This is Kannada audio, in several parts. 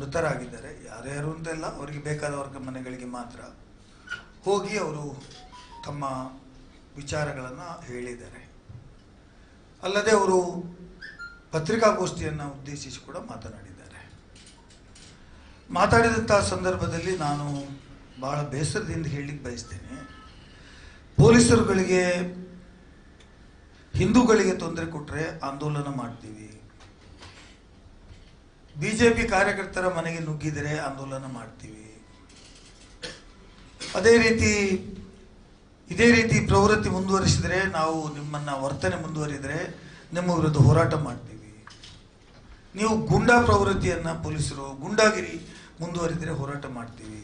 ಮೃತರಾಗಿದ್ದಾರೆ. ಯಾರ್ಯಾರು ಅಂತೆಲ್ಲ ಅವರಿಗೆ ಬೇಕಾದವರ ಮನೆಗಳಿಗೆ ಮಾತ್ರ ಹೋಗಿ ಅವರು ತಮ್ಮ ವಿಚಾರಗಳನ್ನು ಹೇಳಿದ್ದಾರೆ. ಅಲ್ಲದೆ ಅವರು ಪತ್ರಿಕಾಗೋಷ್ಠಿಯನ್ನು ಉದ್ದೇಶಿಸಿ ಕೂಡ ಮಾತನಾಡಿದ್ದಾರೆ. ಮಾತಾಡಿದಂಥ ಸಂದರ್ಭದಲ್ಲಿ ನಾನು ಭಾಳ ಬೇಸರದಿಂದ ಹೇಳಲಿಕ್ಕೆ ಬಯಸ್ತೇನೆ. ಪೊಲೀಸರುಗಳಿಗೆ ಹಿಂದೂಗಳಿಗೆ ತೊಂದರೆ ಕೊಟ್ಟರೆ ಆಂದೋಲನ ಮಾಡ್ತೀವಿ, ಬಿಜೆಪಿ ಕಾರ್ಯಕರ್ತರ ಮನೆಗೆ ನುಗ್ಗಿದರೆ ಆಂದೋಲನ ಮಾಡ್ತೀವಿ, ಇದೇ ರೀತಿ ಪ್ರವೃತ್ತಿ ಮುಂದುವರಿಸಿದರೆ ನಾವು ನಿಮ್ಮನ್ನು ವರ್ತನೆ ಮುಂದುವರಿದರೆ ನಿಮ್ಮ ವಿರುದ್ಧ ಹೋರಾಟ ಮಾಡ್ತೀವಿ, ನೀವು ಗುಂಡಾ ಪ್ರವೃತ್ತಿಯನ್ನು ಪೊಲೀಸರು ಗುಂಡಾಗಿರಿ ಮುಂದುವರಿದರೆ ಹೋರಾಟ ಮಾಡ್ತೀವಿ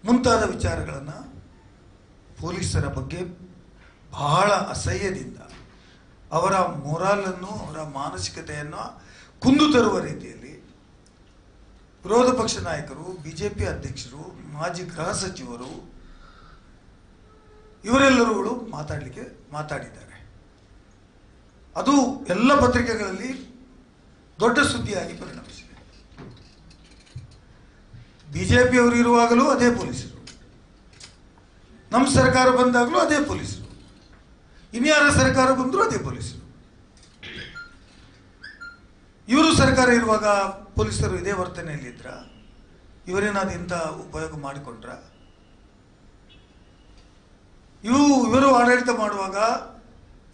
ಮುಂತಾದ ವಿಚಾರಗಳನ್ನು ಪೊಲೀಸರ ಬಗ್ಗೆ ಬಹಳ ಅಸಹ್ಯದಿಂದ ಅವರ ಮೊರಾಲನ್ನು ಅವರ ಮಾನಸಿಕತೆಯನ್ನು ಕುಂದು ತರುವ ರೀತಿಯಲ್ಲಿ ವಿರೋಧ ಪಕ್ಷ ನಾಯಕರು, ಬಿಜೆಪಿ ಅಧ್ಯಕ್ಷರು, ಮಾಜಿ ಗೃಹ ಸಚಿವರು ಇವರೆಲ್ಲರುಗಳು ಮಾತಾಡಿದ್ದಾರೆ. ಅದು ಎಲ್ಲ ಪತ್ರಿಕೆಗಳಲ್ಲಿ ದೊಡ್ಡ ಸುದ್ದಿಯಾಗಿ ಪರಿಣಮಿಸಿದೆ. ಬಿಜೆಪಿಯವರು ಇರುವಾಗಲೂ ಅದೇ ಪೊಲೀಸರು, ನಮ್ಮ ಸರ್ಕಾರ ಬಂದಾಗಲೂ ಅದೇ ಪೊಲೀಸರು, ಇನ್ಯಾರ ಸರ್ಕಾರ ಬಂದರೂ ಅದೇ ಪೊಲೀಸರು. ಇವರು ಸರ್ಕಾರ ಇರುವಾಗ ಪೊಲೀಸರು ಇದೇ ವರ್ತನೆಯಲ್ಲಿದ್ರ? ಇವರೇನಾದ್ರು ಇಂಥ ಉಪಯೋಗ ಮಾಡಿಕೊಂಡ್ರ? ಇವರು ಆಡಳಿತ ಮಾಡುವಾಗ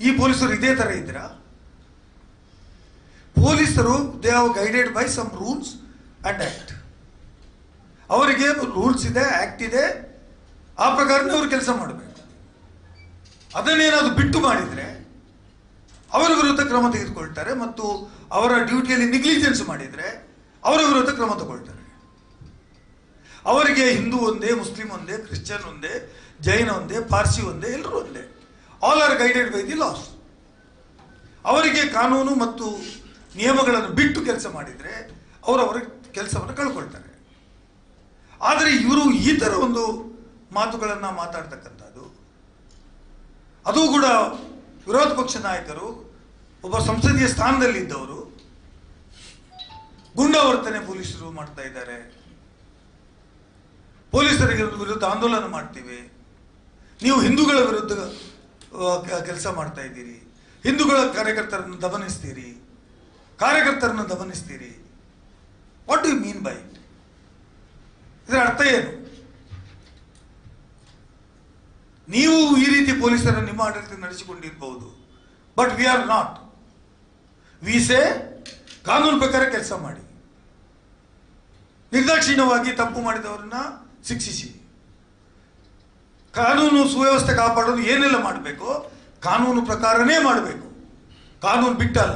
ಈ ಪೊಲೀಸರು ಇದೇ ಥರ ಇದ್ರ? ಪೊಲೀಸರು they have guided by some rules and act. ಅವರಿಗೆ ರೂಲ್ಸ್ ಇದೆ, ಆಕ್ಟ್ ಇದೆ, ಆ ಪ್ರಕಾರನೇ ಅವರು ಕೆಲಸ ಮಾಡಬೇಕು. ಅದನ್ನೇನಾದ್ರು ಬಿಟ್ಟು ಮಾಡಿದರೆ ಅವರ ವಿರುದ್ಧ ಕ್ರಮ ತೆಗೆದುಕೊಳ್ತಾರೆ ಮತ್ತು ಅವರ ಡ್ಯೂಟಿಯಲ್ಲಿ ನೆಗ್ಲಿಜೆನ್ಸ್ ಮಾಡಿದರೆ ಅವರ ವಿರುದ್ಧ ಕ್ರಮ ತಗೊಳ್ತಾರೆ. ಅವರಿಗೆ ಹಿಂದೂ ಒಂದೇ, ಮುಸ್ಲಿಂ ಒಂದೇ, ಕ್ರಿಶ್ಚಿಯನ್ ಒಂದೇ, ಜೈನ ಒಂದೇ, ಪಾರ್ಸಿ ಒಂದೇ, ಎಲ್ಲರೂ ಒಂದೇ. All are guided by the laws. ಅವರಿಗೆ ಕಾನೂನು ಮತ್ತು ನಿಯಮಗಳನ್ನು ಬಿಟ್ಟು ಕೆಲಸ ಮಾಡಿದರೆ ಅವರ ಕೆಲಸವನ್ನು ಕಳ್ಕೊಳ್ತಾರೆ. ಆದರೆ ಇವರು ಈ ಥರ ಒಂದು ಮಾತುಗಳನ್ನು ಮಾತಾಡ್ತಕ್ಕಂಥದ್ದು, ಅದು ಕೂಡ ವಿರೋಧ ಪಕ್ಷ ನಾಯಕರು, ಒಬ್ಬ ಸಂಸದೀಯ ಸ್ಥಾನದಲ್ಲಿದ್ದವರು ಗುಂಡಾವರ್ತನೆ ಪೊಲೀಸರು ಮಾಡ್ತಾ ಇದ್ದಾರೆ. ಪೊಲೀಸರಿಗೆ ವಿರುದ್ಧ ಆಂದೋಲನ ಮಾಡ್ತೀವಿ, ನೀವು ಹಿಂದೂಗಳ ವಿರುದ್ಧ ಕೆಲಸ ಮಾಡ್ತಾ ಇದ್ದೀರಿ, ಹಿಂದೂಗಳ ಕಾರ್ಯಕರ್ತರನ್ನು ದಮನಿಸ್ತೀರಿ, what do you mean by it? ಇದರ ಅರ್ಥ ಏನು? ನೀವು ಈ ರೀತಿ ಪೊಲೀಸರನ್ನು ನಿಮ್ಮ ಆಡಳಿತ ನಡೆಸಿಕೊಂಡಿರಬಹುದು, but we are not. We say ಕಾನೂನು ಪ್ರಕಾರ ಕೆಲಸ ಮಾಡಿ, ನಿರ್ದಾಕ್ಷಿಣ್ಯವಾಗಿ ತಪ್ಪು ಮಾಡಿದವರನ್ನ ಶಿಕ್ಷಿಸಿ, ಕಾನೂನು ಸುವ್ಯವಸ್ಥೆ ಕಾಪಾಡೋದು ಏನೆಲ್ಲ ಮಾಡಬೇಕು ಕಾನೂನು ಪ್ರಕಾರನೇ ಮಾಡಬೇಕು, ಕಾನೂನು ಬಿಟ್ಟಲ್ಲ.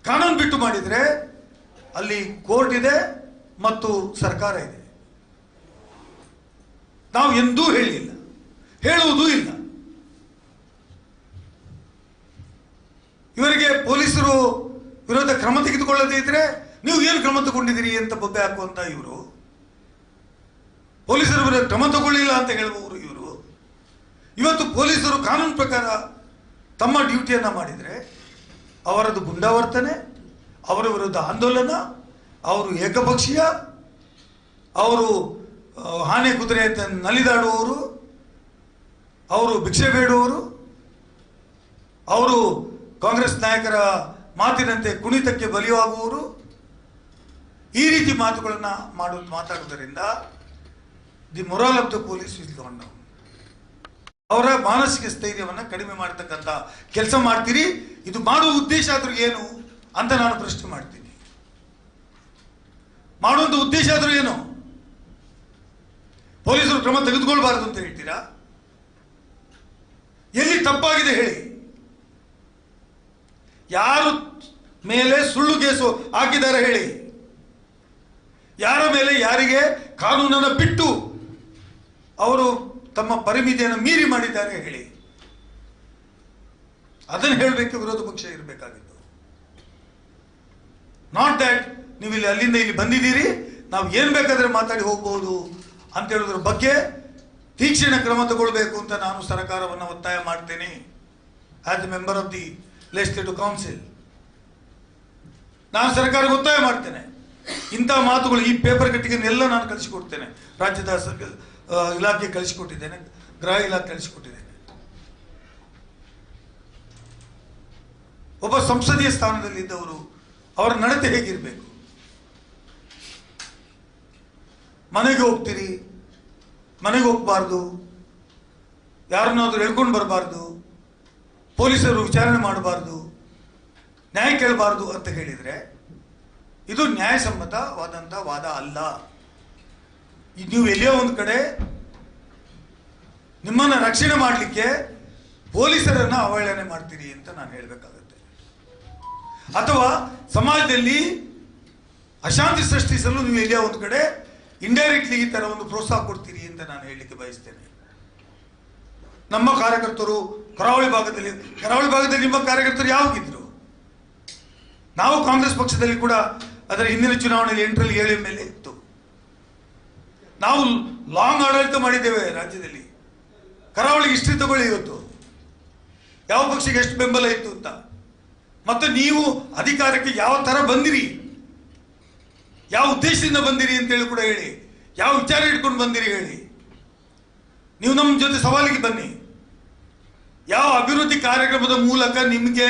ಕಾನೂನು ಬಿಟ್ಟು ಮಾಡಿದರೆ ಅಲ್ಲಿ ಕೋರ್ಟ್ ಇದೆ ಮತ್ತು ಸರ್ಕಾರ ಇದೆ. ನಾವು ಎಂದೂ ಹೇಳಿಲ್ಲ, ಹೇಳುವುದೂ ಇಲ್ಲ. ಇವರಿಗೆ ಪೊಲೀಸರು ವಿರುದ್ಧ ಕ್ರಮ ತೆಗೆದುಕೊಳ್ಳದೇ ಇದ್ರೆ ನೀವು ಏನು ಕ್ರಮ ತಗೊಂಡಿದ್ದೀರಿ ಅಂತ ಬೊಬ್ಬೆ ಹಾಕುವಂತ ಇವರು, ಪೊಲೀಸರ ವಿರುದ್ಧ ಕ್ರಮ ತಗೊಳ್ಳಿಲ್ಲ ಅಂತ ಹೇಳುವವರು ಇವರು. ಇವತ್ತು ಪೊಲೀಸರು ಕಾನೂನು ಪ್ರಕಾರ ತಮ್ಮ ಡ್ಯೂಟಿಯನ್ನು ಮಾಡಿದರೆ ಅವರದ್ದು ಗುಂಡಾವರ್ತನೆ, ಅವರ ವಿರುದ್ಧ ಆಂದೋಲನ, ಅವರು ಏಕಪಕ್ಷೀಯ, ಅವರು ಆನೆ ಕುದುರೆ ಅಂತ ನಲಿದಾಡುವವರು, ಅವರು ಭಿಕ್ಷೆ ಬೇಡುವವರು, ಅವರು ಕಾಂಗ್ರೆಸ್ ನಾಯಕರ ಮಾತಿನಂತೆ ಕುಣಿತಕ್ಕೆ ಬಲಿಯಾಗುವವರು. ಈ ರೀತಿ ಮಾತುಗಳನ್ನು ಮಾತಾಡುವುದರಿಂದ the morale of the police is gone down. ಅವರ ಮಾನಸಿಕ ಸ್ಥೈರ್ಯವನ್ನು ಕಡಿಮೆ ಮಾಡತಕ್ಕಂಥ ಕೆಲಸ ಮಾಡ್ತೀರಿ. ಇದು ಮಾಡುವ ಉದ್ದೇಶ ಆದ್ರೂ ಏನು ಅಂತ ನಾನು ಪ್ರಶ್ನೆ ಮಾಡ್ತೀನಿ. ಮಾಡುವಂಥ ಉದ್ದೇಶ ಆದ್ರೂ ಏನು? ಪೊಲೀಸರು ಕ್ರಮ ತೆಗೆದುಕೊಳ್ಬಾರದು ಅಂತ ಹೇಳ್ತೀರಾ? ಎಲ್ಲಿ ತಪ್ಪಾಗಿದೆ ಹೇಳಿ. ಯಾರು ಮೇಲೆ ಸುಳ್ಳು ಕೇಸು ಹಾಕಿದ್ದಾರೆ ಹೇಳಿ. ಯಾರ ಮೇಲೆ ಯಾರಿಗೆ ಕಾನೂನನ್ನು ಬಿಟ್ಟು ಅವರು ತಮ್ಮ ಪರಿಮಿತಿಯನ್ನು ಮೀರಿ ಮಾಡಿದ್ದಾರೆ ಹೇಳಿ. ಅದನ್ನು ಹೇಳಬೇಕು ವಿರೋಧ ಪಕ್ಷ ಇರಬೇಕಾಗಿತ್ತು. ನಾಟ್ ದ್ಯಾಟ್ ನೀವು ಇಲ್ಲಿ ಅಲ್ಲಿಂದ ಇಲ್ಲಿ ಬಂದಿದ್ದೀರಿ, ನಾವು ಏನು ಬೇಕಾದ್ರೆ ಮಾತಾಡಿ ಹೋಗ್ಬೋದು ಅಂತ ಹೇಳೋದ್ರ ಬಗ್ಗೆ ತೀಕ್ಷ್ಣ ಕ್ರಮ ತಗೊಳ್ಬೇಕು ಅಂತ ನಾನು ಸರ್ಕಾರವನ್ನು ಒತ್ತಾಯ ಮಾಡ್ತೇನೆ. As a member of the legislative council ನಾನು ಸರ್ಕಾರಕ್ಕೆ ಒತ್ತಾಯ ಮಾಡ್ತೇನೆ. ಇಂಥ ಮಾತುಗಳು ಈ ಪೇಪರ್ ಕಟ್ಟಿಗೆನೆಲ್ಲ ನಾನು ಕಳಿಸಿಕೊಡ್ತೇನೆ. ರಾಜ್ಯದ ಇಲಾಖೆ ಕಳಿಸಿಕೊಟ್ಟಿದ್ದೇನೆ, ಗೃಹ ಇಲಾಖೆ ಕಳಿಸಿಕೊಟ್ಟಿದ್ದೇನೆ. ಒಬ್ಬ ಸಂಸದೀಯ ಸ್ಥಾನದಲ್ಲಿದ್ದವರು ಅವರ ನಡತೆ ಹೇಗಿರಬೇಕು? ಮನೆಗೆ ಹೋಗ್ತೀರಿ, ಮನೆಗೆ ಹೋಗ್ಬಾರ್ದು, ಯಾರನ್ನಾದ್ರೂ ಹೇಳ್ಕೊಂಡು ಬರಬಾರ್ದು, ಪೊಲೀಸರು ವಿಚಾರಣೆ ಮಾಡಬಾರ್ದು, ನ್ಯಾಯ ಕೇಳಬಾರ್ದು ಅಂತ ಹೇಳಿದರೆ ಇದು ನ್ಯಾಯಸಮ್ಮತವಾದಂಥ ವಾದ ಅಲ್ಲ. ನೀವು ಎಲ್ಲಿಯೋ ಒಂದು ಕಡೆ ನಿಮ್ಮನ್ನು ರಕ್ಷಣೆ ಮಾಡಲಿಕ್ಕೆ ಪೊಲೀಸರನ್ನು ಅವಹೇಳನೆ ಮಾಡ್ತೀರಿ ಅಂತ ನಾನು ಹೇಳಬೇಕಾಗುತ್ತೆ. ಅಥವಾ ಸಮಾಜದಲ್ಲಿ ಅಶಾಂತಿ ಸೃಷ್ಟಿಸಲು ನೀವು ಎಲ್ಲಿಯೋ ಒಂದು ಕಡೆ ಇಂಡೈರೆಕ್ಟ್ಲಿ ಈ ಥರ ಒಂದು ಪ್ರೋತ್ಸಾಹ ಕೊಡ್ತೀರಿ ಅಂತ ನಾನು ಹೇಳಲಿಕ್ಕೆ ಬಯಸ್ತೇನೆ. ನಮ್ಮ ಕಾರ್ಯಕರ್ತರು ಕರಾವಳಿ ಭಾಗದಲ್ಲಿ ನಿಮ್ಮ ಕಾರ್ಯಕರ್ತರು ಯಾವಾಗಿದ್ರು? ನಾವು ಕಾಂಗ್ರೆಸ್ ಪಕ್ಷದಲ್ಲಿ ಕೂಡ ಅದರ ಹಿಂದಿನ ಚುನಾವಣೆಯಲ್ಲಿ 8ರಲ್ಲಿ 7 ಮೇಲೆ ಇತ್ತು. ನಾವು ಲಾಂಗ್ ಆಡಳಿತ ಮಾಡಿದ್ದೇವೆ ರಾಜ್ಯದಲ್ಲಿ. ಕರಾವಳಿಗೆ ಹಿಸ್ಟ್ರಿ ತಗೊಳ್ಳಿ ಇವತ್ತು, ಯಾವ ಪಕ್ಷಕ್ಕೆ ಎಷ್ಟು ಬೆಂಬಲ ಇತ್ತು ಅಂತ. ಮತ್ತು ನೀವು ಅಧಿಕಾರಕ್ಕೆ ಯಾವ ಥರ ಬಂದಿರಿ, ಯಾವ ಉದ್ದೇಶದಿಂದ ಬಂದಿರಿ ಅಂತೇಳಿ ಕೂಡ ಹೇಳಿ, ಯಾವ ವಿಚಾರ ಇಟ್ಕೊಂಡು ಬಂದಿರಿ ಹೇಳಿ. ನೀವು ನಮ್ಮ ಜೊತೆ ಸವಾಲಿಗೆ ಬನ್ನಿ. ಯಾವ ಅಭಿವೃದ್ಧಿ ಕಾರ್ಯಕ್ರಮದ ಮೂಲಕ ನಿಮಗೆ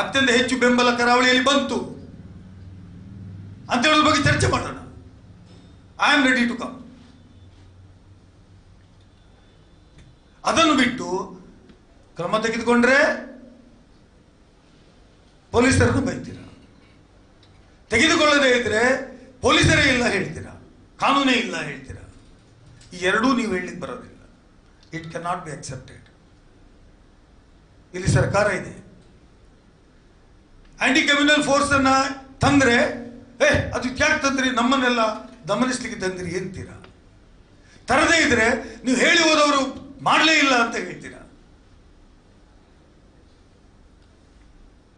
ಅತ್ಯಂತ ಹೆಚ್ಚು ಬೆಂಬಲ ಕರಾವಳಿಯಲ್ಲಿ ಬಂತು ಅಂತ ಹೇಳೋದ್ರ ಬಗ್ಗೆ ಚರ್ಚೆ ಮಾಡೋಣ. I am ready to come. ಅದನ್ನು ಬಿಟ್ಟು ಕ್ರಮ ತೆಗೆದುಕೊಂಡ್ರೆ ಪೊಲೀಸರನ್ನು ಬೈತೀರ, ತೆಗೆದುಕೊಳ್ಳದೇ ಇದ್ರೆ ಪೊಲೀಸರೇ ಇಲ್ಲ ಹೇಳ್ತೀರಾ, ಕಾನೂನೇ ಇಲ್ಲ ಹೇಳ್ತೀರಾ. ಈ ಎರಡೂ ನೀವು ಹೇಳಲಿಕ್ಕೆ ಬರೋದಿಲ್ಲ. It can not be accepted. ಇಲ್ಲಿ ಸರ್ಕಾರ ಇದೆ. ಆಂಟಿ ಕಮ್ಯುನಲ್ ಫೋರ್ಸ್ ಅನ್ನ ತಂದ್ರೆ ಅದು ಯಾಕೆ ತಂದ್ರಿ, ನಮ್ಮನ್ನೆಲ್ಲ ದಮನಿಸ್ಲಿಕ್ಕೆ ತಂದ್ರಿ ಅಂತೀರಾ. ತರದೇ ಇದ್ರೆ ನೀವು ಹೇಳಿ ಹೋದವರು ಮಾಡಲೇ ಇಲ್ಲ ಅಂತ ಹೇಳ್ತೀರಾ.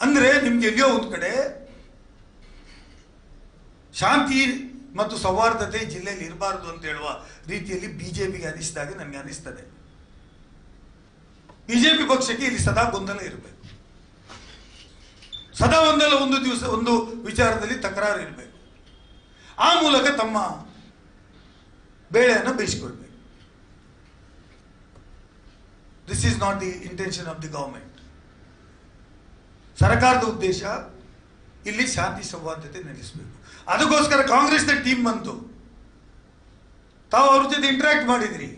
ಅಂದ್ರೆ ನಿಮ್ಗೆ ಎಲ್ಲಿಯೋ ಒಂದು ಕಡೆ ಶಾಂತಿ ಮತ್ತು ಸೌಹಾರ್ದತೆ ಜಿಲ್ಲೆಯಲ್ಲಿ ಇರಬಾರದು ಅಂತ ಹೇಳುವ ರೀತಿಯಲ್ಲಿ ಬಿಜೆಪಿಗೆ ಅನಿಸಿದಾಗ ನನಗೆ ಅನಿಸ್ತದೆ. ಬಿಜೆಪಿ ಪಕ್ಷಕ್ಕೆ ಇಲ್ಲಿ ಸದಾ ಗೊಂದಲ ಇರಬೇಕು, ಸದಾ ಒಂದು ವಿಚಾರದಲ್ಲಿ ತಕರಾರು ಇರಬೇಕು. ಆ ಮೂಲಕ ತಮ್ಮ ಬೇಳೆಯನ್ನು ಬೇಯಿಸಿಕೊಳ್ಬೇಕು. This is not the intention of the government. ಸರ್ಕಾರದ ಉದ್ದೇಶ ಇಲ್ಲಿ ಶಾಂತಿ ಸೌಹಾರ್ದತೆ ನೆಲೆಸಬೇಕು. ಅದಕ್ಕೋಸ್ಕರ ಕಾಂಗ್ರೆಸ್ನ ಟೀಮ್ ಬಂತು, ತಾವು ಅವ್ರ ಜೊತೆ ಇಂಟರಾಕ್ಟ್ ಮಾಡಿದ್ರಿ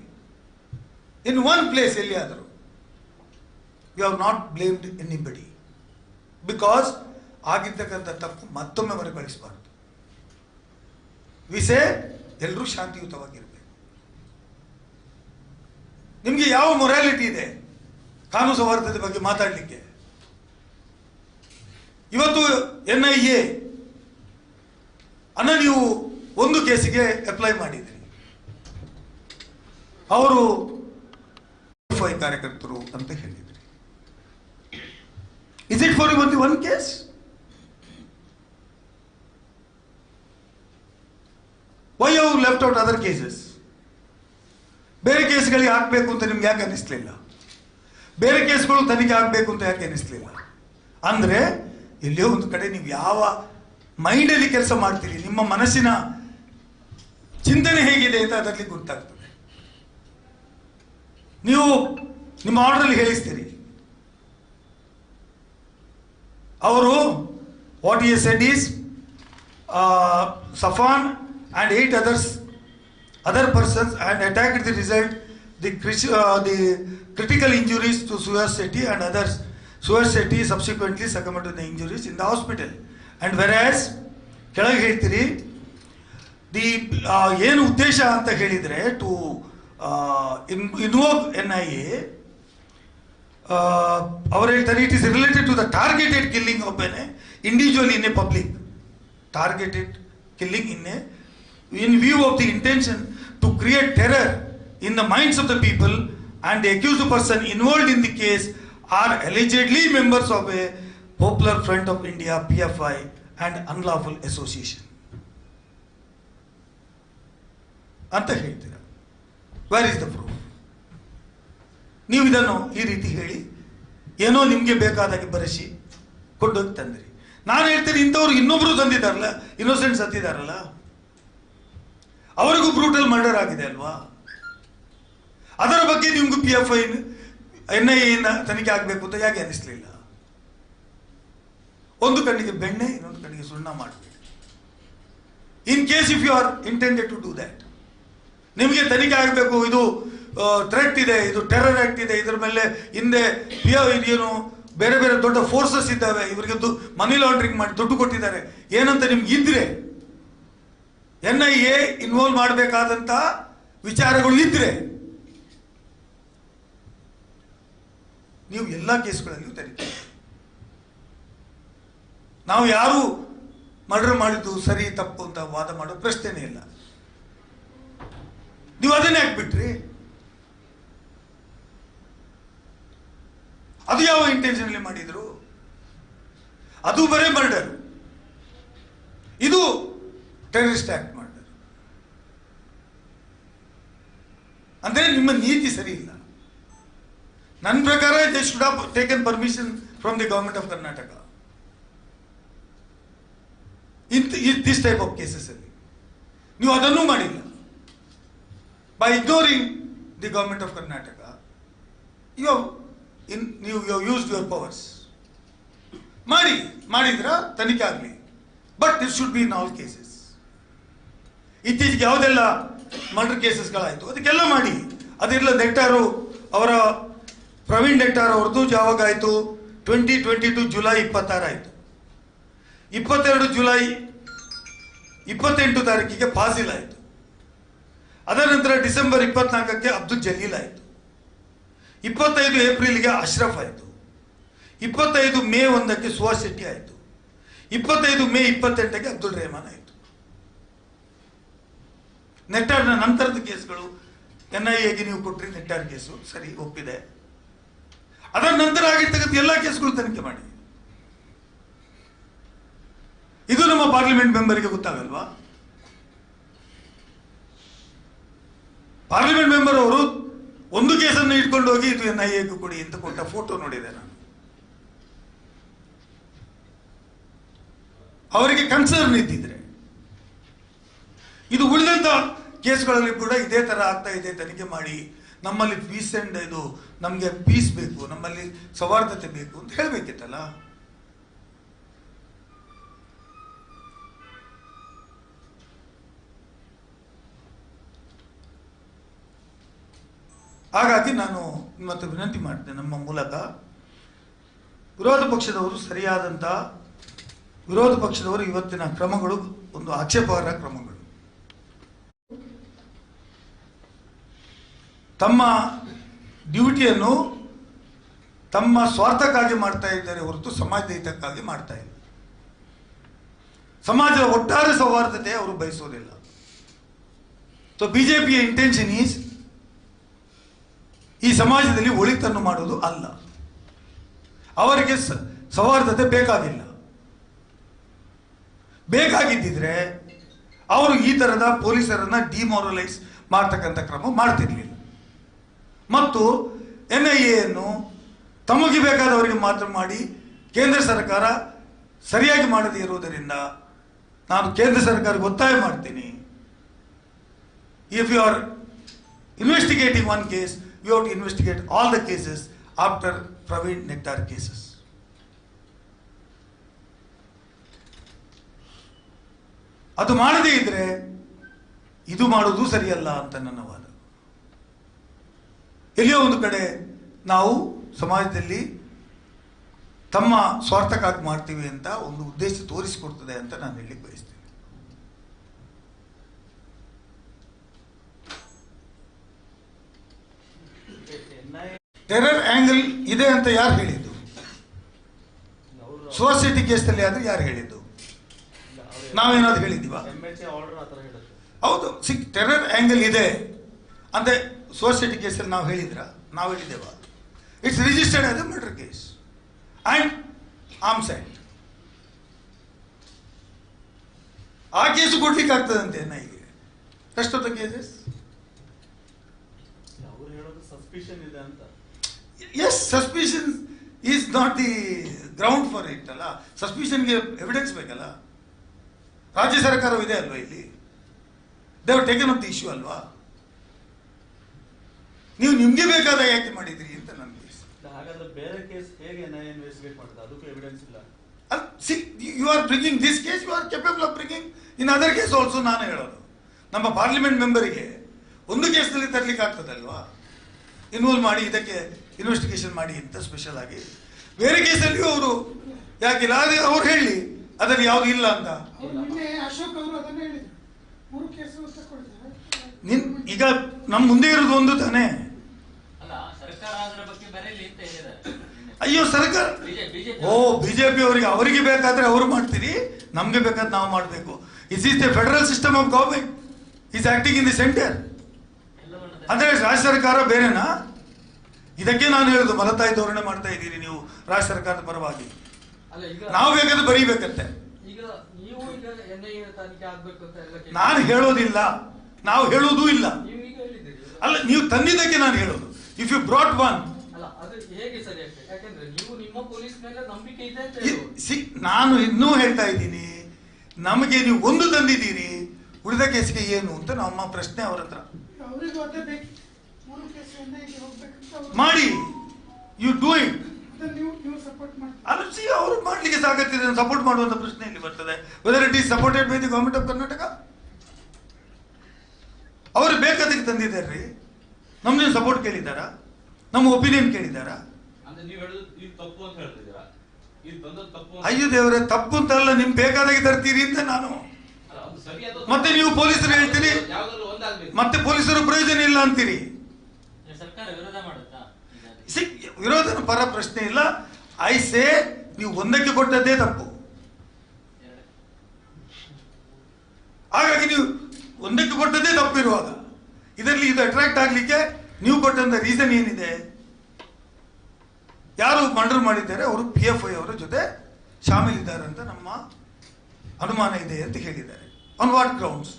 ಇನ್ ಒನ್ ಪ್ಲೇಸ್ ಎಲ್ಲಿಯಾದರೂ. You have not blamed anybody, because ಆಗಿರ್ತಕ್ಕಂಥ ತಪ್ಪು ಮತ್ತೊಮ್ಮೆ ಮರುಕಳಿಸಬಾರದು. ವಿಸೆ ಎಲ್ಲರೂ ಶಾಂತಿಯುತವಾಗಿರ್ಬೇಕು. ನಿಮ್ಗೆ ಯಾವ ಮೊರಾಲಿಟಿ ಇದೆ ಕಾನೂನು ಸೌಹಾರ್ದತೆ ಬಗ್ಗೆ ಮಾತಾಡಲಿಕ್ಕೆ? ಇವತ್ತು NIA ಅನ್ನ ನೀವು ಒಂದು ಕೇಸಿಗೆ ಅಪ್ಲೈ ಮಾಡಿದ್ರಿ. ಅವರು ಕಾರ್ಯಕರ್ತರು ಅಂತ ಹೇಳಿದ್ರಿ. Is it for only one case? Why you have left out other cases? ಬೇರೆ ಕೇಸ್ಗಳಿಗೆ ಹಾಕಬೇಕು ಅಂತ ನಿಮ್ಗೆ ಯಾಕೆ ಅನಿಸ್ಲಿಲ್ಲ? ಬೇರೆ ಕೇಸ್ಗಳು ತನಿಖೆ ಆಗಬೇಕು ಅಂತ ಯಾಕೆ ಅನಿಸ್ಲಿಲ್ಲ? ಅಂದ್ರೆ ಎಲ್ಲಿಯೋ ಒಂದು ಕಡೆ ನೀವು ಯಾವ ಮೈಂಡಲ್ಲಿ ಕೆಲಸ ಮಾಡ್ತೀರಿ, ನಿಮ್ಮ ಮನಸ್ಸಿನ ಚಿಂತನೆ ಹೇಗಿದೆ ಅಂತ ಅದರಲ್ಲಿ ಗೊತ್ತಾಗ್ತದೆ. ನೀವು ನಿಮ್ಮ ಆರ್ಡರ್ ಹೇಳಿಸ್ತೀರಿ. ಅವರು what he said is Safan and 8 other persons and attacked the result the critical injuries to Suhas Shetty and others. Suhas Shetty subsequently succumbed to the injuries in the hospital. And whereas ಕೆಳಗೆ ಹೇಳ್ತೀರಿ ಏನು ಉದ್ದೇಶ ಅಂತ ಹೇಳಿದ್ರೆ ಟು ಇನ್ವೋಕ್ NIA, ಅವರು ಹೇಳ್ತಾರೆ it is related to the targeted killing of an individual in a public. Targeted killing in view of the intention to create terror in the minds of the people, and the accused person involved in the case are allegedly members of a Popular Front of India PFI and unlawful association ಅಂತ ಹೇಳ್ತೀರಾ. Where is the proof? ನೀವು ಇದನ್ನು ಈ ರೀತಿ ಹೇಳಿ ಏನೋ ನಿಮಗೆ ಬೇಕಾದಾಗೆ ಬರೆಸಿ ಕೊಂಡೋಗಿ ತಂದ್ರಿ. ನಾನು ಹೇಳ್ತೀನಿ, ಇಂಥವ್ರು ಇನ್ನೊಬ್ರು ತಂದಿದ್ದಾರಲ್ಲ, ಇನ್ನೋಸೆಂಟ್ ಸತ್ತಿದ್ದಾರಲ್ಲ, ಅವರಿಗೂ ಬ್ರೂಟಲ್ ಮರ್ಡರ್ ಆಗಿದೆ ಅಲ್ವಾ? ಅದರ ಬಗ್ಗೆ ನಿಮ್ಗೂ PFI NIA ತನಿಖೆ ಆಗಬೇಕು ಅಂತ ಯಾಕೆ ಅನಿಸ್ಲಿಲ್ಲ? ಒಂದು ಕಣ್ಣಿಗೆ ಬೆಣ್ಣೆ, ಇನ್ನೊಂದು ಕಣ್ಣಿಗೆ ಸುಣ್ಣ ಮಾಡಬೇಡಿ. In case if you are intended to do that, ನಿಮಗೆ ತನಿಖೆ ಆಗಬೇಕು, ಇದು ಥ್ರೆಟ್ ಇದೆ, ಇದು ಟೆರರ್ ಆಕ್ಟ್ ಇದೆ, ಇದರ ಮೇಲೆ ಹಿಂದೆ ಏನು ಬೇರೆ ಬೇರೆ ದೊಡ್ಡ ಫೋರ್ಸಸ್ ಇದ್ದಾವೆ, ಇವರಿಗೆ ಮನಿ ಲಾಂಡ್ರಿಂಗ್ ಮಾಡಿ ದುಡ್ಡು ಕೊಟ್ಟಿದ್ದಾರೆ ಏನಂತ ನಿಮ್ಗೆ ಇದ್ರೆ, NIA ಇನ್ವಾಲ್ವ್ ಮಾಡಬೇಕಾದಂತ ವಿಚಾರಗಳು ಇದ್ರೆ ನೀವು ಎಲ್ಲ ಕೇಸ್ಗಳಲ್ಲಿಯೂ ತನಿಖೆ. ನಾವು ಯಾರು ಮರ್ಡರ್ ಮಾಡಿದ್ದು ಸರಿ ತಪ್ಪು ಅಂತ ವಾದ ಮಾಡೋ ಪ್ರಶ್ನೆನೇ ಇಲ್ಲ. ನೀವು ಅದನ್ನೇ ಹಾಕ್ಬಿಟ್ರಿ. ಅದು ಯಾವ ಇಂಟೆನ್ಷನ್ಲಿ ಮಾಡಿದ್ರು? ಅದು ಬರೇ ಮರ್ಡರ್, ಇದು ಟೆರರಿಸ್ಟ್ ಆಕ್ಟ್ ಮರ್ಡರ್. ಅಂದ್ರೆ ನಿಮ್ಮ ನೀತಿ ಸರಿ ಇಲ್ಲ. ನನ್ನ ಪ್ರಕಾರ they should have taken permission from the government of Karnataka in this type of cases ಅಲ್ಲಿ. ನೀವು ಅದನ್ನೂ ಮಾಡಿಲ್ಲ. By ignoring the government of Karnataka you used your powers. ಮಾಡಿದ್ರ ತನಿಖೆ ಆಗಲಿ, but it should be in all cases. ಇತ್ತೀಚೆಗೆ ಯಾವುದೆಲ್ಲ ಮರ್ಡರ್ ಕೇಸಸ್ಗಳಾಯಿತು ಅದಕ್ಕೆಲ್ಲ ಮಾಡಿ. ಅದಿರಲ್ಲ, ನೆಟ್ಟಾರು ಅವರ ಪ್ರವೀಣ್ ನೆಟ್ಟಾರ್ ಅವ್ರದ್ದು ಯಾವಾಗ ಆಯಿತು? 2022 ಜುಲೈ 26 ಆಯಿತು. 22 ಜುಲೈ 28 ತಾರೀಕಿಗೆ ಫಾಸಿಲ್ ಆಯಿತು. ಅದರ ನಂತರ ಡಿಸೆಂಬರ್ 24ಕ್ಕೆ ಅಬ್ದುಲ್ ಜಲೀಲ್ ಆಯಿತು. 25 ಏಪ್ರಿಲ್ಗೆ ಅಶ್ರಫ್ ಆಯಿತು. 25 ಮೇ 1ಕ್ಕೆ ಸುಹಾಸ್ ಶೆಟ್ಟಿ ಆಯಿತು. 25 ಮೇ 28ಕ್ಕೆ ಅಬ್ದುಲ್ ರೆಹಮಾನ್ ಆಯಿತು. ನೆಟ್ಟಾರ್ನ ನಂತರದ ಕೇಸ್ಗಳು NIAಗೆ ನೀವು ಕೊಟ್ರಿ, ನೆಟ್ಟಾರ್ ಕೇಸು ಸರಿ ಒಪ್ಪಿದೆ. ಅದರ ನಂತರ ಆಗಿರ್ತಕ್ಕಂಥ ಎಲ್ಲ ಕೇಸ್ಗಳು ತನಿಖೆ ಮಾಡಿ. ಇದು ನಮ್ಮ ಪಾರ್ಲಿಮೆಂಟ್ ಮೆಂಬರ್ಗೆ ಗೊತ್ತಾಗಲ್ವಾ? ಪಾರ್ಲಿಮೆಂಟ್ ಮೆಂಬರ್ ಅವರು ಒಂದು ಕೇಸನ್ನು ಇಟ್ಕೊಂಡು ಹೋಗಿ ಇದು NIAಗೂ ಕೊಡಿ ಅಂತ ಕೊಟ್ಟ ಫೋಟೋ ನೋಡಿದೆ ನಾನು. ಅವರಿಗೆ ಕನ್ಸರ್ನ್ ಇದ್ದಿದ್ರೆ, ಇದು ಉಳಿದಂತ ಕೇಸ್ಗಳಲ್ಲಿ ಕೂಡ ಇದೇ ತರ ಆಗ್ತಾ ಇದೆ, ತನಿಖೆ ಮಾಡಿ. ನಮ್ಮಲ್ಲಿ ಪೀಸ್ ಅಂಡ್ ಇದು ನಮಗೆ ಪೀಸ್ ಬೇಕು, ನಮ್ಮಲ್ಲಿ ಸೌಹಾರ್ದತೆ ಬೇಕು ಅಂತ ಹೇಳ್ಬೇಕಿತ್ತಲ್ಲ. ಹಾಗಾಗಿ ನಾನು ಮತ್ತೆ ವಿನಂತಿ ಮಾಡ್ತೇನೆ, ನಮ್ಮ ಮೂಲಕ ವಿರೋಧ ಪಕ್ಷದವರು ಇವತ್ತಿನ ಕ್ರಮಗಳು ಒಂದು ಆಕ್ಷೇಪಾರ್ಹ ಕ್ರಮಗಳು. ತಮ್ಮ ಡ್ಯೂಟಿಯನ್ನು ತಮ್ಮ ಸ್ವಾರ್ಥಕ್ಕಾಗಿ ಮಾಡ್ತಾ ಇದ್ದಾರೆ ಹೊರತು ಸಮಾಜದ ಹಿತಕ್ಕಾಗಿ ಮಾಡ್ತಾ ಇಲ್ಲ. ಸಮಾಜದ ಒಟ್ಟಾರೆ ಸೌಹಾರ್ದತೆ ಅವರು ಬಯಸೋದಿಲ್ಲ. ಸೊ ಬಿಜೆಪಿಯ ಇಂಟೆನ್ಷನ್ ಈಸ್ ಈ ಸಮಾಜದಲ್ಲಿ ಒಳಿತನ್ನು ಮಾಡುವುದು ಅಲ್ಲ. ಅವರಿಗೆ ಸೌಹಾರ್ದತೆ ಬೇಕಾಗಿಲ್ಲ. ಬೇಕಾಗಿದ್ದಿದ್ರೆ ಅವರು ಈ ತರದ ಪೊಲೀಸರನ್ನ ಡಿಮಾರಲೈಸ್ ಮಾಡ್ತಕ್ಕಂಥ ಕ್ರಮ ಮಾಡ್ತಿರ್ಲಿಲ್ಲ. ಮತ್ತು NIAಯನ್ನು ತಮಗೆ ಬೇಕಾದವರಿಗೆ ಮಾತ್ರ ಮಾಡಿ ಕೇಂದ್ರ ಸರ್ಕಾರ ಸರಿಯಾಗಿ ಮಾಡದೇ ಇರುವುದರಿಂದ ನಾನು ಕೇಂದ್ರ ಸರ್ಕಾರಕ್ಕೆ ಒತ್ತಾಯ ಮಾಡ್ತೀನಿ, if you are investigating one case, you have to investigate all the cases after Praveen Nettar cases. ಅದು ಮಾಡದೇ ಇದ್ರೆ ಇದು ಮಾಡುವುದು ಸರಿಯಲ್ಲ ಅಂತ ನನ್ನ ವಾದ. ಎಲ್ಲಿಯೋ ಒಂದು ಕಡೆ ನಾವು ಸಮಾಜದಲ್ಲಿ ತಮ್ಮ ಸ್ವಾರ್ಥಕ್ಕಾಗಿ ಮಾಡ್ತೀವಿ ಅಂತ ಒಂದು ಉದ್ದೇಶ ತೋರಿಸಿಕೊಡ್ತದೆ ಅಂತ ನಾನು ಹೇಳಲಿಕ್ಕೆ ಬಯಸ್ತೇನೆ. ಟೆರರ್ ಆಂಗಲ್ ಇದೆ ಅಂತ ಯಾರು ಹೇಳಿದ್ದು? ಸೊಸೈಟಿ ಕೇಸ್ನಲ್ಲಿ ಆದ್ರೆ ಯಾರು ಹೇಳಿದ್ದು? ನಾವೇನಾದ್ರು ಹೇಳಿದ್ದೀವ? ಹೌದು, ಟೆರರ್ ಆಂಗಲ್ ಇದೆ ಅಂತ ಸೊಸೈಟಿ ಕೇಸಲ್ಲಿ ನಾವು ಹೇಳಿದ್ದೇವ? It's registered as a murder case and arms act. ಆ ಕೇಸು ಕೊಡ್ಲಿಕ್ಕೆ ಆಗ್ತದಂತೆ ನನಗೆ. Rest of the cases yes, suspicion is not the ground for it ಅಲ್ಲ. ಸಸ್ಪಿಷನ್ಗೆ ಎವಿಡೆನ್ಸ್ ಬೇಕಲ್ಲ. ರಾಜ್ಯ ಸರ್ಕಾರವಿದೆ ಅಲ್ವಾ ಇಲ್ಲಿ. They have taken up the issue ಅಲ್ವಾ? ನೀವು ನಿಮ್ಗೆ ಬೇಕಾದ ಯಾಕೆ ಮಾಡಿದ್ರಿ ಅಂತ ನನಗೆ. ಹಾಗಾದ್ರೆ ಬೇರೆ ಕೇಸ್ ಹೇಗೆ ಇನ್ವೆಸ್ಟಿಗೇಟ್ ಮಾಡ್ತಾರೆ? ಅದಕ್ಕೂ ಎವಿಡೆನ್ಸ್ ಇಲ್ಲ. You are bringing this case, you are capable of bringing in other case also. ನಾನು ಹೇಳೋದು ನಮ್ಮ ಪಾರ್ಲಿಮೆಂಟ್ ಮೆಂಬರಿಗೆ ಒಂದು ಕೇಸ್ನಲ್ಲಿ ತರಲಿಕ್ಕೆ ಆಗ್ತದಲ್ವಾ? ಇನ್ವಾಲ್ವ್ ಮಾಡಿ ಇದಕ್ಕೆ ಇನ್ವೆಸ್ಟಿಗೇಷನ್ ಮಾಡಿ ಅಂತ ಸ್ಪೆಷಲ್ ಆಗಿ. ಬೇರೆ ಕೇಸಲ್ಲಿಯೂ ಅವರು ಯಾಕಿಲ್ಲ, ಅದೇ ಅವ್ರು ಹೇಳಿ ಅದರಲ್ಲಿ ಯಾವುದು ಇಲ್ಲ ಅಂತ. ಅಶೋಕ್ ಅವರು ಅದನ್ನ ಹೇಳಿದ್ರು, 3 ಕೇಸ್ ಈಗ ನಮ್ಮ ಮುಂದೆ ಇರೋದು ಒಂದು ತಾನೇ. ಅಯ್ಯೋ ಸರ್ಕಾರ, ಓ ಬಿಜೆಪಿ ಅವರಿಗೆ ಬೇಕಾದ್ರೆ ಅವರು ಮಾಡ್ತೀರಿ, ನಮ್ಗೆ ಬೇಕಾದ್ರೆ ನಾವು ಮಾಡಬೇಕು. Is is the federal system of government is acting in the centre. ಅಂದ್ರೆ ರಾಜ್ಯ ಸರ್ಕಾರ ಬೇರೆನಾ? ಇದಕ್ಕೆ ನಾನು ಹೇಳುದು, ಮಲತಾಯಿ ಧೋರಣೆ ಮಾಡ್ತಾ ಇದ್ದೀರಿ ನೀವು ರಾಜ್ಯ ಸರ್ಕಾರದ ಪರವಾಗಿ. ನಾವು ಬೇಕಾದ್ರೆ ಬರೀಬೇಕಂತೆ. ನಾನು ಹೇಳೋದಿಲ್ಲ, ನಾವು ಹೇಳೋದೂ ಇಲ್ಲ. ಅಲ್ಲ, ನೀವು ತಂದಿದ್ದಕ್ಕೆ ನಾನು ಹೇಳೋದು. ಇಫ್ ಯು ಬ್ರಾಟ್ ಒನ್, ನಾನು ಇನ್ನೂ ಹೇಳ್ತಾ ಇದ್ದೀನಿ, ನಮಗೆ ನೀವು ಒಂದು ತಂದಿದ್ದೀರಿ, ಉಳಿದ ಕೇಸ್ಗೆ ಏನು ಅಂತ ನಮ್ಮ ಪ್ರಶ್ನೆ ಅವರ ಹತ್ರ. ಮಾಡಿ, ಯು ಡೂ ಇಟ್. ಅವರು ಮಾಡ್ಲಿಕ್ಕೆ ಸಾಕತ್ತಿದೆ, ಸಪೋರ್ಟ್ ಮಾಡುವಂತ ಪ್ರಶ್ನೆ ಇಲ್ಲಿ ಬರ್ತದೆ. Whether it is supported by the government of Karnataka. ಅವರು ಬೇಕಾದಕ್ಕೆ ತಂದಿದ್ದಾರ್ರಿ, ನಮ್ದೇನು ಸಪೋರ್ಟ್ ಕೇಳಿದಾರ? ನಮ್ಮ ಒಪಿನಿಯನ್ ಕೇಳಿದಾರ? ಅಯ್ಯೋ ದೇವರೇ, ತಪ್ಪು ಅಂತಲ್ಲ, ನಿಮ್ ಬೇಕಾದಾಗೆ ತರ್ತೀರಿ ಅಂತ ನಾನು. ಮತ್ತೆ ನೀವು ಪೊಲೀಸರು ಹೇಳ್ತೀರಿ, ಮತ್ತೆ ಪೊಲೀಸರು ಪ್ರಯೋಜನ ಇಲ್ಲ ಅಂತೀರಿ. ವಿರೋಧನ ಪರ ಪ್ರಶ್ನೆ ಇಲ್ಲ. ಐ ಸೇ, ನೀವು ಒಂದಕ್ಕೆ ಕೊಟ್ಟದ್ದೇ ತಪ್ಪು. ಹಾಗಾಗಿ ನೀವು ಒಂದಕ್ಕೆ ಕೊಟ್ಟದ್ದೇ ತಪ್ಪಿರುವಾಗ ಇದರಲ್ಲಿ ಇದು ಅಟ್ರಾಕ್ಟ್ ಆಗ್ಲಿಕ್ಕೆ ನೀವು ಕೊಟ್ಟಂತ ರೀಸನ್ ಏನಿದೆ? ಯಾರು ಮರ್ಡರ್ ಮಾಡಿದ್ದಾರೆ ಅವರು PFI ಅವರ ಜೊತೆ ಶಾಮೀಲಿದ್ದಾರೆ ಅಂತ ನಮ್ಮ ಅನುಮಾನ ಇದೆ ಅಂತ ಹೇಳಿದ್ದಾರೆ. On what grounds?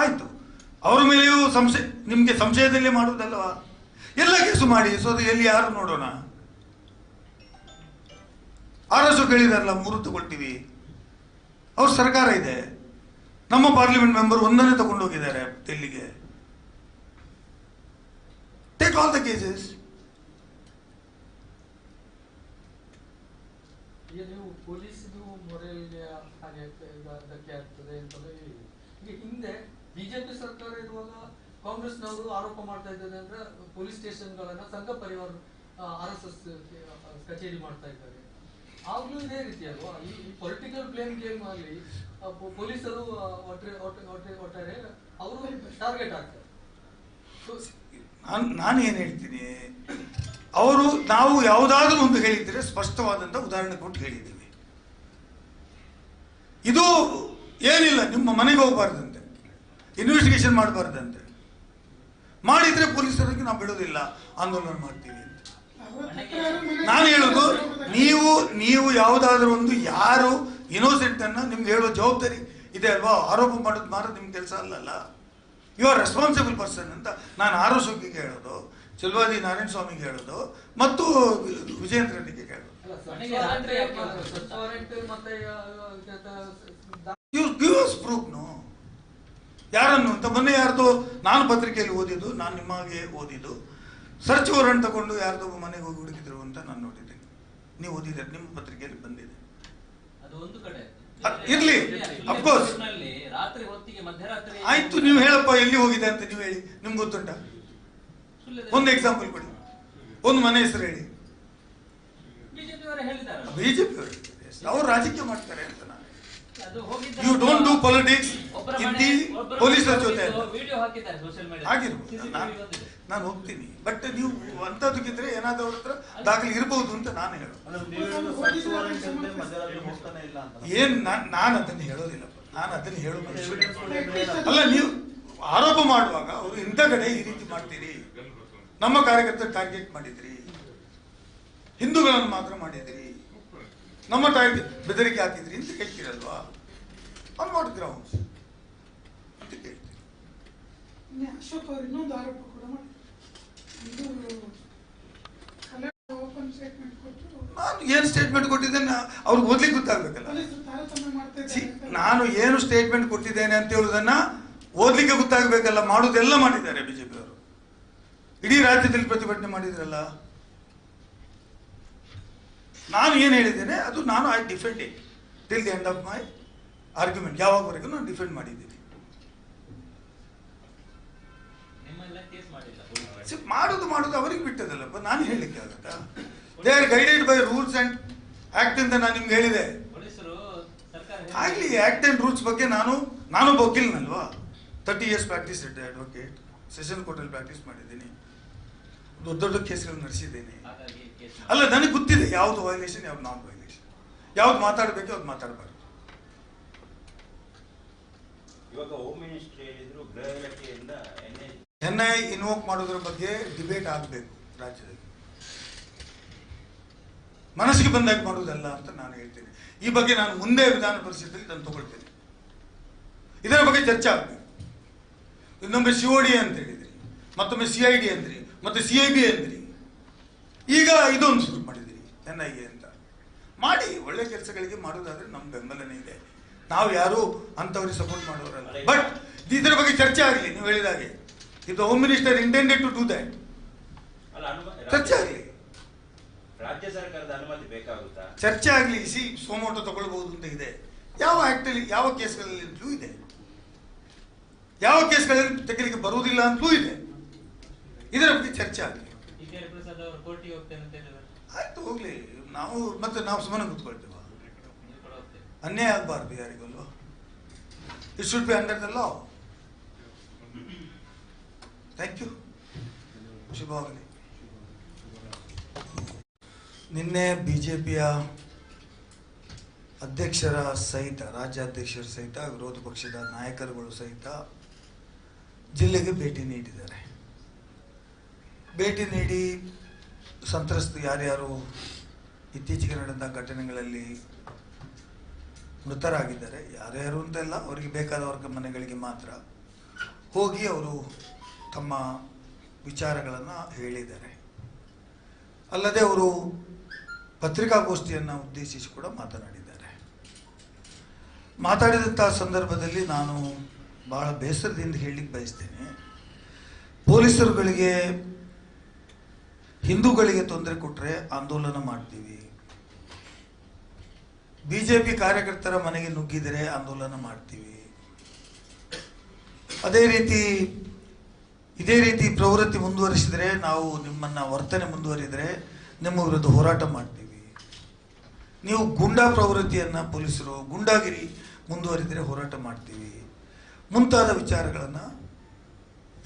ಆಯ್ತು, ಅವರ ಮೇಲೆಯೂ ಸಂಶಯ, ನಿಮ್ಗೆ ಸಂಶಯದಲ್ಲಿ ಮಾಡುವುದಲ್ವಾ? ಎಲ್ಲ ಕೇಸು ಮಾಡಿ, ಸೊ ಅದು ಎಲ್ಲಿ ಯಾರು ನೋಡೋಣ. RSO ಕೇಳಿದಾರಲ್ಲ, 3 ತಗೊಳ್ತೀವಿ. ಅವ್ರ ಸರ್ಕಾರ ಇದೆ, ನಮ್ಮ ಪಾರ್ಲಿಮೆಂಟ್ ಮೆಂಬರ್ ಒಂದನ್ನೇ ತಗೊಂಡು ಹೋಗಿದ್ದಾರೆ ಡೆಲ್ಲಿಗೆ. Take all the cases. ನೀವು ಪೊಲೀಸ್ದು ಮೊರೆಲ್ಗೆ ಹಾಗೆ ಧಕ್ಕೆ ಆಗ್ತದೆ ಅಂತಲೇ ಹೇಳಿ. ಈಗ ಹಿಂದೆ ಬಿಜೆಪಿ ಸರ್ಕಾರ ಇರುವಾಗ ಕಾಂಗ್ರೆಸ್ನವರು ಆರೋಪ ಮಾಡ್ತಾ ಇದ್ದಾರೆ ಅಂದ್ರೆ ಪೊಲೀಸ್ ಸ್ಟೇಷನ್ಗಳನ್ನ ಸಂಘ ಪರಿವಾರ RSS ಕಚೇರಿ ಮಾಡ್ತಾ ಇದ್ದಾರೆ. ಆಗ್ಲೂ ಇದೇ ರೀತಿ ಅಲ್ವಾ? ಈ ಪೊಲಿಟಿಕಲ್ ಬ್ಲೇಮ್ ಗೇಮ್ ಅಲ್ಲಿ ಪೊಲೀಸರು ಒಟ್ಟಾರೆ ಅವರು ಟಾರ್ಗೆಟ್ ಆಗ್ತಾರೆ. ನಾನು ಏನ್ ಹೇಳ್ತೀನಿ, ಅವರು ನಾವು ಯಾವುದಾದ್ರೂ ಒಂದು ಹೇಳಿದ್ರೆ ಸ್ಪಷ್ಟವಾದಂತ ಉದಾಹರಣೆ ಕೊಟ್ಟು ಹೇಳಿದ್ದೀವಿ. ಇದು ಏನಿಲ್ಲ, ನಿಮ್ಮ ಮನೆಗೆ ಹೋಗಬಾರ್ದಂತೆ, ಇನ್ವೆಸ್ಟಿಗೇಷನ್ ಮಾಡಬಾರ್ದಂತೆ, ಮಾಡಿದ್ರೆ ಪೊಲೀಸರಿಗೆ ನಾವು ಬಿಡೋದಿಲ್ಲ, ಆಂದೋಲನ ಮಾಡ್ತೀವಿ ಅಂತ. ನಾನು ಹೇಳೋದು, ನೀವು ಯಾವುದಾದ್ರೂ ಒಂದು ಯಾರು ಇನೋಸೆಂಟ್ ಅನ್ನ ನಿಮ್ಗೆ ಹೇಳೋ ಜವಾಬ್ದಾರಿ ಇದೆ ಅಲ್ವಾ? ಆರೋಪ ಮಾಡೋದು ಮಾತ್ರ ನಿಮ್ ಕೆಲಸ ಅಲ್ಲಲ್ಲ. ಯು ಆರ್ ರೆಸ್ಪಾನ್ಸಿಬಲ್ ಪರ್ಸನ್ ಅಂತ ನಾನು RSOಗೆ ಹೇಳೋದು, ಚೆಲುವಾದಿ ನಾರಾಯಣ ಸ್ವಾಮಿಗೆ ಹೇಳೋದು, ಮತ್ತು ವಿಜಯೇಂದ್ರ ರೆಡ್ಡಿಗೆ ಹೇಳೋದು. ಯಾರನ್ನು ಅಂತ ಮೊನ್ನೆ ಯಾರ್ದು ನಾನು ಪತ್ರಿಕೆಯಲ್ಲಿ ಓದಿದ್ದು, ನಾನು ನಿಮಗೆ ಓದಿದ್ದು, ಸರ್ಚ್ ವಾರೆಂಟ್ ತಗೊಂಡು ಯಾರ್ದೋ ಮನೆಗೆ ಹೋಗಿ ಹುಡುಕಿದ್ರು ಅಂತ ನಾನು ನೋಡಿದ್ದೇನೆ. ನೀವು ಓದಿದ್ದಾರೆ, ನಿಮ್ಮ ಪತ್ರಿಕೆಯಲ್ಲಿ ಬಂದಿದೆ. ಇರ್ಲಿ, ಅಫ್ಕೋರ್ಸ್. ಆಯ್ತು, ನೀವು ಹೇಳಪ್ಪ ಎಲ್ಲಿ ಹೋಗಿದೆ ಅಂತ ನೀವು ಹೇಳಿ, ನಿಮ್ಗೆ ಗೊತ್ತುಂಟ? ಒಂದು ಎಕ್ಸಾಂಪಲ್ ಕೊಡಿ, ಒಂದು ಮನೆ ಹೆಸರು ಹೇಳಿ. ಬಿಜೆಪಿ ಅವರು ರಾಜಕೀಯ ಮಾಡ್ತಾರೆ ಅಂತ ನಾನು. You don't do politics in the ಪೊಲೀಸರ ಜೊತೆ ಆಗಿರ್ಬೋದು, ನಾನು ಹೋಗ್ತೀನಿ. ಬಟ್ ನೀವು ಅಂತದಕ್ಕಿದ್ರೆ ಏನಾದ್ರೂ ಅವ್ರ ಹತ್ರ ದಾಖಲೆ ಇರಬಹುದು ಅಂತ ನಾನು ಹೇಳೋದು. ಏನ್ ನಾನು ಅದನ್ನು ಹೇಳೋದಿಲ್ಲಪ್ಪ, ನಾನು ಅದನ್ನು ಹೇಳೋ ಅಲ್ಲ. ನೀವು ಆರೋಪ ಮಾಡುವಾಗ ಅವರು ಇಂಥ ಕಡೆ ಈ ರೀತಿ ಮಾಡ್ತೀರಿ, ನಮ್ಮ ಕಾರ್ಯಕರ್ತರ ಟಾರ್ಗೆಟ್ ಮಾಡಿದ್ರಿ, ಹಿಂದೂಗಳನ್ನು ಮಾತ್ರ ಮಾಡಿದ್ರಿ, ನಮ್ಮ ಟಾರ್ಗೆಟ್ ಬೆದರಿಕೆ ಹಾಕಿದ್ರಿ ಅಂತ ಹೇಳ್ತೀರಲ್ವಾ? ಆನ್ ವಾಟ್ ಗ್ರೌಂಡ್ಸ್ ಅಂತ ಕೇಳ್ತೀರಿ. ಅಶೋಕ್ ಅವರು ಇನ್ನೊಂದು ಆರೋಪ ಕೂಡ ಮಾಡಿದ್ರು. ನಾನು ಏನು ಸ್ಟೇಟ್ಮೆಂಟ್ ಕೊಟ್ಟಿದ್ದೇನೆ ಅವ್ರಿಗೆ ಓದ್ಲಿಕ್ಕೆ ಗೊತ್ತಾಗ್ಬೇಕಲ್ಲ. ನಾನು ಏನು ಸ್ಟೇಟ್ಮೆಂಟ್ ಕೊಟ್ಟಿದ್ದೇನೆ ಅಂತ ಹೇಳುವುದನ್ನ ಓದ್ಲಿಕ್ಕೆ ಗೊತ್ತಾಗಬೇಕಲ್ಲ, ಮಾಡುವುದೆಲ್ಲ ಮಾಡಿದ್ದಾರೆ ಬಿಜೆಪಿಯವರು. ಇಡೀ ರಾಜ್ಯದಲ್ಲಿ ಪ್ರತಿಭಟನೆ ಮಾಡಿದ್ರಲ್ಲ. ನಾನು ಏನು ಹೇಳಿದ್ದೇನೆ ಅದು ನಾನು I defend it till the end of my argument. ಯಾವಾಗವರೆಗೂ ನಾನು ಡಿಫೆಂಡ್ ಮಾಡಿದ್ದೀನಿ. ಮಾಡುದು ಅವರಿಗೆ ಬಿಟ್ಟದಲ್ಲಪ್ಪ, ನಾನು ಹೇಳಲಿಕ್ಕೆ ಆಗುತ್ತಾ? They are guided by rules and act ಅಂತ ನಾನು ನಿಮ್ಗೆ ಹೇಳಿದೆ. ಆಗ್ಲಿ, ಆಕ್ಟ್ ಅಂಡ್ ರೂಲ್ಸ್ ಬಗ್ಗೆ ನಾನು ವಕೀಲನಲ್ವಾ, 30 years ಪ್ರಾಕ್ಟೀಸ್ ಅಡ್ವೊಕೇಟ್, ಸೆಷನ್ ಕೋರ್ಟಲ್ಲಿ ಪ್ರಾಕ್ಟೀಸ್ ಮಾಡಿದ್ದೀನಿ, ದೊಡ್ಡ ದೊಡ್ಡ ಕೇಸ್ಗಳು ನಡೆಸಿದ್ದೀನಿ. ಅಲ್ಲ, ನನಗೆ ಗೊತ್ತಿದೆ ಯಾವ್ದು ವೈಲೇಷನ್, ಯಾವ್ದು ನಾನ್ ವೈಲೇಷನ್, ಯಾವ್ದು ಮಾತಾಡಬೇಕು, ಯಾವ್ದು ಮಾತಾಡಬಾರ್ದು. ಇವಾಗ ಹೋಮ್ ಮಿನಿಸ್ಟ್ರಿ ಹೇಳಿದ್ರು ಗೃಹ ಇಲಾಖೆಯಿಂದ NIA ಇನ್ವೋಕ್ ಮಾಡೋದ್ರ ಬಗ್ಗೆ ಡಿಬೇಟ್ ಆಗಬೇಕು ರಾಜ್ಯದಲ್ಲಿ. ಮನಸ್ಸಿಗೆ ಬಂದಾಗ ಮಾಡುವುದಲ್ಲ ಅಂತ ನಾನು ಹೇಳ್ತೇನೆ. ಈ ಬಗ್ಗೆ ನಾನು ಮುಂದೆ ವಿಧಾನ ಪರಿಷತ್ತಲ್ಲಿ ನಾನು ತಗೊಳ್ತೇನೆ. ಇದರ ಬಗ್ಗೆ ಚರ್ಚೆ ಆಗಬೇಕು. ಇನ್ನೊಮ್ಮೆ COD ಅಂತ ಹೇಳಿದ್ರಿ, ಮತ್ತೊಮ್ಮೆ CID ಅಂದ್ರಿ, ಮತ್ತೆ CIB ಅಂದ್ರಿ, ಈಗ ಇದೊಂದು ಶುರು ಮಾಡಿದಿರಿ NIA ಅಂತ. ಮಾಡಿ, ಒಳ್ಳೆ ಕೆಲಸಗಳಿಗೆ ಮಾಡೋದಾದ್ರೆ ನಮ್ಮ ಬೆಂಬಲನೇ ಇದೆ. ನಾವು ಯಾರು ಅಂತವ್ರಿಗೆ ಸಪೋರ್ಟ್ ಮಾಡೋರಲ್ಲ. ಬಟ್ ಇದರ ಬಗ್ಗೆ ಚರ್ಚೆ ಆಗಲಿ. ನೀವು ಹೇಳಿದಾಗೆ ಇದು home minister intended to do that. ಚರ್ಚೆ ಆಗಲಿ, ರಾಜ್ಯ ಸರ್ಕಾರದ ಅನುಮತಿ ಬೇಕಾಗುತ್ತಾ? ಚರ್ಚೆ ಆಗಲಿ. ಸೋಮೋಟೋ ತಗೊಳ್ಬಹುದು ಅಂತ ಇದೆ. ಯಾವ ಆಕ್ಟ್ ಅಲ್ಲಿ, ಯಾವ ಕೇಸ್ಗಳಲ್ಲಿ ಅಂತಲೂ ಇದೆ, ಯಾವ ಕೇಸ್ಗಳಲ್ಲಿ ತೆಗಿಲಿಕ್ಕೆ ಬರುವುದಿಲ್ಲ ಅಂತಲೂ ಇದೆ. ಇದರ ಬಗ್ಗೆ ಚರ್ಚೆ ಆಗಲಿ. ಆಯ್ತು, ಹೋಗ್ಲಿ. ನಾವು ಸುಮ್ಮನೆ ಕೂತ್ಕೊಳ್ತೇವ? ಅನ್ಯಾಯ ಆಗಬಾರ್ದು ಯಾರಿಗಲ್ವ. It should be under the law. Thank you. ಶುಭವಾಗಲಿ. ನಿನ್ನೆ ಬಿಜೆಪಿಯ ಅಧ್ಯಕ್ಷರ ಸಹಿತ, ರಾಜ್ಯಾಧ್ಯಕ್ಷರ ಸಹಿತ, ವಿರೋಧ ಪಕ್ಷದ ನಾಯಕರುಗಳು ಸಹಿತ ಜಿಲ್ಲೆಗೆ ಭೇಟಿ ನೀಡಿದ್ದಾರೆ. ಭೇಟಿ ನೀಡಿ ಸಂತ್ರಸ್ತ ಯಾರ್ಯಾರು ಇತ್ತೀಚೆಗೆ ನಡೆದ ಘಟನೆಗಳಲ್ಲಿ ಮೃತರಾಗಿದ್ದಾರೆ, ಯಾರ್ಯಾರು ಅಂತೆಲ್ಲ, ಅವರಿಗೆ ಬೇಕಾದ ವರ್ಗ ಮನೆಗಳಿಗೆ ಮಾತ್ರ ಹೋಗಿ ಅವರು ತಮ್ಮ ವಿಚಾರಗಳನ್ನು ಹೇಳಿದ್ದಾರೆ. ಅಲ್ಲದೆ ಅವರು ಪತ್ರಿಕಾಗೋಷ್ಠಿಯನ್ನು ಉದ್ದೇಶಿಸಿ ಕೂಡ ಮಾತನಾಡಿದ್ದಾರೆ. ಮಾತಾಡಿದಂತಹ ಸಂದರ್ಭದಲ್ಲಿ ನಾನು ಬಹಳ ಬೇಸರದಿಂದ ಹೇಳಲಿಕ್ಕೆ ಬಯಸ್ತೇನೆ. ಪೊಲೀಸರುಗಳಿಗೆ ಹಿಂದೂಗಳಿಗೆ ತೊಂದರೆ ಕೊಟ್ಟರೆ ಆಂದೋಲನ ಮಾಡ್ತೀವಿ, ಬಿಜೆಪಿ ಕಾರ್ಯಕರ್ತರ ಮನೆಗೆ ನುಗ್ಗಿದರೆ ಆಂದೋಲನ ಮಾಡ್ತೀವಿ, ಇದೇ ರೀತಿ ಪ್ರವೃತ್ತಿ ಮುಂದುವರಿಸಿದರೆ, ನಾವು ನಿಮ್ಮನ್ನ ವರ್ತನೆ ಮುಂದುವರಿದರೆ ನಿಮ್ಮ ವಿರುದ್ಧ ಹೋರಾಟ ಮಾಡ್ತೀವಿ, ನೀವು ಗುಂಡಾ ಪ್ರವೃತ್ತಿಯನ್ನು, ಪೊಲೀಸರು ಗುಂಡಾಗಿರಿ ಮುಂದುವರಿದರೆ ಹೋರಾಟ ಮಾಡ್ತೀವಿ, ಮುಂತಾದ ವಿಚಾರಗಳನ್ನು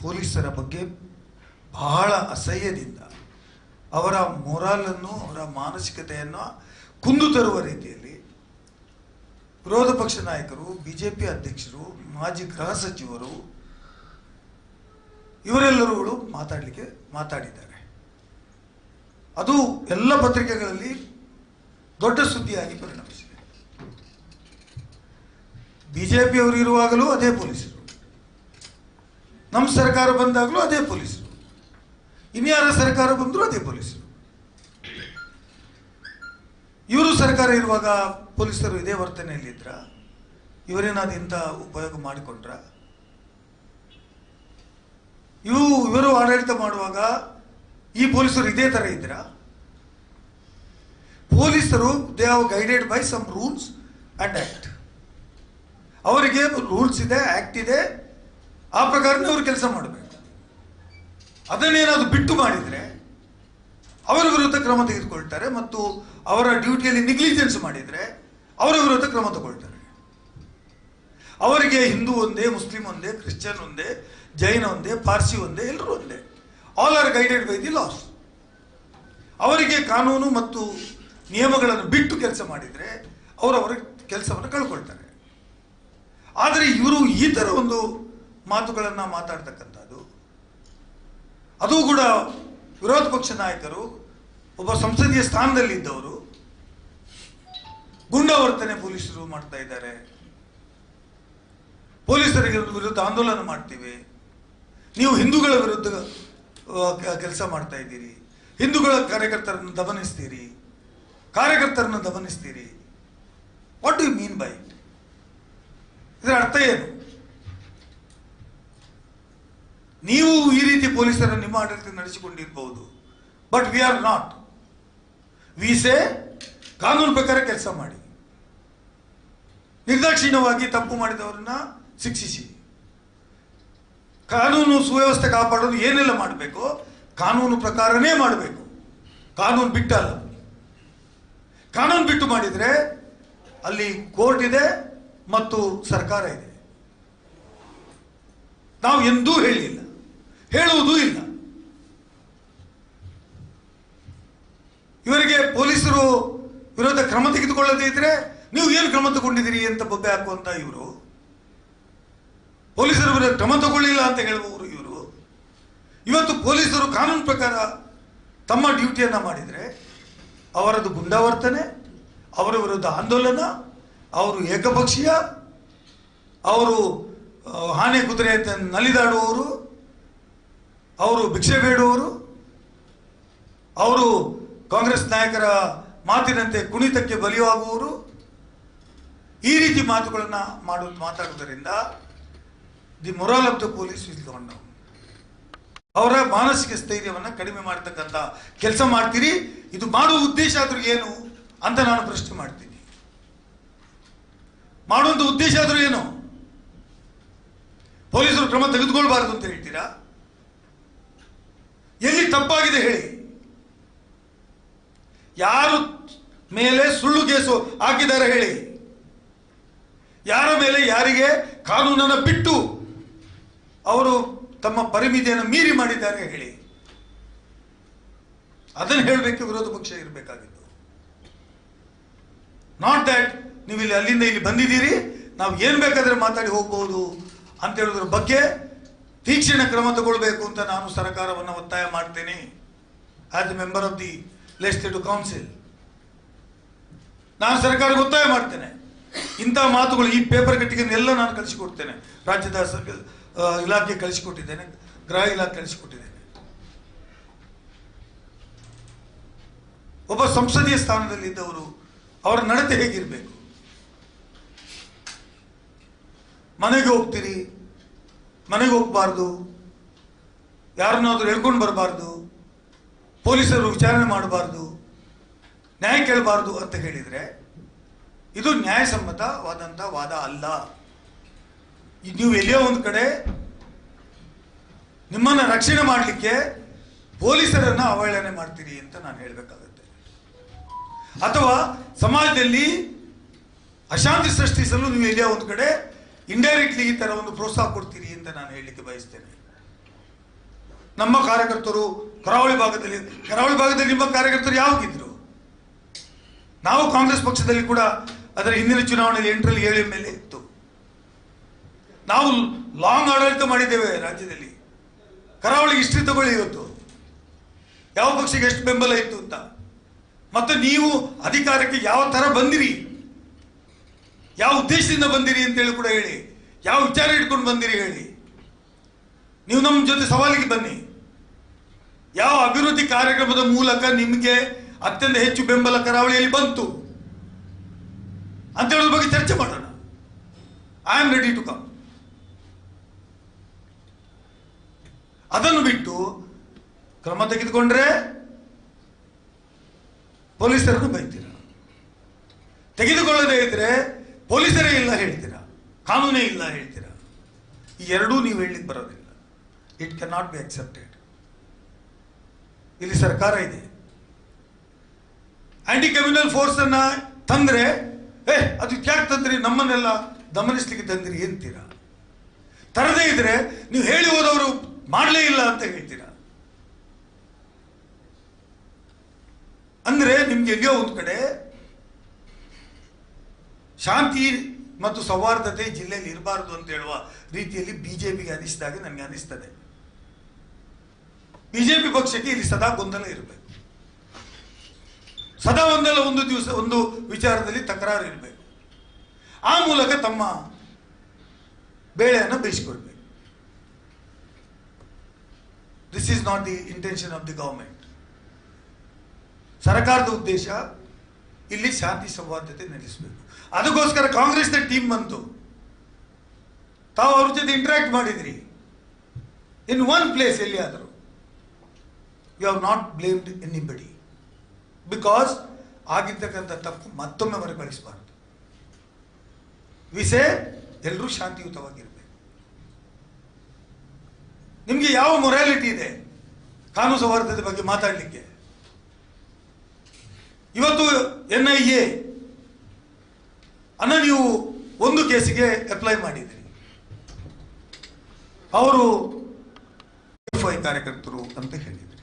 ಪೊಲೀಸರ ಬಗ್ಗೆ ಬಹಳ ಅಸಹ್ಯದಿಂದ, ಅವರ ಮೊರಾಲನ್ನು, ಅವರ ಮಾನಸಿಕತೆಯನ್ನು ಕುಂದು ತರುವ ರೀತಿಯಲ್ಲಿ ವಿರೋಧ ಪಕ್ಷ ನಾಯಕರು, ಬಿಜೆಪಿ ಅಧ್ಯಕ್ಷರು, ಮಾಜಿ ಗೃಹ ಸಚಿವರು ಇವರೆಲ್ಲರೂ ಮಾತಾಡಿದ್ದಾರೆ. ಅದು ಎಲ್ಲ ಪತ್ರಿಕೆಗಳಲ್ಲಿ ದೊಡ್ಡ ಸುದ್ದಿಯಾಗಿ ಪರಿಣಮಿಸಿದೆ. ಬಿಜೆಪಿಯವರು ಇರುವಾಗಲೂ ಅದೇ ಪೊಲೀಸರು, ನಮ್ಮ ಸರ್ಕಾರ ಬಂದಾಗಲೂ ಅದೇ ಪೊಲೀಸರು, ಇನ್ಯಾರ ಸರ್ಕಾರ ಬಂದರೂ ಅದೇ ಪೊಲೀಸರು. ಇವರು ಸರ್ಕಾರ ಇರುವಾಗ ಪೊಲೀಸರು ಇದೇ ವರ್ತನೆಯಲ್ಲಿದ್ರ? ಇವರೇನಾದ್ರು ಇಂಥ ಉಪಯೋಗ ಮಾಡಿಕೊಂಡ್ರ? ಇವರು ಆಡಳಿತ ಮಾಡುವಾಗ ಈ ಪೊಲೀಸರು ಇದೇ ತರ ಇದ್ರ? ಪೊಲೀಸರು they are guided by some rules and act. ಅವರಿಗೆ ರೂಲ್ಸ್ ಇದೆ, ಆಕ್ಟ್ ಇದೆ, ಆ ಪ್ರಕಾರನೇ ಅವರು ಕೆಲಸ ಮಾಡಬೇಕು. ಅದನ್ನೇನಾದ್ರು ಬಿಟ್ಟು ಮಾಡಿದ್ರೆ ಅವರ ವಿರುದ್ಧ ಕ್ರಮ ತೆಗೆದುಕೊಳ್ತಾರೆ, ಮತ್ತು ಅವರ ಡ್ಯೂಟಿಯಲ್ಲಿ ನೆಗ್ಲಿಜೆನ್ಸ್ ಮಾಡಿದ್ರೆ ಅವರ ವಿರುದ್ಧ ಕ್ರಮ ತಗೊಳ್ತಾರೆ. ಅವರಿಗೆ ಹಿಂದೂ ಒಂದೇ, ಮುಸ್ಲಿಂ ಒಂದೇ, ಕ್ರಿಶ್ಚಿಯನ್ ಒಂದೇ, ಜೈನ ಒಂದೇ, ಪಾರ್ಸಿ ಒಂದೇ, ಎಲ್ಲರೂ ಒಂದೇ. All are guided by the laws. ಅವರಿಗೆ ಕಾನೂನು ಮತ್ತು ನಿಯಮಗಳನ್ನು ಬಿಟ್ಟು ಕೆಲಸ ಮಾಡಿದರೆ ಅವರವರ ಕೆಲಸವನ್ನು ಕಳ್ಕೊಳ್ತಾರೆ. ಆದರೆ ಇವರು ಈ ಥರ ಒಂದು ಮಾತುಗಳನ್ನು ಮಾತಾಡ್ತಕ್ಕಂಥದ್ದು, ಅದು ಕೂಡ ವಿರೋಧ ಪಕ್ಷ ನಾಯಕರು, ಒಬ್ಬ ಸಂಸದೀಯ ಸ್ಥಾನದಲ್ಲಿ ಇದ್ದವರು, ಗುಂಡಾವರ್ತನೆ ಪೊಲೀಸರು ಮಾಡ್ತಾ ಇದ್ದಾರೆ. ಪೊಲೀಸರಿಗೆ ವಿರುದ್ಧ ಆಂದೋಲನ ಮಾಡ್ತೀವಿ, ನೀವು ಹಿಂದೂಗಳ ವಿರುದ್ಧ ಕೆಲಸ ಮಾಡ್ತಾ ಇದ್ದೀರಿ, ಹಿಂದೂಗಳ ಕಾರ್ಯಕರ್ತರನ್ನು ದಮನಿಸ್ತೀರಿ, ಕಾರ್ಯಕರ್ತರನ್ನು ದಮನಿಸ್ತೀರಿ. What do you mean by it? ಇದರ ಅರ್ಥ ಏನು? ನೀವು ಈ ರೀತಿ ಪೊಲೀಸರ ನಿಮ್ಮ ಆಡಳಿತ ನಡೆಸಿಕೊಂಡಿರಬಹುದು, but we are not. We say ಕಾನೂನು ಪ್ರಕಾರ ಕೆಲಸ ಮಾಡಿ, ನಿರ್ದಾಕ್ಷಿಣ್ಯವಾಗಿ ತಪ್ಪು ಮಾಡಿದವರನ್ನ ಶಿಕ್ಷಿಸಿ, ಕಾನೂನು ಸುವ್ಯವಸ್ಥೆ ಕಾಪಾಡೋದು ಏನೆಲ್ಲ ಮಾಡಬೇಕು ಕಾನೂನು ಪ್ರಕಾರನೇ ಮಾಡಬೇಕು, ಕಾನೂನು ಬಿಟ್ಟಲ್ಲ. ಕಾನೂನು ಬಿಟ್ಟು ಮಾಡಿದರೆ ಅಲ್ಲಿ ಕೋರ್ಟ್ ಇದೆ ಮತ್ತು ಸರ್ಕಾರ ಇದೆ. ನಾವು ಎಂದೂ ಹೇಳಿಲ್ಲ, ಹೇಳುವುದೂ ಇಲ್ಲ. ಇವರಿಗೆ ಪೊಲೀಸರು ವಿರೋಧ ಕ್ರಮ ತೆಗೆದುಕೊಳ್ಳದೇ ಇದ್ರೆ ನೀವು ಏನು ಕ್ರಮ ತಗೊಂಡಿದ್ದೀರಿ ಅಂತ ಬೊಬ್ಬೆ ಹಾಕುವಂತ ಇವರು, ಪೊಲೀಸರ ವಿರುದ್ಧ ಕ್ರಮ ತಗೊಳ್ಳಿಲ್ಲ ಅಂತ ಹೇಳುವವರು ಇವರು. ಇವತ್ತು ಪೊಲೀಸರು ಕಾನೂನು ಪ್ರಕಾರ ತಮ್ಮ ಡ್ಯೂಟಿಯನ್ನ ಮಾಡಿದರೆ ಅವರದ್ದು ಗುಂಡಾವರ್ತನೆ, ಅವರ ವಿರುದ್ಧ ಆಂದೋಲನ, ಅವರು ಏಕಪಕ್ಷೀಯ, ಅವರು ಆನೆ ಕುದುರೆ ಅಂತ ನಲಿದಾಡುವವರು, ಅವರು ಭಿಕ್ಷೆ ಬೇಡುವವರು, ಅವರು ಕಾಂಗ್ರೆಸ್ ನಾಯಕರ ಮಾತಿನಂತೆ ಕುಣಿತಕ್ಕೆ ಬಲಿಯಾಗುವವರು, ಈ ರೀತಿ ಮಾತುಗಳನ್ನ ಮಾತಾಡುವುದರಿಂದ the moral of the police is gone down. ಅವರ ಮಾನಸಿಕ ಸ್ಥೈರ್ಯವನ್ನು ಕಡಿಮೆ ಮಾಡತಕ್ಕಂಥ ಕೆಲಸ ಮಾಡ್ತೀರಿ. ಇದು ಮಾಡುವ ಉದ್ದೇಶ ಆದ್ರೂ ಏನು ಅಂತ ನಾನು ಪ್ರಶ್ನೆ ಮಾಡ್ತೀನಿ. ಮಾಡುವಂತ ಉದ್ದೇಶ ಆದ್ರೂ ಏನು? ಪೊಲೀಸರು ಕ್ರಮ ತೆಗೆದುಕೊಳ್ಬಾರದು ಅಂತ ಹೇಳ್ತೀರಾ? ಎಲ್ಲಿ ತಪ್ಪಾಗಿದೆ ಹೇಳಿ. ಯಾರು ಮೇಲೆ ಸುಳ್ಳು ಕೇಸು ಹಾಕಿದ್ದಾರೆ ಹೇಳಿ. ಯಾರ ಮೇಲೆ ಯಾರಿಗೆ ಕಾನೂನನ್ನು ಬಿಟ್ಟು ಅವರು ತಮ್ಮ ಪರಿಮಿತಿಯನ್ನು ಮೀರಿ ಮಾಡಿದ್ದಾರೆ ಹೇಳಿ. ಅದನ್ನು ಹೇಳಬೇಕು ವಿರೋಧ ಪಕ್ಷ ಇರಬೇಕಾಗಿತ್ತು. ನಾಟ್ ದ್ಯಾಟ್ ನೀವು ಇಲ್ಲಿ ಅಲ್ಲಿಂದ ಇಲ್ಲಿ ಬಂದಿದ್ದೀರಿ, ನಾವು ಏನ್ ಬೇಕಾದ್ರೆ ಮಾತಾಡಿ ಹೋಗ್ಬಹುದು ಅಂತ ಹೇಳೋದ್ರ ಬಗ್ಗೆ ತೀಕ್ಷ್ಣ ಕ್ರಮ ತಗೊಳ್ಬೇಕು ಅಂತ ನಾನು ಸರ್ಕಾರವನ್ನು ಒತ್ತಾಯ ಮಾಡ್ತೇನೆ. As a member of the legislative council ನಾನು ಸರ್ಕಾರಕ್ಕೆ ಒತ್ತಾಯ ಮಾಡ್ತೇನೆ. ಇಂಥ ಮಾತುಗಳು ಈ ಪೇಪರ್ ಕಟ್ಟಿಗೆಲ್ಲ ನಾನು ಕಳಿಸಿಕೊಡ್ತೇನೆ. ರಾಜ್ಯದ ಇಲಾಖೆ ಕಳಿಸಿಕೊಟ್ಟಿದ್ದೇನೆ, ಗೃಹ ಇಲಾಖೆ ಕಳಿಸಿಕೊಟ್ಟಿದ್ದೇನೆ. ಒಬ್ಬ ಸಂಸದೀಯ ಸ್ಥಾನದಲ್ಲಿ ಇದ್ದವರು ಅವರ ನಡತೆ ಹೇಗಿರಬೇಕು? ಮನೆಗೆ ಹೋಗ್ತೀರಿ, ಮನೆಗೆ ಹೋಗ್ಬಾರ್ದು, ಯಾರನ್ನಾದ್ರೂ ಹೇಳ್ಕೊಂಡು ಬರಬಾರ್ದು, ಪೊಲೀಸರು ವಿಚಾರಣೆ ಮಾಡಬಾರ್ದು, ನ್ಯಾಯ ಕೇಳಬಾರ್ದು ಅಂತ ಹೇಳಿದ್ರೆ ಇದು ನ್ಯಾಯಸಮ್ಮತವಾದಂಥ ವಾದ ಅಲ್ಲ. ನೀವು ಎಲ್ಲಿಯೋ ಒಂದು ಕಡೆ ನಿಮ್ಮನ್ನು ರಕ್ಷಣೆ ಮಾಡಲಿಕ್ಕೆ ಪೊಲೀಸರನ್ನ ಅವಹೇಳನೆ ಮಾಡ್ತೀರಿ ಅಂತ ನಾನು ಹೇಳಬೇಕಾಗುತ್ತೆ. ಅಥವಾ ಸಮಾಜದಲ್ಲಿ ಅಶಾಂತಿ ಸೃಷ್ಟಿಸಲು ನೀವು ಎಲ್ಲಿಯೋ ಒಂದು ಕಡೆ ಇಂಡೈರೆಕ್ಟ್ಲಿ ಈ ತರ ಒಂದು ಪ್ರೋತ್ಸಾಹ ಕೊಡ್ತೀರಿ ಅಂತ ನಾನು ಹೇಳಲಿಕ್ಕೆ ಬಯಸ್ತೇನೆ. ನಮ್ಮ ಕಾರ್ಯಕರ್ತರು ಕರಾವಳಿ ಭಾಗದಲ್ಲಿ ನಿಮ್ಮ ಕಾರ್ಯಕರ್ತರು ಯಾವಾಗಿದ್ರು? ನಾವು ಕಾಂಗ್ರೆಸ್ ಪಕ್ಷದಲ್ಲಿ ಕೂಡ ಅದರ ಹಿಂದಿನ ಚುನಾವಣೆಯಲ್ಲಿ 8ರಲ್ಲಿ 7 ಮೇಲೆ ಇತ್ತು. ನಾವು ಲಾಂಗ್ ಆಡಳಿತ ಮಾಡಿದ್ದೇವೆ ರಾಜ್ಯದಲ್ಲಿ. ಕರಾವಳಿಗೆ ಹಿಸ್ಟ್ರಿ ತಗೊಳ್ಳಿ ಇವತ್ತು ಯಾವ ಪಕ್ಷಕ್ಕೆ ಎಷ್ಟು ಬೆಂಬಲ ಇತ್ತು ಅಂತ. ಮತ್ತೆ ನೀವು ಅಧಿಕಾರಕ್ಕೆ ಯಾವ ತರ ಬಂದಿರಿ, ಯಾವ ಉದ್ದೇಶದಿಂದ ಬಂದಿರಿ ಅಂತೇಳಿ ಕೂಡ ಹೇಳಿ. ಯಾವ ವಿಚಾರ ಇಟ್ಕೊಂಡು ಬಂದಿರಿ ಹೇಳಿ. ನೀವು ನಮ್ಮ ಜೊತೆ ಸವಾಲಿಗೆ ಬನ್ನಿ. ಯಾವ ಅಭಿವೃದ್ಧಿ ಕಾರ್ಯಕ್ರಮದ ಮೂಲಕ ನಿಮಗೆ ಅತ್ಯಂತ ಹೆಚ್ಚು ಬೆಂಬಲ ಕರಾವಳಿಯಲ್ಲಿ ಬಂತು ಅಂತ ಹೇಳೋದ್ರ ಬಗ್ಗೆ ಚರ್ಚೆ ಮಾಡೋಣ. I am ready to come. ಅದನ್ನು ಬಿಟ್ಟು ಕ್ರಮ ತೆಗೆದುಕೊಂಡ್ರೆ ಪೊಲೀಸರನ್ನು ಬೈತೀರ, ತೆಗೆದುಕೊಳ್ಳದೇ ಇದ್ರೆ ಪೊಲೀಸರೇ ಇಲ್ಲ ಹೇಳ್ತೀರಾ, ಕಾನೂನೇ ಇಲ್ಲ ಹೇಳ್ತೀರಾ. ಈ ಎರಡೂ ನೀವು ಹೇಳಲಿಕ್ಕೆ ಬರೋದಿಲ್ಲ. It can not be accepted. ಇಲ್ಲಿ ಸರ್ಕಾರ ಇದೆ. ಆಂಟಿ ಕ್ರಿಮಿನಲ್ ಫೋರ್ಸ್ ಅನ್ನ ತಂದ್ರೆ ಅದು ಯಾಕೆ ತಂದ್ರಿ, ನಮ್ಮನ್ನೆಲ್ಲ ದಮನಿಸ್ಲಿಕ್ಕೆ ತಂದ್ರಿ ಅಂತೀರಾ. ತರದೇ ಇದ್ರೆ ನೀವು ಹೇಳಿ ಹೋದವರು ಮಾಡಲೇ ಇಲ್ಲ ಅಂತ ಹೇಳ್ತೀರಾ. ಅಂದ್ರೆ ನಿಮ್ಗೆ ಎಲ್ಲಿಯೋ ಒಂದು ಕಡೆ ಶಾಂತಿ ಮತ್ತು ಸೌಹಾರ್ದತೆ ಜಿಲ್ಲೆಯಲ್ಲಿ ಇರಬಾರದು ಅಂತ ಹೇಳುವ ರೀತಿಯಲ್ಲಿ ಬಿಜೆಪಿಗೆ ಅನಿಸಿದಾಗ ನನಗೆ ಅನಿಸ್ತದೆ. ಬಿಜೆಪಿ ಪಕ್ಷಕ್ಕೆ ಇಲ್ಲಿ ಸದಾ ಗೊಂದಲ ಇರಬೇಕು, ಸದಾ ಒಂದು ವಿಚಾರದಲ್ಲಿ ತಕರಾರು ಇರಬೇಕು. ಆ ಮೂಲಕ ತಮ್ಮ ಬೇಳೆಯನ್ನು ಬೇಯಿಸಿಕೊಳ್ಬೇಕು. This is not the intention of the government. ಸರ್ಕಾರದ ಉದ್ದೇಶ ಇಲ್ಲಿ ಶಾಂತಿ ಸೌಹಾರ್ದತೆ ನೆಲೆಸಬೇಕು. ಅದಕ್ಕೋಸ್ಕರ ಕಾಂಗ್ರೆಸ್ನ ಟೀಮ್ ಬಂತು. ತಾವು ಅವ್ರ ಜೊತೆ ಇಂಟರಾಕ್ಟ್ ಮಾಡಿದ್ರಿ. ಇನ್ ಒನ್ ಪ್ಲೇಸ್ ಎಲ್ಲಿಯಾದರೂ you have not blamed anybody, because ಆಗಿರ್ತಕ್ಕಂಥ ತಪ್ಪು ಮತ್ತೊಮ್ಮೆ ಮರುಕಳಿಸಬಾರದು. ವಿಸೆ ಎಲ್ಲರೂ ಶಾಂತಿಯುತವಾಗಿರ್ಬೇಕು. ನಿಮ್ಗೆ ಯಾವ ಮೊರಾಲಿಟಿ ಇದೆ ಕಾನೂನು ಸೌಹಾರ್ದತೆ ಬಗ್ಗೆ ಮಾತಾಡಲಿಕ್ಕೆ? ಇವತ್ತು NIA ಅನ್ನ ನೀವು ಒಂದು ಕೇಸಿಗೆ ಅಪ್ಲೈ ಮಾಡಿದ್ರಿ, ಅವರು FI ಕಾರ್ಯಕರ್ತರು ಅಂತ ಹೇಳಿದ್ರಿ.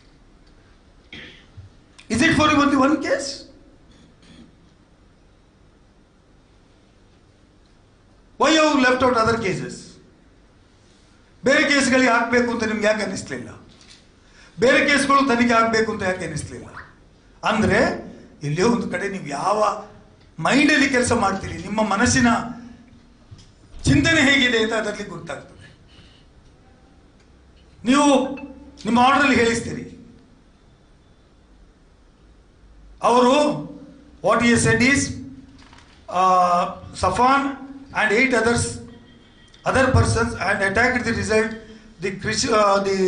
Is it for only one case? Why you left out other cases? ಬೇರೆ ಕೇಸ್ಗಳಿಗೆ ಹಾಕಬೇಕು ಅಂತ ನಿಮ್ಗೆ ಯಾಕೆ ಅನ್ನಿಸ್ಲಿಲ್ಲ? ಬೇರೆ ಕೇಸ್ಗಳು ತನಿಖೆ ಆಗಬೇಕು ಅಂತ ಯಾಕೆ ಅನ್ನಿಸ್ಲಿಲ್ಲ? ಅಂದ್ರೆ ಇಲ್ಲಿಯೋ ಒಂದು ಕಡೆ ನೀವು ಯಾವ ಮೈಂಡಲ್ಲಿ ಕೆಲಸ ಮಾಡ್ತೀರಿ, ನಿಮ್ಮ ಮನಸ್ಸಿನ ಚಿಂತನೆ ಹೇಗಿದೆ ಅಂತ ಅದರಲ್ಲಿ ಗೊತ್ತಾಗ್ತದೆ. ನೀವು ನಿಮ್ಮ ಆರ್ಡರ್ ಹೇಳಿಸ್ತೀರಿ, ಅವರು what he said is Safan and 8 other persons and attacked the result the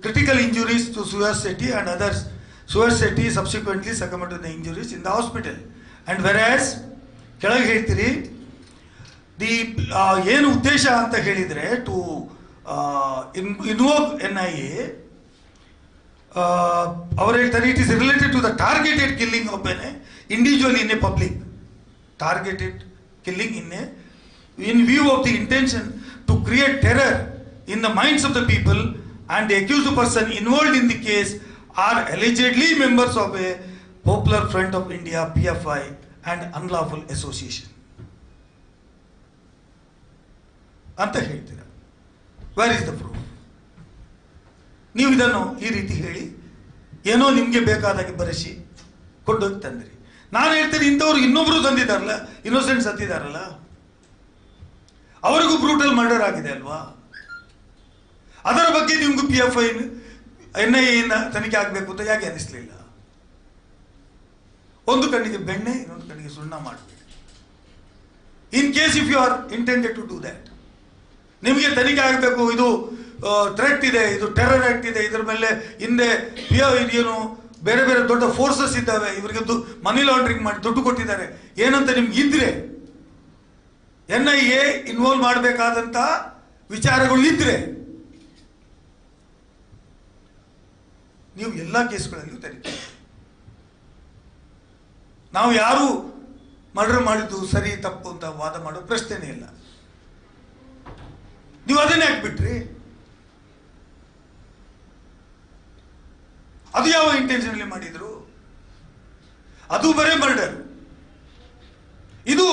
critical injuries to Suhas Sethi and others. Suhas Sethi subsequently succumbed to the injuries in the hospital. And whereas ಕೆಳಗೆ ಹೇಳ್ತೀರಿ ದಿ ಏನು ಉದ್ದೇಶ ಅಂತ ಹೇಳಿದರೆ ಟು ಇನ್ವೋಕ್ NIA, ಅವರು ಹೇಳ್ತಾರೆ it is related to the targeted killing of an individual in a public. Targeted killing in view of the intention to create terror in the minds of the people, and the accused person involved in the case are allegedly members of a Popular Front of India PFI and unlawful association ಅಂತ ಹೇಳ್ತೀರಾ. Where is the proof? ನೀವು ಇದನ್ನು ಈ ರೀತಿ ಹೇಳಿ ಏನೋ ನಿಮಗೆ ಬೇಕಾದಾಗೆ ಬರೆಸಿ ಕೊಂಡೋಗಿ ತಂದ್ರಿ. ನಾನು ಹೇಳ್ತೇನೆ ಇಂಥವ್ರು ಇನ್ನೊಬ್ರು ತಂದಿದ್ದಾರಲ್ಲ, ಇನ್ನೋಸೆಂಟ್ ಸತ್ತಿದ್ದಾರಲ್ಲ, ಅವರಿಗೂ ಬ್ರೂಟಲ್ ಮರ್ಡರ್ ಆಗಿದೆ ಅಲ್ವಾ? ಅದರ ಬಗ್ಗೆ ನಿಮ್ಗೂ PFI NIA ತನಿಖೆ ಆಗಬೇಕು ಅಂತ ಯಾಕೆ ಅನಿಸ್ಲಿಲ್ಲ? ಒಂದು ಕಣ್ಣಿಗೆ ಬೆಣ್ಣೆ, ಇನ್ನೊಂದು ಕಣ್ಣಿಗೆ ಸುಣ್ಣ ಮಾಡಬೇಡಿ. In case if you are intended to do that, ನಿಮಗೆ ತನಿಖೆ ಆಗಬೇಕು, ಇದು ಥ್ರೆಟ್ ಇದೆ, ಇದು ಟೆರರ್ ಆಕ್ಟ್ ಇದೆ, ಇದರ ಮೇಲೆ ಹಿಂದೆ ಏನು ಬೇರೆ ಬೇರೆ ದೊಡ್ಡ ಫೋರ್ಸಸ್ ಇದ್ದಾವೆ, ಇವರಿಗೆ ಮನಿ ಲಾಂಡ್ರಿಂಗ್ ಮಾಡಿ ದುಡ್ಡು ಕೊಟ್ಟಿದ್ದಾರೆ ಏನಂತ ನಿಮ್ಗೆ ಇದ್ರೆ, NIA ಇನ್ವಾಲ್ವ್ ಮಾಡಬೇಕಾದಂತ ವಿಚಾರಗಳು ಇದ್ರೆ ನೀವು ಎಲ್ಲ ಕೇಸ್ಗಳಲ್ಲಿಯೂ ತನಿಖೆ. ನಾವು ಯಾರು ಮರ್ಡರ್ ಮಾಡಿದ್ದು ಸರಿ ತಪ್ಪು ಅಂತ ವಾದ ಮಾಡೋ ಪ್ರಶ್ನೆನೇ ಇಲ್ಲ. ನೀವು ಅದನ್ನೇ ಹಾಕ್ಬಿಟ್ರಿ. ಅದು ಯಾವ ಇಂಟೆನ್ಷನ್ ಮಾಡಿದ್ರು? ಅದು ಬರೇ ಮರ್ಡರ್, ಇದು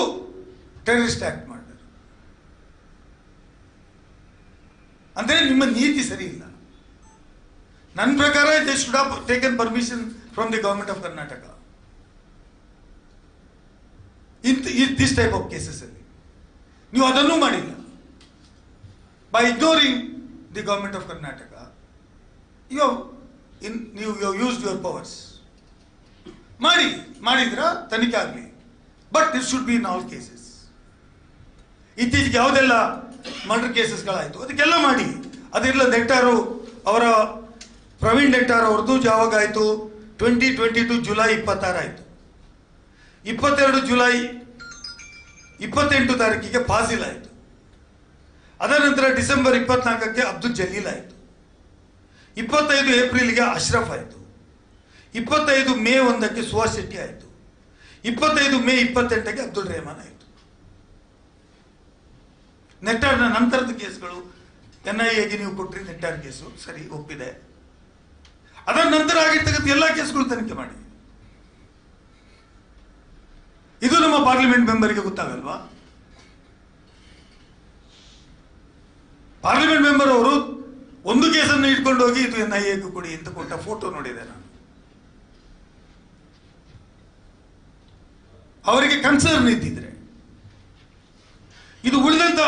ಟೆರರಿಸ್ಟ್ ಆಕ್ಟ್ ಮರ್ಡರ್. ಅಂದ್ರೆ ನಿಮ್ಮ ನೀತಿ ಸರಿ ಇಲ್ಲ. ನನ್ನ ಪ್ರಕಾರ they should have taken permission from the government of Karnataka in this type of cases ಅಲ್ಲಿ. ನೀವು ಅದನ್ನೂ ಮಾಡಿಲ್ಲ. By ignoring the government of Karnataka you have used your powers. ಮಾಡಿದ್ರ ತನಿಖೆ ಆಗಲಿ, but this should be in all cases. ಇತ್ತೀಚೆಗೆ ಯಾವುದೆಲ್ಲ ಮರ್ಡರ್ ಕೇಸಸ್ಗಳಾಯಿತು ಅದಕ್ಕೆಲ್ಲ ಮಾಡಿ. ಅದೆಲ್ಲ ನೆಟ್ಟಾರು ಅವರ ಪ್ರವೀಣ್ ನೆಟ್ಟಾರ್ ಅವ್ರದ್ದು ಯಾವಾಗ ಆಯಿತು? 2022 ಜುಲೈ 26 ಆಯಿತು. 22 ಜುಲೈ 28 ತಾರೀಕಿಗೆ ಫಾಸಿಲ್ ಆಯಿತು. ಅದರ ನಂತರ ಡಿಸೆಂಬರ್ 24ಕ್ಕೆ ಅಬ್ದುಲ್ ಜಲೀಲ್ ಆಯಿತು. 25 ಏಪ್ರಿಲ್ಗೆ ಅಶ್ರಫ್ ಆಯಿತು. 25 ಮೇ 1ಕ್ಕೆ ಸುಹಾಸ್ ಶೆಟ್ಟಿ ಆಯಿತು. 25 ಮೇ 28ಕ್ಕೆ ಅಬ್ದುಲ್ ರೆಹಮಾನ್ ಆಯಿತು. ನೆಟ್ಟಾರ್ನ ನಂತರದ ಕೇಸ್ಗಳು NIAಗೆ ನೀವು ಕೊಟ್ರಿ, ನೆಟ್ಟಾರ್ ಕೇಸು ಸರಿ ಒಪ್ಪಿದೆ. ಅದರ ನಂತರ ಆಗಿರ್ತಕ್ಕಂಥ ಎಲ್ಲ ಕೇಸ್ಗಳು ತನಿಖೆ ಮಾಡಿ. ಇದು ನಮ್ಮ ಪಾರ್ಲಿಮೆಂಟ್ ಮೆಂಬರ್ಗೆ ಗೊತ್ತಾಗಲ್ವಾ? ಪಾರ್ಲಿಮೆಂಟ್ ಮೆಂಬರ್ ಅವರು ಒಂದು ಕೇಸನ್ನು ಇಟ್ಕೊಂಡು ಹೋಗಿ ಇದು NIAಗೆ ಕೊಡಿ ಅಂತ ಕೊಟ್ಟ ಫೋಟೋ ನೋಡಿದೆ ನಾನು. ಅವರಿಗೆ ಕನ್ಸರ್ನ್ ಇದ್ದಿದ್ರೆ ಇದು ಉಳಿದಂತ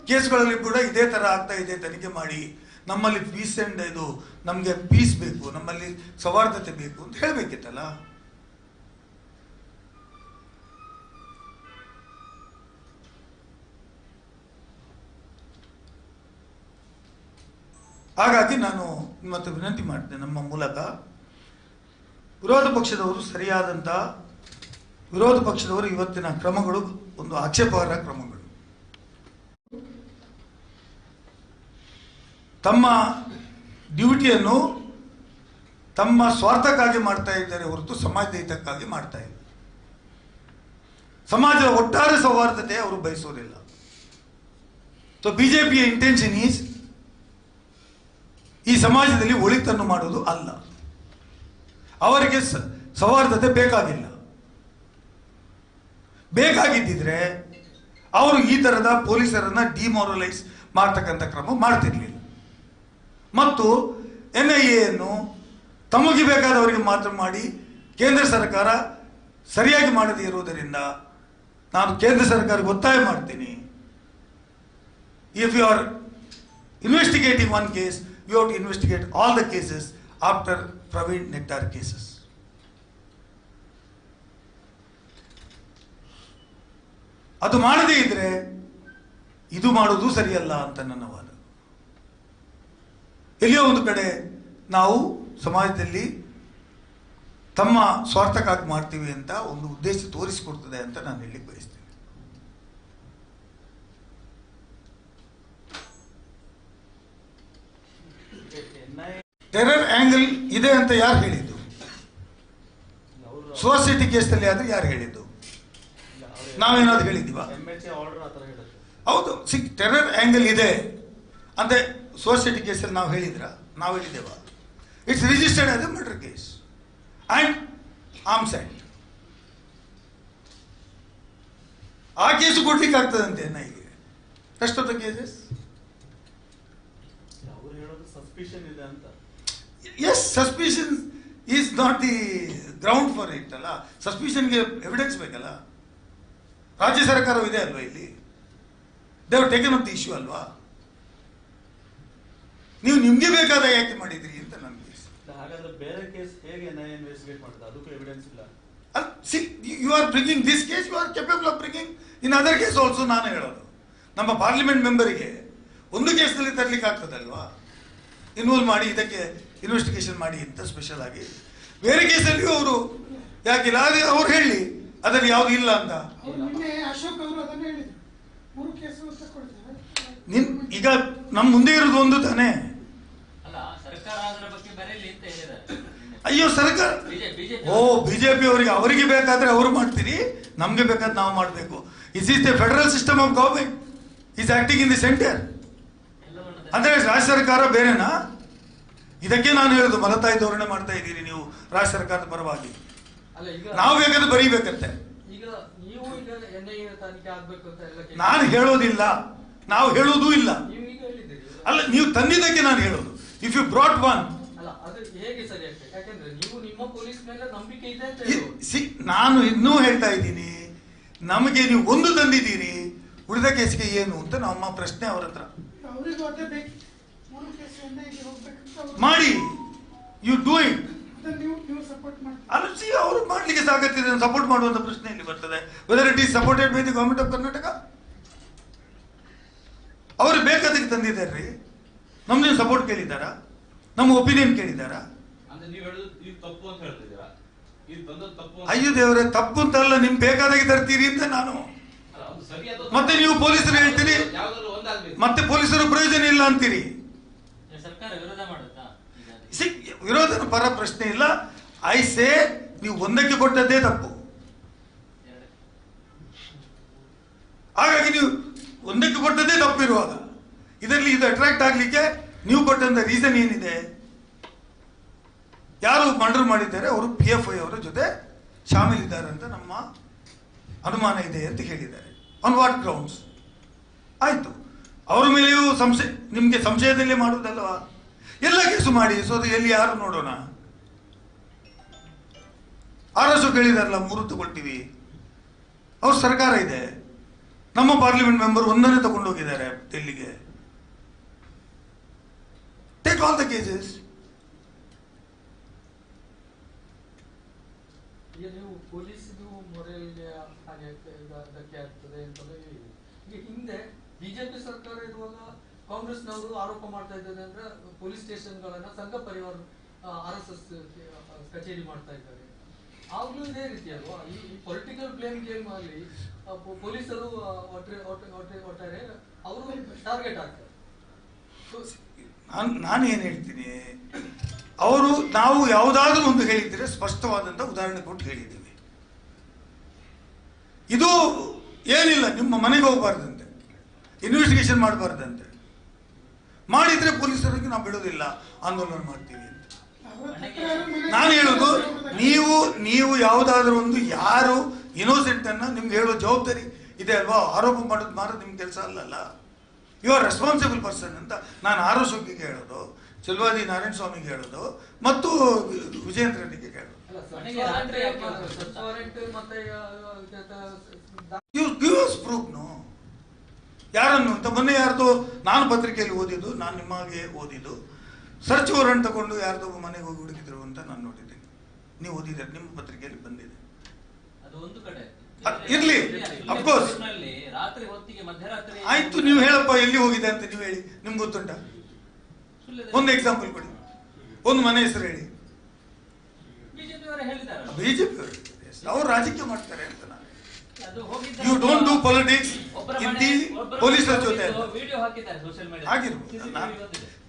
ಕೇಸ್ಗಳಲ್ಲಿ ಕೂಡ ಇದೇ ತರ ಆಗ್ತಾ ಇದೆ, ತನಿಖೆ ಮಾಡಿ. ನಮ್ಮಲ್ಲಿ ಪೀಸ್ ಅಂಡ್ ಇದು ನಮಗೆ ಪೀಸ್ ಬೇಕು, ನಮ್ಮಲ್ಲಿ ಸೌಹಾರ್ದತೆ ಬೇಕು ಅಂತ ಹೇಳಬೇಕಿತ್ತಲ್ಲ. ಹಾಗಾಗಿ ನಾನು ಮತ್ತೆ ವಿನಂತಿ ಮಾಡ್ತೇನೆ ನಮ್ಮ ಮೂಲಕ ವಿರೋಧ ಪಕ್ಷದವರು ಇವತ್ತಿನ ಕ್ರಮಗಳು ಒಂದು ಆಕ್ಷೇಪಾರ್ಹ ಕ್ರಮಗಳು. ತಮ್ಮ ಡ್ಯೂಟಿಯನ್ನು ತಮ್ಮ ಸ್ವಾರ್ಥಕ್ಕಾಗಿ ಮಾಡ್ತಾ ಇದ್ದಾರೆ ಹೊರತು ಸಮಾಜದ ಹಿತಕ್ಕಾಗಿ ಮಾಡ್ತಾ ಇಲ್ಲ. ಸಮಾಜದ ಒಟ್ಟಾರೆ ಸೌಹಾರ್ದತೆ ಅವರು ಬಯಸೋದಿಲ್ಲ. ಸೊ ಬಿಜೆಪಿಯ ಇಂಟೆನ್ಷನ್ ಈಸ್ ಈ ಸಮಾಜದಲ್ಲಿ ಒಳಿತನ್ನು ಮಾಡುವುದು ಅಲ್ಲ. ಅವರಿಗೆ ಸೌಹಾರ್ದತೆ ಬೇಕಾಗಿಲ್ಲ. ಬೇಕಾಗಿದ್ದಿದ್ರೆ ಅವರು ಈ ತರದ ಪೊಲೀಸರನ್ನ ಡಿಮಾರಲೈಸ್ ಮಾಡ್ತಕ್ಕಂಥ ಕ್ರಮ ಮಾಡ್ತಿರ್ಲಿಲ್ಲ. ಮತ್ತು NIA ತಮಗೆ ಬೇಕಾದವರಿಗೆ ಮಾತ್ರ ಮಾಡಿ ಕೇಂದ್ರ ಸರ್ಕಾರ ಸರಿಯಾಗಿ ಮಾಡದೇ ಇರುವುದರಿಂದ ನಾನು ಕೇಂದ್ರ ಸರ್ಕಾರಕ್ಕೆ ಒತ್ತಾಯ ಮಾಡ್ತೀನಿ, if you are investigating one case you have to investigate all the cases after Praveen Nettar cases. ಅದು ಮಾಡದೇ ಇದ್ರೆ ಇದು ಮಾಡುವುದು ಸರಿಯಲ್ಲ ಅಂತ ನನ್ನ ವಾದ. ಎಲ್ಲಿಯೋ ಒಂದು ಕಡೆ ನಾವು ಸಮಾಜದಲ್ಲಿ ತಮ್ಮ ಸ್ವಾರ್ಥಕ್ಕಾಗಿ ಮಾಡ್ತೀವಿ ಅಂತ ಒಂದು ಉದ್ದೇಶ ತೋರಿಸಿಕೊಡ್ತದೆ ಅಂತ ನಾನು ಹೇಳಲಿಕ್ಕೆ ಬಯಸ್ತೇನೆ. ಟೆರರ್ ಆಂಗಲ್ ಇದೆ ಅಂತ ಯಾರು ಹೇಳಿದ್ದು? ಸೋಸಿಟಿ ಕೇಸಲ್ಲಿ ಆದ್ರೆ ಯಾರು ಹೇಳಿದ್ದು? ನಾವೇನಾದ್ರು ಹೇಳಿದ್ದೀವ? ಹೌದು, ಟೆರರ್ ಆಂಗಲ್ ಇದೆ ಅಂತ ಸೋಸಿಟಿ ಕೇಸಲ್ಲಿ ನಾವು ಹೇಳಿದ್ದೇವ? It's registered as a murder case and arms act. ಆ ಕೇಸು ಕೊಡ್ಲಿಕ್ಕೆ ಆಗ್ತದಂತೆ ನನಗೆ. Rest of the cases yes, suspicion is not the ground for it ಅಲ್ಲ. ಸಸ್ಪಿಷನ್ಗೆ ಎವಿಡೆನ್ಸ್ ಬೇಕಲ್ಲ. ರಾಜ್ಯ ಸರ್ಕಾರವೂ ಇದೆ ಅಲ್ವಾ ಇಲ್ಲಿ? They have taken up the issue ಅಲ್ವಾ? ನೀವು ನಿಮ್ಗೆ ಬೇಕಾದ ಯಾಕೆ ಮಾಡಿದ್ರಿ ಅಂತ ನನಗೆ. ಹಾಗಾದ್ರೆ ಬೇರೆ ಕೇಸ್ ಹೇಗೆ ಇನ್ವೆಸ್ಟಿಗೇಟ್ ಮಾಡ್ತಾರೆ? ಅದಕ್ಕೂ ಎವಿಡೆನ್ಸ್ ಇಲ್ಲ. See, you are bringing this case, you are capable of bringing in other case also. ನಾನು ಹೇಳೋದು ನಮ್ಮ ಪಾರ್ಲಿಮೆಂಟ್ ಮೆಂಬರಿಗೆ ಒಂದು ಕೇಸ್ನಲ್ಲಿ ತರಲಿಕ್ಕೆ ಆಗ್ತದಲ್ವಾ? ಇನ್ವಾಲ್ವ್ ಮಾಡಿ ಇದಕ್ಕೆ ಇನ್ವೆಸ್ಟಿಗೇಷನ್ ಮಾಡಿ ಅಂತ ಸ್ಪೆಷಲ್ ಆಗಿ. ಬೇರೆ ಕೇಸಲ್ಲಿಯೂ ಅವರು ಯಾಕಿಲ್ಲ? ಅದೇ ಅವ್ರು ಹೇಳಿ ಅದರಲ್ಲಿ ಯಾವುದು ಇಲ್ಲ ಅಂತ. ಅಶೋಕ್ ಅವರು ಅದನ್ನ ಹೇಳಿದ್ರು, 3 ಕೇಸು ಅಂತ ಕೊಡ್ತಾರೆ. ಈಗ ನಮ್ಮ ಮುಂದೆ ಇರೋದು ಒಂದು ತಾನೇ. ಅಯ್ಯೋ ಸರ್ಕಾರ, ಬಿಜೆಪಿ ಅವರಿಗೆ ಬೇಕಾದ್ರೆ ಅವರು ಮಾಡ್ತೀರಿ, ನಮ್ಗೆ ಬೇಕಾದ್ರೆ ನಾವು ಮಾಡಬೇಕು. Is is the federal system of government is acting in the centre. ಅಂದ್ರೆ ರಾಜ್ಯ ಸರ್ಕಾರ ಬೇರೆನಾ? ಇದಕ್ಕೆ ನಾನು ಹೇಳುದು, ಮಲತಾಯಿ ಧೋರಣೆ ಮಾಡ್ತಾ ಇದ್ದೀರಿ ನೀವು ರಾಜ್ಯ ಸರ್ಕಾರದ ಪರವಾಗಿ. ನಾವು ಬೇಕಾದ್ರೆ ಬರೀಬೇಕಂತೆ. ನಾನು ಹೇಳೋದಿಲ್ಲ, ನಾವು ಹೇಳೋದೂ ಇಲ್ಲ. ಅಲ್ಲ, ನೀವು ತಂದಿದ್ದಕ್ಕೆ ನಾನು ಹೇಳೋದು. ಇಫ್ ಯು ಬ್ರಾಟ್ ಒನ್, ನಾನು ಇನ್ನೂ ಹೇಳ್ತಾ ಇದ್ದೀನಿ, ನಮಗೆ ನೀವು ಒಂದು ತಂದಿದ್ದೀರಿ, ಉಳಿದ ಕೇಸಿಗೆ ಏನು ಅಂತ ನಮ್ಮ ಪ್ರಶ್ನೆ ಅವರ ಹತ್ರ. ಮಾಡಿ, ಯು ಡೂ ಇಟ್. ಅಲ್ಲ, ಅವರು ಮಾಡ್ಲಿಕ್ಕೆ ಸಾಕತ್ತಿದೆ, ಸಪೋರ್ಟ್ ಮಾಡುವಂತ ಪ್ರಶ್ನೆ ಇಲ್ಲಿ ಬರ್ತದೆ. Whether it is supported by the government of Karnataka. ಅವರು ಬೇಕಾದಕ್ಕೆ ತಂದಿದ್ದಾರ್ರಿ, ನಮ್ದೇನು ಸಪೋರ್ಟ್ ಕೇಳಿದಾರ? ನಮ್ಮ ಒಪಿನಿಯನ್ ಕೇಳಿದಾರ? ಅಯ್ಯೋ ದೇವರೇ, ತಪ್ಪು ಅಂತಲ್ಲ, ನಿಮ್ ಬೇಕಾದಾಗೆ ತರ್ತೀರಿ ಅಂತ ನಾನು. ಮತ್ತೆ ನೀವು ಪೊಲೀಸರು ಹೇಳ್ತೀರಿ, ಮತ್ತೆ ಪೊಲೀಸರು ಪ್ರಯೋಜನ ಇಲ್ಲ ಅಂತೀರಿ. ವಿರೋಧನ ಪರ ಪ್ರಶ್ನೆ ಇಲ್ಲ. ಐ ಸೇ, ನೀವು ಒಂದಕ್ಕೆ ಕೊಟ್ಟದ್ದೇ ತಪ್ಪು. ಹಾಗಾಗಿ ನೀವು ಒಂದಕ್ಕೆ ಕೊಟ್ಟದ್ದೇ ತಪ್ಪಿರುವಾಗ ಇದರಲ್ಲಿ ಇದು ಅಟ್ರಾಕ್ಟ್ ಆಗ್ಲಿಕ್ಕೆ ನೀವು ಕೊಟ್ಟಂತ ರೀಸನ್ ಏನಿದೆ? ಯಾರು ಮರ್ಡರ್ ಮಾಡಿದ್ದಾರೆ ಅವರು PFI ಅವರ ಜೊತೆ ಶಾಮೀಲಿದ್ದಾರೆ ಅಂತ ನಮ್ಮ ಅನುಮಾನ ಇದೆ ಅಂತ ಹೇಳಿದ್ದಾರೆ. On what grounds? ಆಯ್ತು, ಅವರ ಮೇಲೆಯೂ ಸಂಶಯ, ನಿಮ್ಗೆ ಸಂಶಯದಲ್ಲೇ ಮಾಡುವುದಲ್ವಾ? ಎಲ್ಲ ಕೇಸು ಮಾಡಿ, ಸೊ ಅದು ಎಲ್ಲಿ ಯಾರು ನೋಡೋಣ. RSO ಕೇಳಿದಾರಲ್ಲ, 3 ತಗೊಳ್ತೀವಿ. ಅವ್ರ ಸರ್ಕಾರ ಇದೆ, ನಮ್ಮ ಪಾರ್ಲಿಮೆಂಟ್ ಮೆಂಬರ್ ಒಂದನ್ನೇ ತಗೊಂಡೋಗಿದ್ದಾರೆ ಡೆಲ್ಲಿಗೆ. Take all the cases. ನೀವು ಪೊಲೀಸ್ದು ಮೊರಲ್ಗೆ ಹಾಗೆ ಧಕ್ಕೆ ಆಗ್ತದೆ ಅಂತಲೇ ಈಗ ಹಿಂದೆ ಬಿಜೆಪಿ ಸರ್ಕಾರ ಇರುವಾಗ ಕಾಂಗ್ರೆಸ್ನವರು ಆರೋಪ ಮಾಡ್ತಾ ಇದ್ದಾರೆ ಅಂದ್ರೆ ಪೊಲೀಸ್ ಸ್ಟೇಷನ್ಗಳನ್ನ ಸಂಘ ಪರಿವಾರ RSS ಕಚೇರಿ ಮಾಡ್ತಾ ಇದ್ದಾರೆ. ಆಗ್ಲೂ ಇದೇ ರೀತಿ ಅಲ್ವಾ ಈ ಪೊಲಿಟಿಕಲ್ ಬ್ಲೇಮ್ ಗೇಮ್ ಅಲ್ಲಿ ಪೊಲೀಸರು ಒಟ್ಟಾರೆ ಅವರು ಟಾರ್ಗೆಟ್ ಆಗ್ತಾರೆ. ನಾನು ಏನು ಹೇಳ್ತೀನಿ, ನಾವು ಯಾವುದಾದ್ರೂ ಒಂದು ಹೇಳಿದ್ರೆ ಸ್ಪಷ್ಟವಾದಂಥ ಉದಾಹರಣೆ ಕೊಟ್ಟು ಹೇಳಿದ್ದೀವಿ. ಇದು ಏನಿಲ್ಲ, ನಿಮ್ಮ ಮನೆಗೆ ಹೋಗಬಾರ್ದಂತೆ, ಇನ್ವೆಸ್ಟಿಗೇಷನ್ ಮಾಡಬಾರ್ದಂತೆ, ಮಾಡಿದ್ರೆ ಪೊಲೀಸರಿಗೆ ನಾವು ಬಿಡೋದಿಲ್ಲ, ಆಂದೋಲನ ಮಾಡ್ತೀವಿ ಅಂತ. ನಾನು ಹೇಳೋದು, ನೀವು ಯಾವುದಾದ್ರೂ ಒಂದು ಯಾರು ಇನೋಸೆಂಟ್ ಅನ್ನ ನಿಮ್ಗೆ ಹೇಳೋ ಜವಾಬ್ದಾರಿ ಇದೆ ಅಲ್ವಾ? ಆರೋಪ ಮಾಡೋದು ನಿಮ್ಗೆ ಕೆಲಸ ಅಲ್ಲಲ್ಲ. ಯು ಆರ್ ರೆಸ್ಪಾನ್ಸಿಬಲ್ ಪರ್ಸನ್ ಅಂತ ನಾನು ಆರೋಗ್ಯಕ್ಕೆ ಹೇಳೋದು, ಚೆಲುವಾದಿ ನಾರಾಯಣ ಸ್ವಾಮಿಗೆ ಹೇಳೋದು, ಮತ್ತು ವಿಜಯೇಂದ್ರ ರೆಡ್ಡಿಗೆ ಹೇಳೋದು. ಯಾರನ್ನು ಅಂತ ಮೊನ್ನೆ ಯಾರ್ದು ನಾನು ಪತ್ರಿಕೆಯಲ್ಲಿ ಓದಿದ್ದು, ನಾನು ನಿಮಗೆ ಓದಿದ್ದು, ಸರ್ಚ್ ವಾರೆಂಟ್ ತಗೊಂಡು ಯಾರ್ದೋ ಮನೆಗೆ ಹೋಗಿ ಹುಡುಕಿದ್ರು ಅಂತ ನಾನು ನೋಡಿದ್ದೀನಿ. ನೀವು ಓದಿದ್ದೀರಿ, ನಿಮ್ಮ ಪತ್ರಿಕೆಯಲ್ಲಿ ಬಂದಿದೆ. ಇರ್ಲಿ, ಅಫ್ಕೋರ್ಸ್ ಆಯ್ತು. ನೀವು ಹೇಳಪ್ಪ ಎಲ್ಲಿ ಹೋಗಿದೆ ಅಂತ ನೀವು ಹೇಳಿ, ನಿಮ್ಗೆ ಗೊತ್ತುಂಟ? ಒಂದು ಎಕ್ಸಾಂಪಲ್ ಕೊಡಿ, ಒಂದು ಮನೆ ಹೆಸರು ಹೇಳಿ. ಬಿಜೆಪಿ ಅವರು ರಾಜಕೀಯ ಮಾಡ್ತಾರೆ ಅಂತ ನಾನು. You don't do politics in the ಪೊಲೀಸರ ಜೊತೆ ಆಗಿರ್ಬೋದು.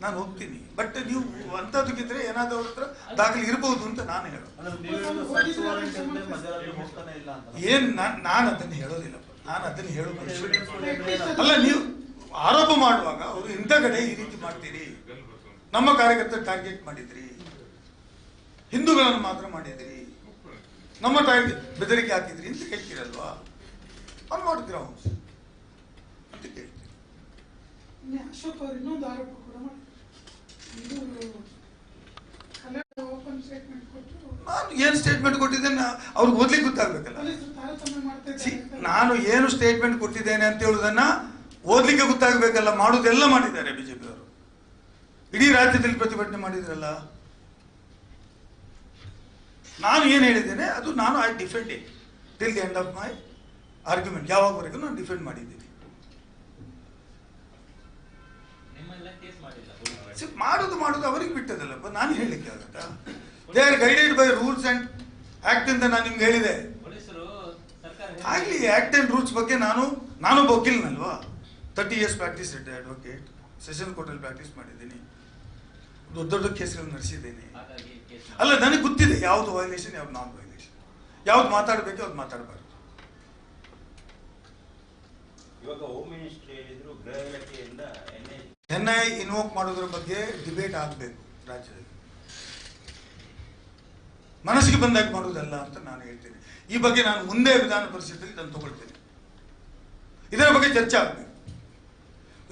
ನಾನು ಹೋಗ್ತೀನಿ, ಬಟ್ ನೀವು ಅಂತದಕ್ಕಿದ್ರೆ ಏನಾದ್ರು ಅವ್ರ ಹತ್ರ ದಾಖಲೆ ಇರಬಹುದು ಅಂತ ನಾನು ಹೇಳೋದು. ಏನ್ ನಾನು ಅದನ್ನು ಹೇಳೋದಿಲ್ಲಪ್ಪ, ನಾನು ಅದನ್ನು ಹೇಳೋದು ಅಲ್ಲ. ನೀವು ಆರೋಪ ಮಾಡುವಾಗ ಅವರು ಇಂಥ ಕಡೆ ಈ ರೀತಿ ಮಾಡ್ತೀರಿ, ನಮ್ಮ ಕಾರ್ಯಕರ್ತರ ಟಾರ್ಗೆಟ್ ಮಾಡಿದ್ರಿ, ಹಿಂದೂಗಳನ್ನು ಮಾತ್ರ ಮಾಡಿದ್ರಿ, ನಮ್ಮ ತಾಯಿಗೆ ಬೆದರಿಕೆ ಹಾಕಿದ್ರಿ ಅಂತ ಹೇಳ್ತೀರಲ್ವಾ? ಆನ್ ವಾಟ್ ಗ್ರೌಂಡ್ಸ್ ಅಂತ ಕೇಳ್ತೀರಿ. ಅಶೋಕ್ ಅವರು ಇನ್ನೊಂದು ಆರೋಪ ಕೂಡ ಓಪನ್ ಸ್ಟೇಟ್ಮೆಂಟ್ ಕೊಟ್ಟು, ನಾನು ಏನು ಸ್ಟೇಟ್ಮೆಂಟ್ ಕೊಟ್ಟಿದ್ದೇನೆ ಅವ್ರಿಗೆ ಓದ್ಲಿಕ್ಕೆ ಗೊತ್ತಾಗ್ಬೇಕಲ್ಲ. ನಾನು ಏನು ಸ್ಟೇಟ್ಮೆಂಟ್ ಕೊಟ್ಟಿದ್ದೇನೆ ಅಂತ ಹೇಳುವುದನ್ನ ಓದ್ಲಿಕ್ಕೆ ಗೊತ್ತಾಗಬೇಕಲ್ಲ. ಮಾಡುವುದೆಲ್ಲ ಮಾಡಿದ್ದಾರೆ ಬಿಜೆಪಿ ಅವರು. ಇಡೀ ರಾಜ್ಯದಲ್ಲಿ ಪ್ರತಿಭಟನೆ ಮಾಡಿದ್ರಲ್ಲ. ನಾನು ಏನು ಹೇಳಿದ್ದೇನೆ ಅದು ನಾನು I defend it till the end of my argument. ಯಾವಾಗವರೆಗೂ ನಾನು ಡಿಫೆಂಡ್ ಮಾಡಿದ್ದೀನಿ. ಮಾಡುದು ಅವರಿಗೆ ಬಿಟ್ಟದಲ್ಲಪ್ಪ, ನಾನು ಹೇಳಲಿಕ್ಕೆ ಆಗುತ್ತಾ? They are guided by rules and act ಅಂತ ನಾನು ನಿಮ್ಗೆ ಹೇಳಿದೆ. ಆಗ್ಲಿ, ಆಕ್ಟ್ ಅಂಡ್ ರೂಲ್ಸ್ ಬಗ್ಗೆ ನಾನು ವಕೀಲನಲ್ವಾ, 30 years ಪ್ರಾಕ್ಟೀಸ್ ಅಡ್ವೊಕೇಟ್, ಸೆಷನ್ ಕೋರ್ಟಲ್ಲಿ ಪ್ರಾಕ್ಟೀಸ್ ಮಾಡಿದ್ದೀನಿ, ದೊಡ್ಡ ದೊಡ್ಡ ಕೇಸ್ಗಳನ್ನು ನಡೆಸಿದ್ದೇನೆ. ಅಲ್ಲ, ನನಗೆ ಗೊತ್ತಿದೆ ಯಾವ್ದು ವೈಲೇಷನ್, ಯಾವ್ದು ನಾನ್ ವೈಲೇಷನ್, ಯಾವ್ದು ಮಾತಾಡಬೇಕು, ಯಾವ್ದು ಮಾತಾಡಬಾರ್ದು. ಇವಾಗ ಹೋಮ್ ಮಿನಿಸ್ಟ್ರಿ ಹೇಳಿದ್ರು ಗೃಹ ಇಲಾಖೆಯಿಂದ NIA ಇನ್ವೋಕ್ ಮಾಡೋದ್ರ ಬಗ್ಗೆ ಡಿಬೇಟ್ ಆಗಬೇಕು ರಾಜ್ಯದಲ್ಲಿ. ಮನಸ್ಸಿಗೆ ಬಂದಾಗ ಮಾಡುವುದಲ್ಲ ಅಂತ ನಾನು ಹೇಳ್ತೇನೆ. ಈ ಬಗ್ಗೆ ನಾನು ಮುಂದೆ ವಿಧಾನ ಪರಿಷತ್ತಲ್ಲಿ ನಾನು ತಗೊಳ್ತೇನೆ. ಇದರ ಬಗ್ಗೆ ಚರ್ಚೆ ಆಗಬೇಕು.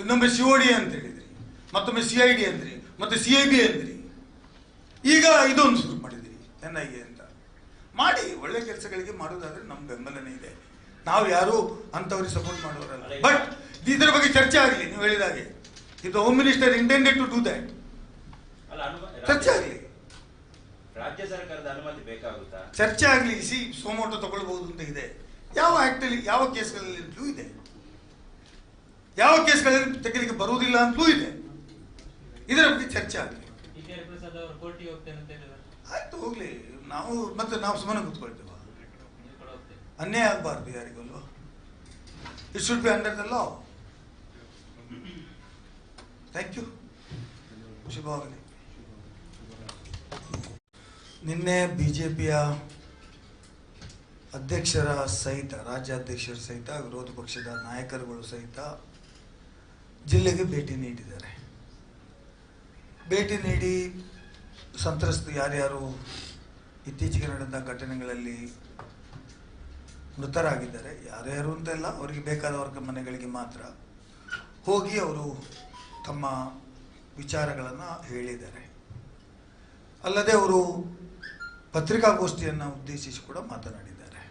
ಇನ್ನೊಮ್ಮೆ COD ಅಂತ ಹೇಳಿದ್ರಿ, ಮತ್ತೊಮ್ಮೆ CID ಅಂದ್ರಿ, ಮತ್ತೆ CIB ಅಂದ್ರಿ, ಈಗ ಇದೊಂದು ಶುರು ಮಾಡಿದ್ರಿ NIA ಅಂತ. ಮಾಡಿ, ಒಳ್ಳೆ ಕೆಲಸಗಳಿಗೆ ಮಾಡೋದಾದ್ರೆ ನಮ್ಮ ಬೆಂಬಲನೇ ಇದೆ. ನಾವು ಯಾರು ಅಂತವ್ರಿಗೆ ಸಪೋರ್ಟ್ ಮಾಡೋರಲ್ಲ. ಬಟ್ ಇದರ ಬಗ್ಗೆ ಚರ್ಚೆ ಆಗಲಿ. ನೀವು ಹೇಳಿದಾಗೆ ಇದು home minister intended to do that. ಚರ್ಚೆ ಆಗಲಿ, ರಾಜ್ಯ ಸರ್ಕಾರದ ಅನುಮತಿ ಬೇಕಾಗುತ್ತಾ? ಚರ್ಚೆ ಆಗಲಿ. ಸೋಮೋಟೋ ತಗೊಳ್ಬಹುದು ಅಂತ ಇದೆ. ಯಾವ ಆಕ್ಟಲ್ಲಿ, ಯಾವ ಕೇಸ್ಗಳಲ್ಲಿ ಇದೆ, ಯಾವ ಕೇಸ್ಗಳಲ್ಲಿ ತೆಗೆಲಿಕ್ಕೆ ಬರುವುದಿಲ್ಲ ಅಂತಲೂ ಇದೆ. ಇದರ ಬಗ್ಗೆ ಚರ್ಚೆ ಆಗಲಿ. ಆಯ್ತು, ಹೋಗ್ಲಿ. ನಾವು ಸುಮ್ಮನೆ ಕೂತ್ಕೊಳ್ತೇವೆ. ಅನ್ಯಾಯ ಆಗಬಾರ್ದು ಯಾರಿಗಲ್ವ. It should be under the law. Thank you. ಶುಭವಾಗಲಿ. ನಿನ್ನೆ ಬಿಜೆಪಿಯ ಅಧ್ಯಕ್ಷರ ಸಹಿತ, ರಾಜ್ಯಾಧ್ಯಕ್ಷರ ಸಹಿತ, ವಿರೋಧ ಪಕ್ಷದ ನಾಯಕರುಗಳು ಸಹಿತ ಜಿಲ್ಲೆಗೆ ಭೇಟಿ ನೀಡಿದ್ದಾರೆ. ಭೇಟಿ ನೀಡಿ ಸಂತ್ರಸ್ತ ಯಾರ್ಯಾರು ಇತ್ತೀಚೆಗೆ ನಡೆದ ಘಟನೆಗಳಲ್ಲಿ ಮೃತರಾಗಿದ್ದಾರೆ, ಯಾರ್ಯಾರು ಅಂತೆಲ್ಲ, ಅವರಿಗೆ ಬೇಕಾದವರ ಮನೆಗಳಿಗೆ ಮಾತ್ರ ಹೋಗಿ ಅವರು ತಮ್ಮ ವಿಚಾರಗಳನ್ನು ಹೇಳಿದ್ದಾರೆ. ಅಲ್ಲದೆ ಅವರು ಪತ್ರಿಕಾಗೋಷ್ಠಿಯನ್ನು ಉದ್ದೇಶಿಸಿ ಕೂಡ ಮಾತನಾಡಿದ್ದಾರೆ.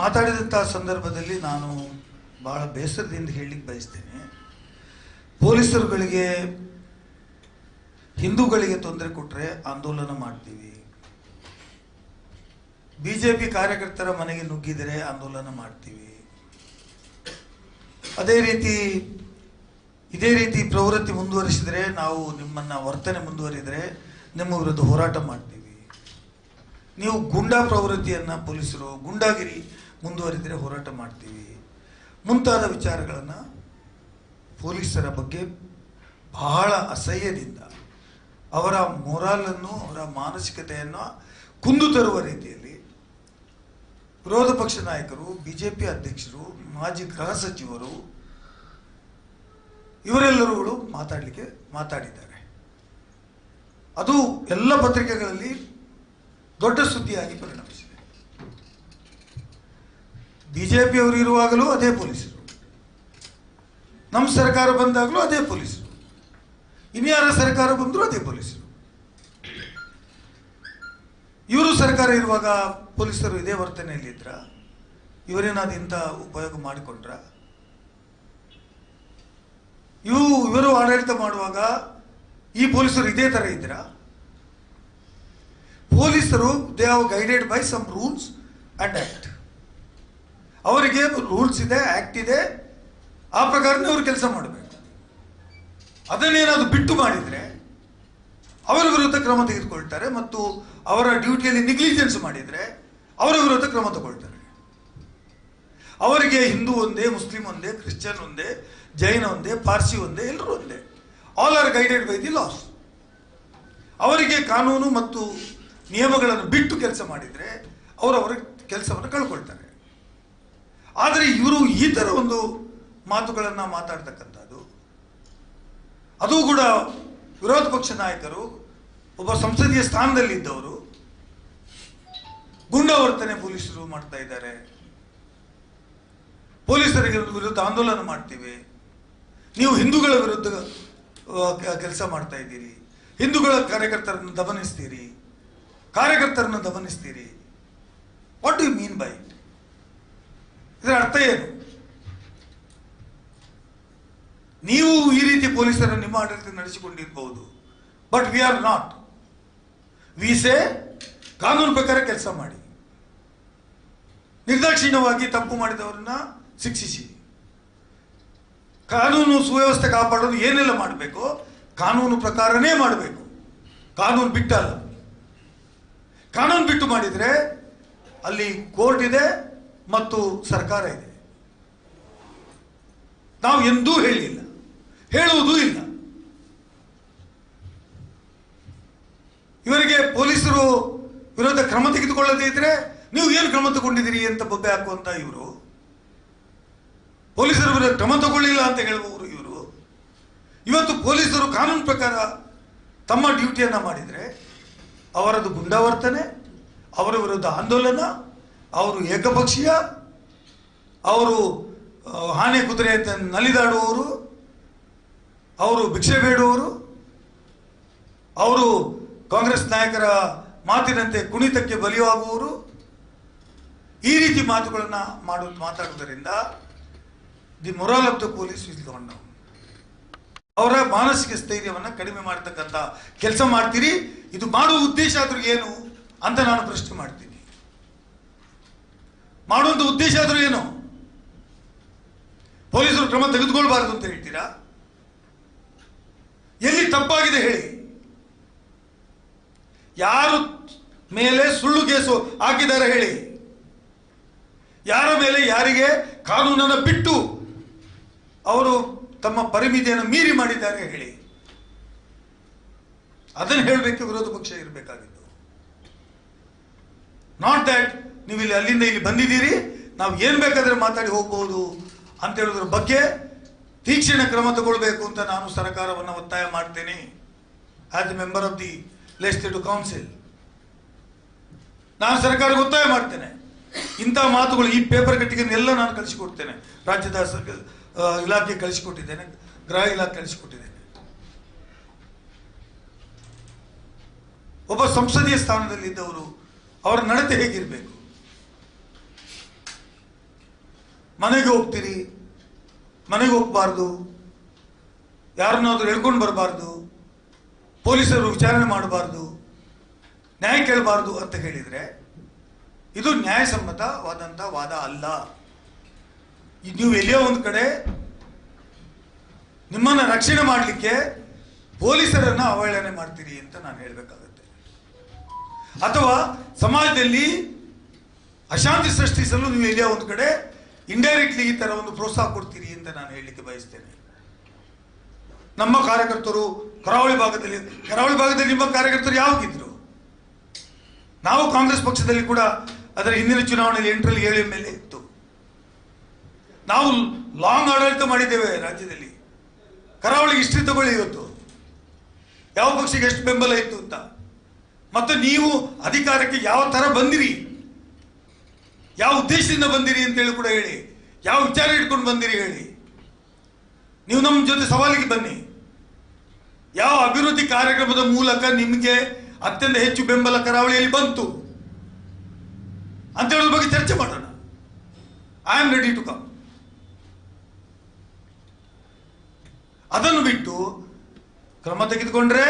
ಮಾತಾಡಿದಂತಹ ಸಂದರ್ಭದಲ್ಲಿ ನಾನು ಬಹಳ ಬೇಸರದಿಂದ ಹೇಳಲಿಕ್ಕೆ ಬಯಸ್ತೇನೆ. ಪೊಲೀಸರುಗಳಿಗೆ ಹಿಂದೂಗಳಿಗೆ ತೊಂದರೆ ಕೊಟ್ಟರೆ ಆಂದೋಲನ ಮಾಡ್ತೀವಿ, ಬಿಜೆಪಿ ಕಾರ್ಯಕರ್ತರ ಮನೆಗೆ ನುಗ್ಗಿದರೆ ಆಂದೋಲನ ಮಾಡ್ತೀವಿ, ಅದೇ ರೀತಿ ಇದೇ ರೀತಿ ಪ್ರವೃತ್ತಿ ಮುಂದುವರಿಸಿದರೆ, ನಾವು ನಿಮ್ಮನ್ನ ವರ್ತನೆ ಮುಂದುವರಿದರೆ ನಿಮ್ಮ ವಿರುದ್ಧ ಹೋರಾಟ ಮಾಡ್ತೀವಿ. ನೀವು ಗುಂಡಾ ಪ್ರವೃತ್ತಿಯನ್ನು ಪೊಲೀಸರು ಗುಂಡಾಗಿರಿ ಮುಂದುವರಿದರೆ ಹೋರಾಟ ಮಾಡ್ತೀವಿ ಮುಂತಾದ ವಿಚಾರಗಳನ್ನು ಪೊಲೀಸರ ಬಗ್ಗೆ ಬಹಳ ಅಸಹ್ಯದಿಂದ, ಅವರ ಮೊರಾಲನ್ನು, ಅವರ ಮಾನಸಿಕತೆಯನ್ನು ಕುಂದು ತರುವ ರೀತಿಯಲ್ಲಿ ವಿರೋಧ ಪಕ್ಷ ನಾಯಕರು, ಬಿಜೆಪಿ ಅಧ್ಯಕ್ಷರು, ಮಾಜಿ ಗೃಹ ಸಚಿವರು ಇವರೆಲ್ಲರುಗಳು ಮಾತಾಡಿದ್ದಾರೆ. ಅದು ಎಲ್ಲ ಪತ್ರಿಕೆಗಳಲ್ಲಿ ದೊಡ್ಡ ಸುದ್ದಿಯಾಗಿ ಪರಿಣಮಿಸಿದೆ. ಬಿಜೆಪಿಯವರು ಇರುವಾಗಲೂ ಅದೇ ಪೊಲೀಸರು, ನಮ್ಮ ಸರ್ಕಾರ ಬಂದಾಗಲೂ ಅದೇ ಪೊಲೀಸರು, ಇನ್ಯಾರ ಸರ್ಕಾರ ಬಂದರೂ ಅದೇ ಪೊಲೀಸರು. ಇವರು ಸರ್ಕಾರ ಇರುವಾಗ ಪೊಲೀಸರು ಇದೇ ವರ್ತನೆಯಲ್ಲಿದ್ರ? ಇವರೇನಾದ್ರು ಇಂಥ ಉಪಯೋಗ ಮಾಡಿಕೊಂಡ್ರ? ಇವರು ಆಡಳಿತ ಮಾಡುವಾಗ ಈ ಪೊಲೀಸರು ಇದೇ ತರ ಇದ್ರ? ಪೊಲೀಸರು they have guided by some rules and act. ಅವರಿಗೆ ರೂಲ್ಸ್ ಇದೆ, ಆಕ್ಟ್ ಇದೆ, ಆ ಪ್ರಕಾರನೇ ಅವರು ಕೆಲಸ ಮಾಡಬೇಕು. ಅದನ್ನೇನಾದ್ರು ಬಿಟ್ಟು ಮಾಡಿದರೆ ಅವರ ವಿರುದ್ಧ ಕ್ರಮ ತೆಗೆದುಕೊಳ್ತಾರೆ, ಮತ್ತು ಅವರ ಡ್ಯೂಟಿಯಲ್ಲಿ ನೆಗ್ಲಿಜೆನ್ಸ್ ಮಾಡಿದರೆ ಅವರ ವಿರುದ್ಧ ಕ್ರಮ ತಗೊಳ್ತಾರೆ. ಅವರಿಗೆ ಹಿಂದೂ ಒಂದೇ, ಮುಸ್ಲಿಂ ಒಂದೇ, ಕ್ರಿಶ್ಚಿಯನ್ ಒಂದೇ, ಜೈನ ಒಂದೇ, ಪಾರ್ಸಿ ಒಂದೇ, ಎಲ್ಲರೂ ಒಂದೇ. All are guided by the laws. ಅವರಿಗೆ ಕಾನೂನು ಮತ್ತು ನಿಯಮಗಳನ್ನು ಬಿಟ್ಟು ಕೆಲಸ ಮಾಡಿದರೆ ಅವರ ಕೆಲಸವನ್ನು ಕಳ್ಕೊಳ್ತಾರೆ. ಆದರೆ ಇವರು ಈ ಥರ ಒಂದು ಮಾತುಗಳನ್ನು ಮಾತಾಡ್ತಕ್ಕಂಥದ್ದು, ಅದು ಕೂಡ ವಿರೋಧ ಪಕ್ಷ ನಾಯಕರು, ಒಬ್ಬ ಸಂಸದೀಯ ಸ್ಥಾನದಲ್ಲಿದ್ದವರು ಗುಂಡಾವರ್ತನೆ ಪೊಲೀಸರು ಮಾಡ್ತಾ ಇದ್ದಾರೆ. ಪೊಲೀಸರಿಗೆ ವಿರುದ್ಧ ಆಂದೋಲನ ಮಾಡ್ತೀವಿ, ನೀವು ಹಿಂದೂಗಳ ವಿರುದ್ಧ ಕೆಲಸ ಮಾಡ್ತಾ ಇದ್ದೀರಿ, ಹಿಂದೂಗಳ ಕಾರ್ಯಕರ್ತರನ್ನು ದಮನಿಸ್ತೀರಿ, ಕಾರ್ಯಕರ್ತರನ್ನು ದಮನಿಸ್ತೀರಿ. What do you mean by it? ಇದರ ಅರ್ಥ ಏನು? ನೀವು ಈ ರೀತಿ ಪೊಲೀಸರನ್ನು ನಿಮ್ಮ ಆಡಳಿತ ನಡೆಸಿಕೊಂಡಿರಬಹುದು, but we are not. We say ಕಾನೂನು ಪ್ರಕಾರ ಕೆಲಸ ಮಾಡಿ, ನಿರ್ದಾಕ್ಷಿಣ್ಯವಾಗಿ ತಪ್ಪು ಮಾಡಿದವರನ್ನ ಶಿಕ್ಷಿಸಿ, ಕಾನೂನು ಸುವ್ಯವಸ್ಥೆ ಕಾಪಾಡೋದು ಏನೆಲ್ಲ ಮಾಡಬೇಕು ಕಾನೂನು ಪ್ರಕಾರನೇ ಮಾಡಬೇಕು, ಕಾನೂನು ಬಿಟ್ಟಲ್ಲ. ಕಾನೂನು ಬಿಟ್ಟು ಮಾಡಿದರೆ ಅಲ್ಲಿ ಕೋರ್ಟ್ ಇದೆ ಮತ್ತು ಸರ್ಕಾರ ಇದೆ. ನಾವು ಎಂದೂ ಹೇಳಿಲ್ಲ, ಹೇಳುವುದೂ ಇಲ್ಲ. ಇವರಿಗೆ ಪೊಲೀಸರು ವಿರುದ್ಧ ಕ್ರಮ ತೆಗೆದುಕೊಳ್ಳದೇ ಇದ್ರೆ ನೀವು ಏನು ಕ್ರಮ ತಗೊಂಡಿದ್ದೀರಿ ಅಂತ ಬೊಬ್ಬೆ ಹಾಕುವಂತ ಇವರು, ಪೊಲೀಸರ ವಿರುದ್ಧ ಕ್ರಮ ತಗೊಳ್ಳಿಲ್ಲ ಅಂತ ಹೇಳುವವರು ಇವರು. ಇವತ್ತು ಪೊಲೀಸರು ಕಾನೂನು ಪ್ರಕಾರ ತಮ್ಮ ಡ್ಯೂಟಿಯನ್ನು ಮಾಡಿದರೆ ಅವರದು ಗುಂಡಾವರ್ತನೆ, ಅವರ ವಿರುದ್ಧ ಆಂದೋಲನ, ಅವರು ಏಕಪಕ್ಷೀಯ, ಅವರು ಆನೆ ಕುದುರೆ ಅಂತ ನಲಿದಾಡುವವರು, ಅವರು ಭಿಕ್ಷೆ ಬೇಡುವವರು, ಅವರು ಕಾಂಗ್ರೆಸ್ ನಾಯಕರ ಮಾತಿನಂತೆ ಕುಣಿತಕ್ಕೆ ಬಲಿಯಾಗುವವರು. ಈ ರೀತಿ ಮಾತುಗಳನ್ನ ಮಾತಾಡುವುದರಿಂದ the morale of the police is gone down. ಅವರ ಮಾನಸಿಕ ಸ್ಥೈರ್ಯವನ್ನು ಕಡಿಮೆ ಮಾಡತಕ್ಕಂಥ ಕೆಲಸ ಮಾಡ್ತೀರಿ. ಇದು ಮಾಡುವ ಉದ್ದೇಶ ಆದ್ರೂ ಏನು ಅಂತ ನಾನು ಪ್ರಶ್ನೆ ಮಾಡ್ತೀನಿ. ಮಾಡುವಂತ ಉದ್ದೇಶ ಆದ್ರೂ ಏನು? ಪೊಲೀಸರು ಕ್ರಮ ತೆಗೆದುಕೊಳ್ಬಾರ್ದು ಅಂತ ಹೇಳ್ತೀರಾ? ಎಲ್ಲಿ ತಪ್ಪಾಗಿದೆ ಹೇಳಿ. ಯಾರು ಮೇಲೆ ಸುಳ್ಳು ಕೇಸು ಹಾಕಿದ್ದಾರೆ ಹೇಳಿ. ಯಾರ ಮೇಲೆ, ಯಾರಿಗೆ ಕಾನೂನನ್ನು ಬಿಟ್ಟು ಅವರು ತಮ್ಮ ಪರಿಮಿತಿಯನ್ನು ಮೀರಿ ಮಾಡಿದ್ದಾರೆ ಹೇಳಿ. ಅದನ್ನು ಹೇಳಬೇಕು ವಿರೋಧ ಪಕ್ಷ ಇರಬೇಕಾಗಿತ್ತು. ನಾಟ್ ದ್ಯಾಟ್ ನೀವು ಇಲ್ಲಿ ಅಲ್ಲಿಂದ ಇಲ್ಲಿ ಬಂದಿದ್ದೀರಿ, ನಾವು ಏನ್ ಬೇಕಾದ್ರೆ ಮಾತಾಡಿ ಹೋಗ್ಬಹುದು ಅಂತ ಹೇಳೋದ್ರ ಬಗ್ಗೆ ತೀಕ್ಷ್ಣ ಕ್ರಮ ತಗೊಳ್ಬೇಕು ಅಂತ ನಾನು ಸರ್ಕಾರವನ್ನು ಒತ್ತಾಯ ಮಾಡ್ತೇನೆ. As the member of the legislative council ನಾನು ಸರ್ಕಾರಕ್ಕೆ ಒತ್ತಾಯ ಮಾಡ್ತೇನೆ. ಇಂಥ ಮಾತುಗಳು, ಈ ಪೇಪರ್ ಕಟ್ಟಿಗೆಲ್ಲ ನಾನು ಕಳಿಸಿಕೊಡ್ತೇನೆ. ರಾಜ್ಯದ ಇಲಾಖೆ ಕಳಿಸಿಕೊಟ್ಟಿದ್ದೇನೆ, ಗೃಹ ಇಲಾಖೆ ಕಳಿಸಿಕೊಟ್ಟಿದ್ದೇನೆ. ಒಬ್ಬ ಸಂಸದೀಯ ಸ್ಥಾನದಲ್ಲಿದ್ದವರು ಅವರ ನಡತೆ ಹೇಗಿರಬೇಕು? ಮನೆಗೆ ಹೋಗ್ತೀರಿ, ಮನೆಗೆ ಹೋಗಬಾರ್ದು, ಯಾರನ್ನಾದ್ರೂ ಹೇಳ್ಕೊಂಡು ಬರಬಾರ್ದು, ಪೊಲೀಸರು ವಿಚಾರಣೆ ಮಾಡಬಾರ್ದು, ನ್ಯಾಯ ಕೇಳಬಾರ್ದು ಅಂತ ಹೇಳಿದ್ರೆ ಇದು ನ್ಯಾಯಸಮ್ಮತವಾದಂಥ ವಾದ ಅಲ್ಲ. ನೀವು ಎಲ್ಲಿಯೋ ಒಂದು ಕಡೆ ನಿಮ್ಮನ್ನು ರಕ್ಷಣೆ ಮಾಡಲಿಕ್ಕೆ ಪೊಲೀಸರನ್ನು ಅವಹೇಳನೆ ಮಾಡ್ತೀರಿ ಅಂತ ನಾನು ಹೇಳಬೇಕಾಗುತ್ತೆ. ಅಥವಾ ಸಮಾಜದಲ್ಲಿ ಅಶಾಂತಿ ಸೃಷ್ಟಿಸಲು ನೀವು ಎಲ್ಲಿಯೋ ಒಂದು ಕಡೆ ಇಂಡೈರೆಕ್ಟ್ಲಿ ಈ ತರ ಒಂದು ಪ್ರೋತ್ಸಾಹ ಕೊಡ್ತೀರಿ ಅಂತ ನಾನು ಹೇಳಲಿಕ್ಕೆ ಬಯಸ್ತೇನೆ. ನಮ್ಮ ಕಾರ್ಯಕರ್ತರು ಕರಾವಳಿ ಭಾಗದಲ್ಲಿ ನಿಮ್ಮ ಕಾರ್ಯಕರ್ತರು ಯಾವಾಗಿದ್ರು? ನಾವು ಕಾಂಗ್ರೆಸ್ ಪಕ್ಷದಲ್ಲಿ ಕೂಡ ಅದರ ಹಿಂದಿನ ಚುನಾವಣೆಯಲ್ಲಿ 8ರಲ್ಲಿ 7 MLA ಇತ್ತು. ನಾವು ಲಾಂಗ್ ಆಡಳಿತ ಮಾಡಿದ್ದೇವೆ ರಾಜ್ಯದಲ್ಲಿ. ಕರಾವಳಿಗೆ ಹಿಸ್ಟ್ರಿ ತಗೊಳ್ಳಿ ಇವತ್ತು ಯಾವ ಪಕ್ಷಕ್ಕೆ ಎಷ್ಟು ಬೆಂಬಲ ಇತ್ತು ಅಂತ. ಮತ್ತು ನೀವು ಅಧಿಕಾರಕ್ಕೆ ಯಾವ ತರ ಬಂದಿರಿ, ಯಾವ ಉದ್ದೇಶದಿಂದ ಬಂದಿರಿ ಅಂತೇಳಿ ಕೂಡ ಹೇಳಿ. ಯಾವ ವಿಚಾರ ಇಟ್ಕೊಂಡು ಬಂದಿರಿ ಹೇಳಿ. ನೀವು ನಮ್ಮ ಜೊತೆ ಸವಾಲಿಗೆ ಬನ್ನಿ. ಯಾವ ಅಭಿವೃದ್ಧಿ ಕಾರ್ಯಕ್ರಮದ ಮೂಲಕ ನಿಮಗೆ ಅತ್ಯಂತ ಹೆಚ್ಚು ಬೆಂಬಲ ಕರಾವಳಿಯಲ್ಲಿ ಬಂತು ಅಂತ ಹೇಳೋದ್ರ ಬಗ್ಗೆ ಚರ್ಚೆ ಮಾಡೋಣ. I am ready to come. ಅದನ್ನು ಬಿಟ್ಟು ಕ್ರಮ ತೆಗೆದುಕೊಂಡ್ರೆ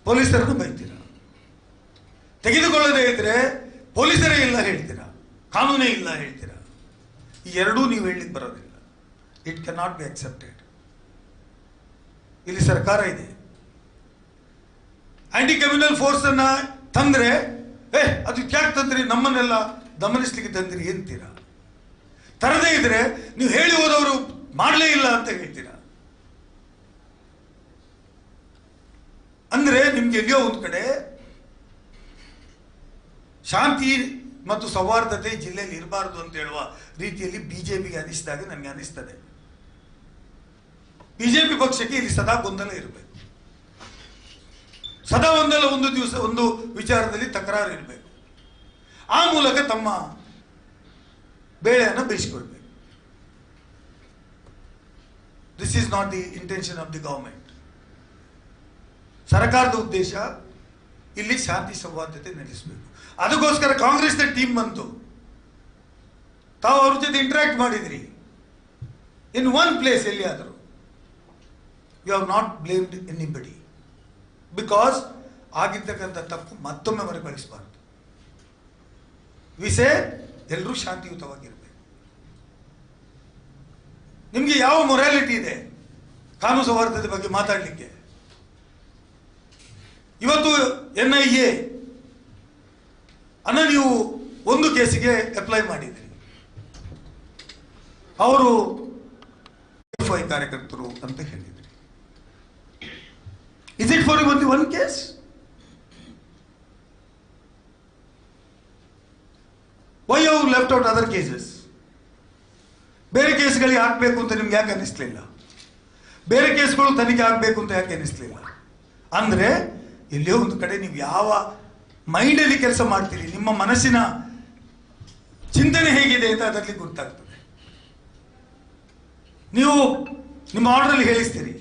ಪೊಲೀಸರನ್ನು ಬೈತೀರ, ತೆಗೆದುಕೊಳ್ಳದೇ ಇದ್ರೆ ಪೊಲೀಸರೇ ಇಲ್ಲ ಹೇಳ್ತೀರಾ, ಕಾನೂನೇ ಇಲ್ಲ ಹೇಳ್ತೀರಾ. ಈ ಎರಡೂ ನೀವು ಹೇಳಲಿಕ್ಕೆ ಬರೋದಿಲ್ಲ. It can not be accepted. ಇಲ್ಲಿ ಸರ್ಕಾರ ಇದೆ. ಆಂಟಿ ಕಮ್ಯುನಲ್ ಫೋರ್ಸ್ ಅನ್ನ ತಂದ್ರೆ ಅದು ಯಾಕೆ ತಂದ್ರಿ, ನಮ್ಮನ್ನೆಲ್ಲ ದಮನಿಸ್ಲಿಕ್ಕೆ ತಂದ್ರಿ ಅಂತೀರಾ. ತರದೇ ಇದ್ರೆ ನೀವು ಹೇಳಿ ಹೋದವರು ಮಾಡಲೇ ಇಲ್ಲ ಅಂತ ಹೇಳ್ತೀರಾ. ಅಂದ್ರೆ ನಿಮ್ಗೆ ಎಲ್ಲಿಯೋ ಒಂದು ಕಡೆ ಶಾಂತಿ ಮತ್ತು ಸೌಹಾರ್ದತೆ ಜಿಲ್ಲೆಯಲ್ಲಿ ಇರಬಾರದು ಅಂತ ಹೇಳುವ ರೀತಿಯಲ್ಲಿ ಬಿಜೆಪಿಗೆ ಅನಿಸಿದಾಗ ನನಗೆ ಅನಿಸ್ತದೆ. ಬಿಜೆಪಿ ಪಕ್ಷಕ್ಕೆ ಇಲ್ಲಿ ಸದಾ ಗೊಂದಲ ಇರಬೇಕು. ಸದಾ ಒಂದು ವಿಚಾರದಲ್ಲಿ ತಕರಾರು ಇರಬೇಕು. ಆ ಮೂಲಕ ತಮ್ಮ ಬೇಳೆಯನ್ನು ಬೇಯಿಸಿಕೊಳ್ಬೇಕು. This is not the intention of the government. ಸರ್ಕಾರದ ಉದ್ದೇಶ ಇಲ್ಲಿ ಶಾಂತಿ ಸೌಹಾರ್ದತೆ ನೆಲೆಸಬೇಕು. ಅದಕ್ಕೋಸ್ಕರ ಕಾಂಗ್ರೆಸ್ನ ಟೀಮ್ ಬಂತು. ತಾವು ಅವ್ರ ಜೊತೆ ಇಂಟರಾಕ್ಟ್ ಮಾಡಿದ್ರಿ ಇನ್ ಒನ್ ಪ್ಲೇಸ್ ಎಲ್ಲಿಯಾದರೂ. You have not blamed anybody. Because ಆಗಿರ್ತಕ್ಕಂಥ ತಪ್ಪು ಮತ್ತೊಮ್ಮೆ ಮರುಕಳಿಸಬಾರದು. ವಿಷಯ ಎಲ್ಲರೂ ಶಾಂತಿಯುತವಾಗಿರ್ಬೇಕು. ನಿಮ್ಗೆ ಯಾವ ಮೊರಾಲಿಟಿ ಇದೆ ಕಾನೂನು ಸೌಹಾರ್ದತೆ ಬಗ್ಗೆ ಮಾತಾಡಲಿಕ್ಕೆ? ಇವತ್ತು NIA ಅನ್ನ ನೀವು ಒಂದು ಕೇಸಿಗೆ ಅಪ್ಲೈ ಮಾಡಿದ್ರಿ. ಅವರು FI ಕಾರ್ಯಕರ್ತರು ಅಂತ ಹೇಳಿದ್ರಿ. Is it for only one case? Why you left out other cases? ಬೇರೆ ಕೇಸ್ಗಳಿಗೆ ಹಾಕಬೇಕು ಅಂತ ನಿಮ್ಗೆ ಯಾಕೆ ಅನ್ನಿಸ್ಲಿಲ್ಲ? ಬೇರೆ ಕೇಸ್ಗಳು ತನಿಖೆ ಆಗಬೇಕು ಅಂತ ಯಾಕೆ ಅನ್ನಿಸ್ಲಿಲ್ಲ? ಅಂದ್ರೆ ಎಲ್ಲಿಯೋ ಒಂದು ಕಡೆ ನೀವು ಯಾವ ಮೈಂಡಲ್ಲಿ ಕೆಲಸ ಮಾಡ್ತೀರಿ, ನಿಮ್ಮ ಮನಸ್ಸಿನ ಚಿಂತನೆ ಹೇಗಿದೆ ಅಂತ ಅದರಲ್ಲಿ ಗೊತ್ತಾಗ್ತದೆ. ನೀವು ನಿಮ್ಮ ಆರ್ಡರ್ ಹೇಳಿಸ್ತೀರಿ.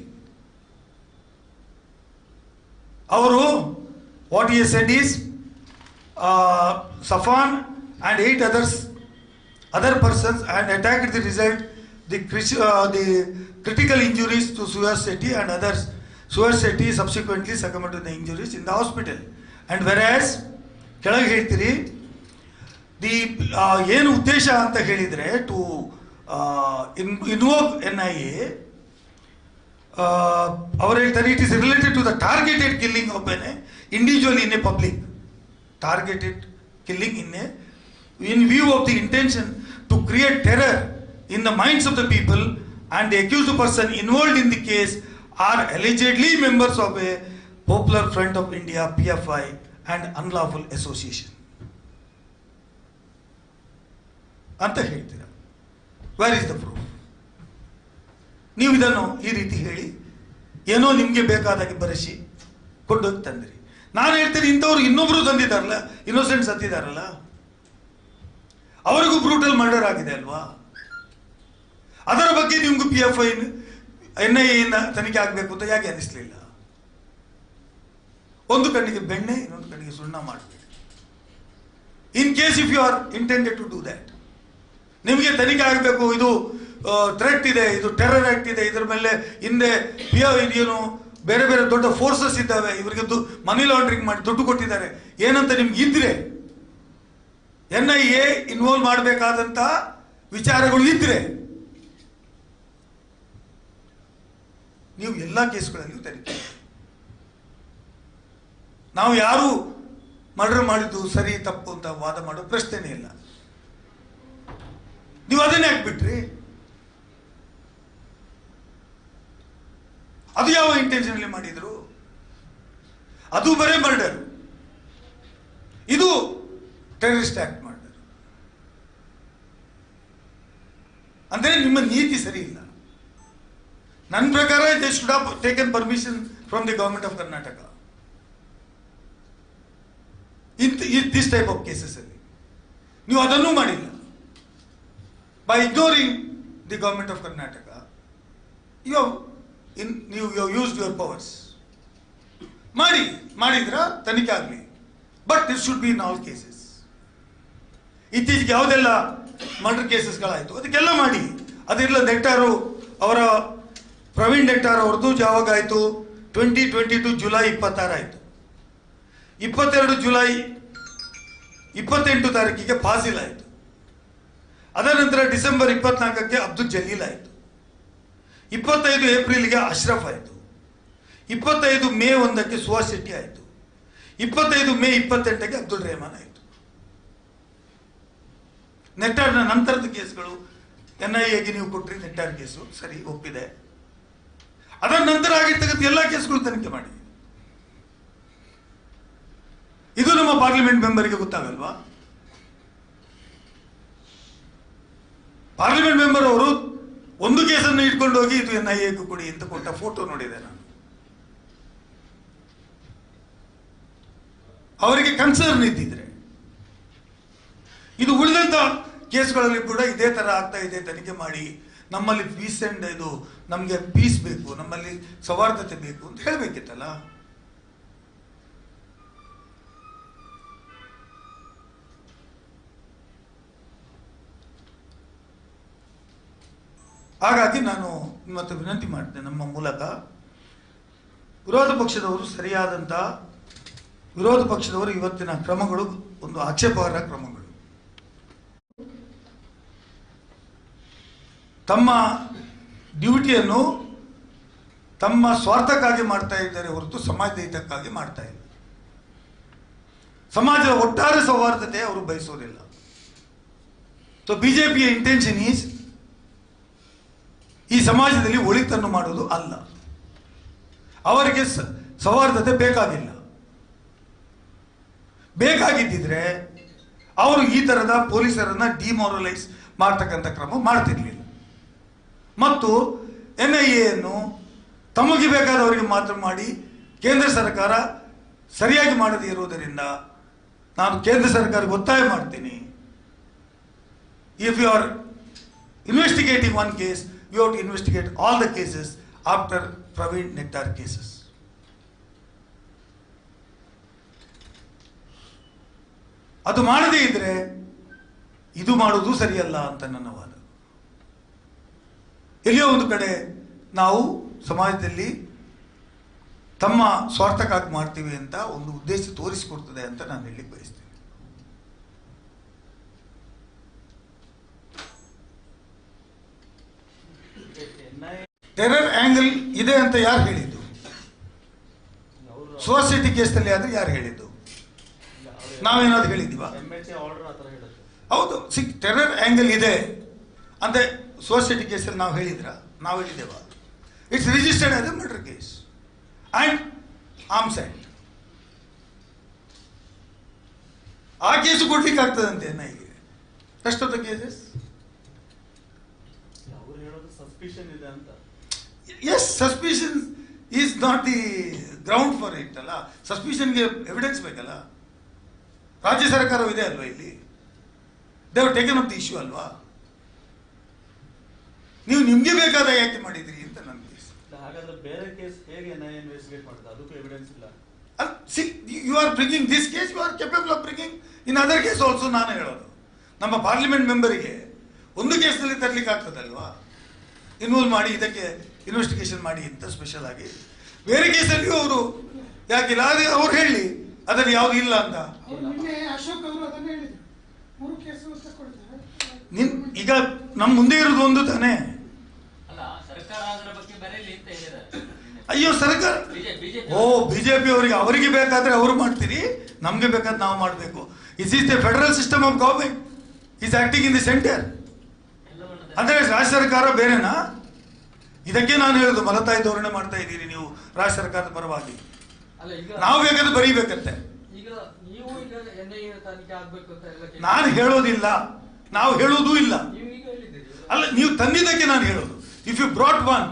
ಅವರು what he said is Safwan and 8 other persons and attacked the result the critical injuries to Suhas Sethi and others. Suhas Sethi subsequently succumbed to the injuries in the hospital. And whereas ಕೆಳಗೆ ಹೇಳ್ತೀರಿ ಏನು ಉದ್ದೇಶ ಅಂತ ಹೇಳಿದ್ರೆ ಟು ಇನ್ವೋಕ್ NIA, ಅವರು ಹೇಳ್ತಾರೆ it is related to the targeted killing of an individual in a public. Targeted killing in view of the intention to create terror in the minds of the people, and the accused person involved in the case are allegedly members of a Popular Front of India PFI and unlawful association ಅಂತ ಹೇಳ್ತೀರಾ. Where is the proof? ನೀವು ಇದನ್ನು ಈ ರೀತಿ ಹೇಳಿ ಏನೋ ನಿಮಗೆ ಬೇಕಾದಾಗೆ ಬರೆಸಿ ಕೊಂಡೋಗಿ ತಂದಿರಿ. ನಾನು ಹೇಳ್ತೇನೆ ಇಂಥವ್ರು ಇನ್ನೊಬ್ರು ತಂದಿದ್ದಾರಲ್ಲ, ಇನ್ನೋಸೆಂಟ್ ಸತ್ತಿದ್ದಾರಲ್ಲ, ಅವರಿಗೂ ಬ್ರೂಟಲ್ ಮರ್ಡರ್ ಆಗಿದೆ ಅಲ್ವಾ? ಅದರ ಬಗ್ಗೆ ನಿಮ್ಗೂ PFI NIA ತನಿಖೆ ಆಗಬೇಕು ಅಂತ ಯಾಕೆ ಅನಿಸ್ಲಿಲ್ಲ? ಒಂದು ಕಣ್ಣಿಗೆ ಬೆಣ್ಣೆ, ಇನ್ನೊಂದು ಕಣ್ಣಿಗೆ ಸುಣ್ಣ ಮಾಡಬೇಡಿ. In case if you are intended to do that, ನಿಮಗೆ ತನಿಖೆ ಆಗಬೇಕು, ಇದು ಥ್ರೆಟ್ ಇದೆ, ಇದು ಟೆರರ್ ಆಕ್ಟ್ ಇದೆ, ಇದರ ಮೇಲೆ ಹಿಂದೆ ಏನು ಬೇರೆ ಬೇರೆ ದೊಡ್ಡ ಫೋರ್ಸಸ್ ಇದ್ದಾವೆ, ಇವರಿಗೆ ಮನಿ ಲಾಂಡ್ರಿಂಗ್ ಮಾಡಿ ದುಡ್ಡು ಕೊಟ್ಟಿದ್ದಾರೆ ಏನಂತ ನಿಮ್ಗೆ ಇದ್ರೆ, NIA ಇನ್ವಾಲ್ವ್ ಮಾಡಬೇಕಾದಂತ ವಿಚಾರಗಳು ಇದ್ರೆ ನೀವು ಎಲ್ಲ ಕೇಸ್ಗಳಲ್ಲಿಯೂ ತನಿಖೆ ಮಾಡಿ. ನಾವು ಯಾರು ಮರ್ಡರ್ ಮಾಡಿದ್ದು ಸರಿ ತಪ್ಪು ಅಂತ ವಾದ ಮಾಡೋ ಪ್ರಶ್ನೆನೇ ಇಲ್ಲ. ನೀವು ಅದನ್ನೇ ಹಾಕ್ಬಿಟ್ರಿ. ಅದು ಯಾವ ಇಂಟೆನ್ಷನಲ್ಲಿ ಮಾಡಿದ್ರು? ಅದು ಬರೇ ಮರ್ಡರ್, ಇದು ಟೆರರಿಸ್ಟ್ ಆಕ್ಟ್ ಮರ್ಡರ್. ಅಂದ್ರೆ ನಿಮ್ಮ ನೀತಿ ಸರಿ ಇಲ್ಲ. ನನ್ನ ಪ್ರಕಾರ they should have taken permission from the government of Karnataka this type of cases ಅಲ್ಲಿ. ನೀವು ಅದನ್ನೂ ಮಾಡಿಲ್ಲ. By ignoring the government of Karnataka you have used your powers. ಮಾಡಿದ್ರ ತನಿಖೆ ಆಗಲಿ, but this should be in all cases. ಇತ್ತೀಚೆಗೆ ಯಾವುದೆಲ್ಲ ಮರ್ಡರ್ ಕೇಸಸ್ಗಳಾಯಿತು ಅದಕ್ಕೆಲ್ಲ ಮಾಡಿ. ಅದಿರಲ್ಲ, ನೆಟ್ಟಾರು ಅವರ ಪ್ರವೀಣ್ ನೆಟ್ಟಾರ್ ಅವ್ರದ್ದು ಯಾವಾಗ ಆಯಿತು? 2022 ಜುಲೈ 26 ಆಯಿತು. 22 ಜುಲೈ 28 ತಾರೀಕಿಗೆ ಫಾಸಿಲ್ ಆಯಿತು. ಅದರ ನಂತರ ಡಿಸೆಂಬರ್ 24ಕ್ಕೆ ಅಬ್ದುಲ್ ಜಲೀಲ್ ಆಯಿತು. 25 ಏಪ್ರಿಲ್ಗೆ ಅಶ್ರಫ್ ಆಯಿತು. 25 ಮೇ 1ಕ್ಕೆ ಸುಹಾಸ್ ಶೆಟ್ಟಿ ಆಯಿತು. 25 ಮೇ 28ಕ್ಕೆ ಅಬ್ದುಲ್ ರೆಹಮಾನ್ ಆಯಿತು. ನೆಟ್ಟಾರ್ನ ನಂತರದ ಕೇಸ್ಗಳು NIAಗೆ ನೀವು ಕೊಟ್ರಿ. ನೆಟ್ಟಾರ್ ಕೇಸು ಸರಿ, ಒಪ್ಪಿದೆ. ಅದರ ನಂತರ ಆಗಿರ್ತಕ್ಕಂಥ ಎಲ್ಲ ಕೇಸ್ಗಳು ತನಿಖೆ ಮಾಡಿ. ಇದು ನಮ್ಮ ಪಾರ್ಲಿಮೆಂಟ್ ಮೆಂಬರ್ಗೆ ಗೊತ್ತಾಗಲ್ವಾ? ಪಾರ್ಲಿಮೆಂಟ್ ಮೆಂಬರ್ ಅವರು ಒಂದು ಕೇಸನ್ನು ಇಟ್ಕೊಂಡು ಹೋಗಿ ಇದು NIAಗೆ ಕೊಡಿ ಅಂತ ಕೊಟ್ಟ ಫೋಟೋ ನೋಡಿದೆ ನಾನು. ಅವರಿಗೆ ಕನ್ಸರ್ನ್ ಇದ್ದಿದ್ರೆ ಇದು ಉಳಿದಂತ ಕೇಸ್ಗಳಲ್ಲಿ ಕೂಡ ಇದೇ ತರ ಆಗ್ತಾ ಇದೆ, ತನಿಖೆ ಮಾಡಿ. ನಮ್ಮಲ್ಲಿ ಪೀಸ್ ಅಂಡ್ ಇದು ನಮಗೆ ಪೀಸ್ ಬೇಕು, ನಮ್ಮಲ್ಲಿ ಸೌಹಾರ್ದತೆ ಬೇಕು ಅಂತ ಹೇಳಬೇಕಿತ್ತಲ್ಲ. ಹಾಗಾಗಿ ನಾನು ಇವತ್ತು ವಿನಂತಿ ಮಾಡ್ತೇನೆ, ನಮ್ಮ ಮೂಲಕ ವಿರೋಧ ಪಕ್ಷದವರು ಇವತ್ತಿನ ಕ್ರಮಗಳು ಒಂದು ಆಕ್ಷೇಪಾರ್ಹ ಕ್ರಮಗಳು. ತಮ್ಮ ಡ್ಯೂಟಿಯನ್ನು ತಮ್ಮ ಸ್ವಾರ್ಥಕ್ಕಾಗಿ ಮಾಡ್ತಾ ಇದ್ದಾರೆ ಹೊರತು ಸಮಾಜದ ಹಿತಕ್ಕಾಗಿ ಮಾಡ್ತಾ ಇಲ್ಲ. ಸಮಾಜದ ಒಟ್ಟಾರೆ ಸೌಹಾರ್ದತೆ ಅವರು ಬಯಸೋದಿಲ್ಲ. ಸೊ ಬಿಜೆಪಿಯ ಇಂಟೆನ್ಷನ್ ಈಸ್ ಈ ಸಮಾಜದಲ್ಲಿ ಒಳಿತನ್ನು ಮಾಡೋದು ಅಲ್ಲ. ಅವರಿಗೆ ಸೌಹಾರ್ದತೆ ಬೇಕಾಗಿಲ್ಲ. ಬೇಕಾಗಿದ್ದಿದ್ರೆ ಅವರು ಈ ತರದ ಪೊಲೀಸರನ್ನ ಡಿಮಾರಲೈಸ್ ಮಾಡ್ತಕ್ಕಂಥ ಕ್ರಮ ಮಾಡ್ತಿರ್ಲಿಲ್ಲ. ಮತ್ತು NIAಯನ್ನು ತಮಗೆ ಬೇಕಾದವರಿಗೆ ಮಾತ್ರ ಮಾಡಿ ಕೇಂದ್ರ ಸರ್ಕಾರ ಸರಿಯಾಗಿ ಮಾಡದೇ ಇರುವುದರಿಂದ ನಾನು ಕೇಂದ್ರ ಸರ್ಕಾರಕ್ಕೆ ಒತ್ತಾಯ ಮಾಡ್ತೀನಿ, if you are investigating one case, you have to investigate all the cases after Praveen Nettar cases. ಅದು ಮಾಡದೇ ಇದ್ರೆ ಇದು ಮಾಡುವುದು ಸರಿಯಲ್ಲ ಅಂತ ನನ್ನ ವಾದ. ಎಲ್ಲಿಯೋ ಒಂದು ಕಡೆ ನಾವು ಸಮಾಜದಲ್ಲಿ ತಮ್ಮ ಸ್ವಾರ್ಥಕ್ಕಾಗಿ ಮಾಡ್ತೀವಿ ಅಂತ ಒಂದು ಉದ್ದೇಶ ತೋರಿಸಿಕೊಡ್ತದೆ ಅಂತ ನಾನು ಹೇಳಲಿಕ್ಕೆ ಬಯಸ್ತೇನೆ. ಟೆರರ್ ಆಂಗಲ್ ಇದೆ ಅಂತ ಯಾರು ಹೇಳಿದ್ದು? ಸೊಸೈಟಿ ಕೇಸಲ್ಲಿ ಆದ್ರೆ ಯಾರು ಹೇಳಿದ್ದು? ನಾವೇನಾದ್ರು ಹೇಳಿದ್ದೀವ? ಹೌದು, ಟೆರರ್ ಆಂಗಲ್ ಇದೆ ಅಂತ ಸೊಸೈಟಿ ಕೇಸಲ್ಲಿ ನಾವು ಹೇಳಿದ್ದೇವ? It's registered as a murder case and arms act. ಆ ಕೇಸು ಕೊಡ್ಲಿಕ್ಕೆ ಆಗ್ತದಂತೆ NIAಗೆ. Rest of the cases suspicion ಇದೆ ಅಂತ. Yes, suspicion is not the ground for it ಅಲ್ಲ. ಸಸ್ಪಿಷನ್ಗೆ ಎವಿಡೆನ್ಸ್ ಬೇಕಲ್ಲ. ರಾಜ್ಯ ಸರ್ಕಾರವಿದೆ ಅಲ್ವಾ ಇಲ್ಲಿ, they have taken up the issue ಅಲ್ವಾ? ನೀವು ನಿಮ್ಗೆ ಬೇಕಾದ ಯಾಕೆ ಮಾಡಿದ್ರಿ ಅಂತ ನನ್ನ ಕೇಸ್. ಹಾಗಾದ್ರೆ ಬೇರೆ ಕೇಸ್ ಹೇಗೆ NIA ಇನ್ವೆಸ್ಟಿಗೇಟ್ ಮಾಡುತ್ತೆ? ಅದಕ್ಕೂ ಎವಿಡೆನ್ಸ್ ಇಲ್ಲ. You are bringing this case, you are capable of bringing in other case also. ನಾನು ಹೇಳೋದು ನಮ್ಮ ಪಾರ್ಲಿಮೆಂಟ್ ಮೆಂಬರಿಗೆ ಒಂದು ಕೇಸ್ನಲ್ಲಿ ತರಲಿಕ್ಕೆ ಆಗ್ತದಲ್ವಾ? ಇನ್ವಾಲ್ವ್ ಮಾಡಿ ಇದಕ್ಕೆ ಇನ್ವೆಸ್ಟಿಗೇಷನ್ ಮಾಡಿ ಅಂತ ಸ್ಪೆಷಲ್ ಆಗಿ. ಬೇರೆ ಕೇಸಲ್ಲಿಯೂ ಅವರು ಯಾಕಿಲ್ಲ, ಅದೇ ಅವ್ರು ಹೇಳಿ ಅದರಲ್ಲಿ ಯಾವುದು ಇಲ್ಲ ಅಂತ. ನಿನ್ನೆ ಅಶೋಕ್ ಅವರು ಅದನ್ನ ಹೇಳಿದ್ರು, 3 ಕೇಸು ತಗೊಳ್ತಾರೆ. ಈಗ ನಮ್ಮ ಮುಂದೆ ಇರೋದು ಒಂದು ತಾನೇ. ಅಲ್ಲ, ಸರ್ಕಾರ ಅದರ ಬಗ್ಗೆ ಬರೆಯಲಿ ಅಂತ ಹೇಳಿದ್ದಾರೆ. ಅಯ್ಯೋ ಸರ್ಕಾರ ಬಿಜೆಪಿ ಅವರಿಗೆ ಬೇಕಾದ್ರೆ ಅವರು ಮಾಡ್ತೀರಿ, ನಮ್ಗೆ ಬೇಕಾದ್ರೆ ನಾವು ಮಾಡಬೇಕು. Is is the federal system of government is acting in the centre. ಅಂದ್ರೆ ರಾಜ್ಯ ಸರ್ಕಾರ ಬೇರೆನಾ? ಇದಕ್ಕೆ ನಾನು ಹೇಳುದು, ಮಲತಾಯಿ ಧೋರಣೆ ಮಾಡ್ತಾ ಇದ್ದೀರಿ ನೀವು ರಾಜ್ಯ ಸರ್ಕಾರದ ಪರವಾಗಿ. ನಾವು ಬೇಕಾದ್ರೆ ಬರೀಬೇಕಂತೆ. ನಾನು ಹೇಳೋದಿಲ್ಲ, ನಾವು ಹೇಳೋದೂ ಇಲ್ಲ. ಅಲ್ಲ, ನೀವು ತಂದಿದ್ದಕ್ಕೆ ನಾನು ಹೇಳೋದು. ಇಫ್ ಯು ಬ್ರಾಟ್ ಒನ್,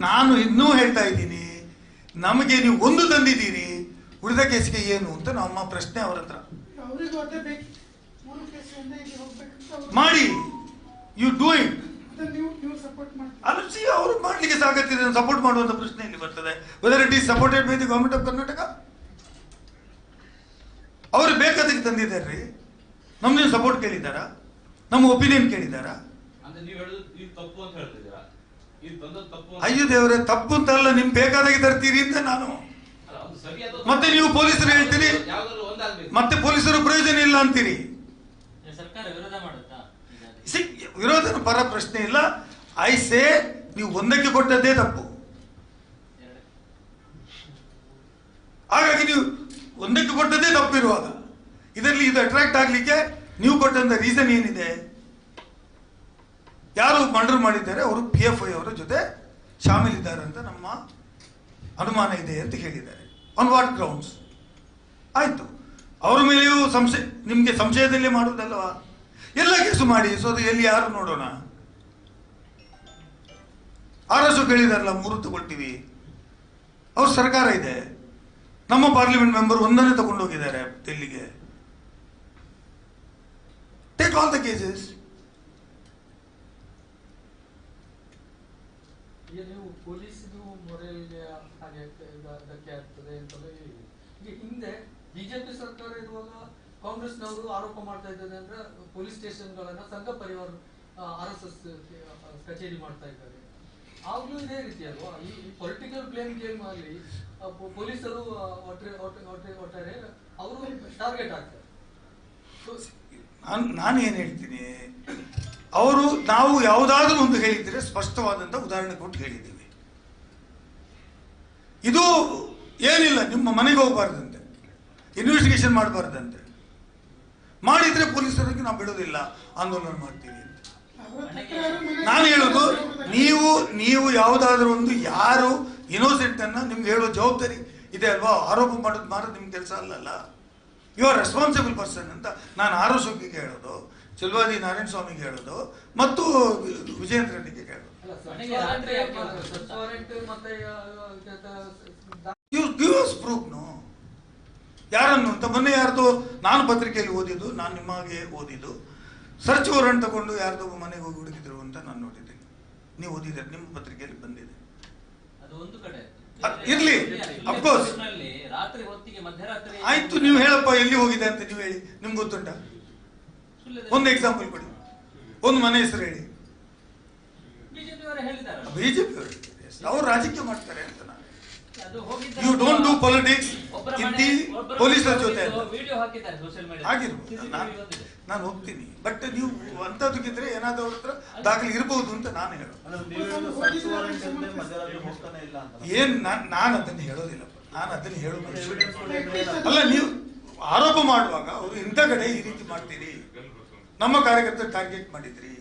ನಾನು ಇನ್ನೂ ಹೇಳ್ತಾ ಇದ್ದೀನಿ, ನಮಗೆ ನೀವು ಒಂದು ತಂದಿದ್ದೀರಿ, ಉಳಿದ ಕೇಸಿಗೆ ಏನು ಅಂತ ನಮ್ಮ ಪ್ರಶ್ನೆ ಅವರ ಹತ್ರ. ಮಾಡಿ, ಯು ಡೂ ಇಟ್. ಅಲ್ಲ, ಅವರು ಮಾಡ್ಲಿಕ್ಕೆ ಸಾಕತ್ತಿದೆ, ಸಪೋರ್ಟ್ ಮಾಡುವಂತ ಪ್ರಶ್ನೆ ಇಲ್ಲಿ ಬರ್ತದೆ. Whether it is supported by the government of Karnataka. ಅವರು ಬೇಕಾದಕ್ಕೆ ತಂದಿದ್ದಾರ್ರಿ, ನಮ್ದೇನು ಸಪೋರ್ಟ್ ಕೇಳಿದಾರ? ನಮ್ಮ ಒಪಿನಿಯನ್ ಕೇಳಿದಾರ? ಅಯ್ಯೋ ದೇವರೇ, ತಪ್ಪು ಅಂತಲ್ಲ, ನಿಮ್ ಬೇಕಾದಾಗೆ ತರ್ತೀರಿ ಅಂತ ನಾನು. ಮತ್ತೆ ನೀವು ಪೊಲೀಸರು ಹೇಳ್ತೀರಿ, ಮತ್ತೆ ಪೊಲೀಸರು ಪ್ರಯೋಜನ ಇಲ್ಲ ಅಂತೀರಿ. ವಿರೋಧನ ಪರ ಪ್ರಶ್ನೆ ಇಲ್ಲ. ಐ ಸೇ, ನೀವು ಒಂದಕ್ಕೆ ಕೊಟ್ಟದ್ದೇ ತಪ್ಪು. ಹಾಗಾಗಿ ನೀವು ಒಂದಕ್ಕೆ ಕೊಟ್ಟದ್ದೇ ತಪ್ಪಿರುವಾಗ ಇದರಲ್ಲಿ ಇದು ಅಟ್ರಾಕ್ಟ್ ಆಗ್ಲಿಕ್ಕೆ ನೀವು ಕೊಟ್ಟಂತ ರೀಸನ್ ಏನಿದೆ? ಯಾರು ಮರ್ಡರ್ ಮಾಡಿದ್ದಾರೆ ಅವರು PFI ಅವರ ಜೊತೆ ಶಾಮೀಲಿದ್ದಾರೆ ಅಂತ ನಮ್ಮ ಅನುಮಾನ ಇದೆ ಅಂತ ಹೇಳಿದ್ದಾರೆ. On what grounds? ಆಯ್ತು, ಅವರ ಮೇಲೆಯೂ ಸಂಶಯ, ನಿಮ್ಗೆ ಸಂಶಯದಲ್ಲೇ ಮಾಡುವುದಲ್ವಾ? ಎಲ್ಲ ಕೇಸು ಮಾಡಿ, ಸೊ ಅದು ಎಲ್ಲಿ ಯಾರು ನೋಡೋಣ. RSO ಕೇಳಿದಾರಲ್ಲ, 3 ತಗೊಳ್ತೀವಿ. ಅವ್ರ ಸರ್ಕಾರ ಇದೆ, ನಮ್ಮ ಪಾರ್ಲಿಮೆಂಟ್ ಮೆಂಬರ್ ಒಂದನ್ನೇ ತಗೊಂಡು ಹೋಗಿದ್ದಾರೆ ಡೆಲ್ಲಿಗೆ. Take all the cases. ನೀವು ಪೊಲೀಸ್ದು ಮೊರಲ್ಗೆ ಹಾಗೆ ಧಕ್ಕೆ ಆಗ್ತದೆ ಅಂತಲೇ ಈಗ ಹಿಂದೆ ಬಿಜೆಪಿ ಸರ್ಕಾರ ಇರುವಾಗ ಕಾಂಗ್ರೆಸ್ನವರು ಆರೋಪ ಮಾಡ್ತಾ ಇದ್ದಾರೆ ಅಂದ್ರೆ ಪೊಲೀಸ್ ಸ್ಟೇಷನ್ಗಳನ್ನ ಸಂಘ ಪರಿವಾರ RSS ಕಚೇರಿ ಮಾಡ್ತಾ ಇದ್ದಾರೆ. ಆಗ್ಲೂ ಇದೇ ರೀತಿ ಅಲ್ವಾ? ಈ ಪೊಲಿಟಿಕಲ್ ಬ್ಲೇಮ್ ಗೇಮ್ ಅಲ್ಲಿ ಪೊಲೀಸರು ಒಟ್ಟಾರೆ ಅವರು ಟಾರ್ಗೆಟ್ ಆಗ್ತಾರೆ. ನಾನು ಏನ್ ಹೇಳ್ತೀನಿ, ಅವರು ನಾವು ಯಾವುದಾದ್ರೂ ಒಂದು ಹೇಳಿದ್ರೆ ಸ್ಪಷ್ಟವಾದಂತ ಉದಾಹರಣೆ ಕೊಟ್ಟು ಹೇಳಿದ್ದೀವಿ. ಇದು ಏನಿಲ್ಲ, ನಿಮ್ಮ ಮನೆಗೆ ಹೋಗಬಾರ್ದಂತೆ, ಇನ್ವೆಸ್ಟಿಗೇಷನ್ ಮಾಡಬಾರ್ದಂತೆ, ಮಾಡಿದ್ರೆ ಪೊಲೀಸರಿಗೆ ನಾವು ಬಿಡೋದಿಲ್ಲ, ಆಂದೋಲನ ಮಾಡ್ತೀವಿ ಅಂತ. ನಾನು ಹೇಳೋದು, ನೀವು ಯಾವುದಾದ್ರೂ ಒಂದು ಯಾರು ಇನೋಸೆಂಟ್ ಅನ್ನ ನಿಮ್ಗೆ ಹೇಳೋ ಜವಾಬ್ದಾರಿ ಇದೆ ಅಲ್ವಾ? ಆರೋಪ ಮಾಡೋದು ಮಾತ್ರ ನಿಮ್ ಕೆಲಸ ಅಲ್ಲಲ್ಲ. ಯು ಆರ್ ರೆಸ್ಪಾನ್ಸಿಬಲ್ ಪರ್ಸನ್ ಅಂತ ನಾನು RSOಗೆ ಹೇಳೋದು, ಚೆಲುವಾದಿ ನಾರಾಯಣ ಸ್ವಾಮಿಗೆ ಹೇಳೋದು, ಮತ್ತು ವಿಜೇಂದ್ರನಿಗೆ ಹೇಳೋದು. ಯಾರನ್ನು ಅಂತ ಮೊನ್ನೆ ಯಾರ್ದು ನಾನು ಪತ್ರಿಕೆಯಲ್ಲಿ ಓದಿದ್ದು, ನಾನು ನಿಮಗೆ ಓದಿದ್ದು, ಸರ್ಚ್ ವಾರೆಂಟ್ ತಗೊಂಡು ಯಾರ್ದು ಮನೆಗೆ ಹೋಗಿ ಹುಡುಕಿದ್ರು ಅಂತ ನಾನು ನೋಡಿದ್ದೇನೆ. ನೀವು ಓದಿದ್ದೀರಿ, ನಿಮ್ಮ ಪತ್ರಿಕೆಯಲ್ಲಿ ಬಂದಿದೆ. ಇರ್ಲಿ, ಅಫ್ಕೋರ್ಸ್. ಆಯ್ತು, ನೀವು ಹೇಳಪ್ಪ ಎಲ್ಲಿ ಹೋಗಿದೆ ಅಂತ ನೀವು ಹೇಳಿ, ನಿಮ್ಗೆ ಗೊತ್ತುಂಟ? ಒಂದು ಎಕ್ಸಾಂಪಲ್ ಕೊಡಿ, ಒಂದು ಮನೆ ಹೆಸರು ಹೇಳಿ. ಬಿಜೆಪಿ ಅವರು ರಾಜಕೀಯ ಮಾಡ್ತಾರೆ ಅಂತ ನಾನು. You don't do politics in the ಪೊಲೀಸರ ಜೊತೆ ಆಗಿರ್ಬೋದು, ನಾನು ಹೋಗ್ತೀನಿ. ಬಟ್ ನೀವು ಅಂತದಕ್ಕಿದ್ರೆ ಏನಾದ್ರು ಅವ್ರ ಹತ್ರ ದಾಖಲೆ ಇರಬಹುದು ಅಂತ ನಾನು ಹೇಳೋದು. ಏನ್ ನಾನು ಅದನ್ನು ಹೇಳೋದಿಲ್ಲಪ್ಪ, ನಾನು ಅದನ್ನು ಹೇಳೋದು ಅಲ್ಲ. ನೀವು ಆರೋಪ ಮಾಡುವಾಗ ಅವರು ಇಂಥ ಕಡೆ ಈ ರೀತಿ ಮಾಡ್ತೀರಿ, ನಮ್ಮ ಕಾರ್ಯಕರ್ತರ ಟಾರ್ಗೆಟ್ ಮಾಡಿದ್ರಿ,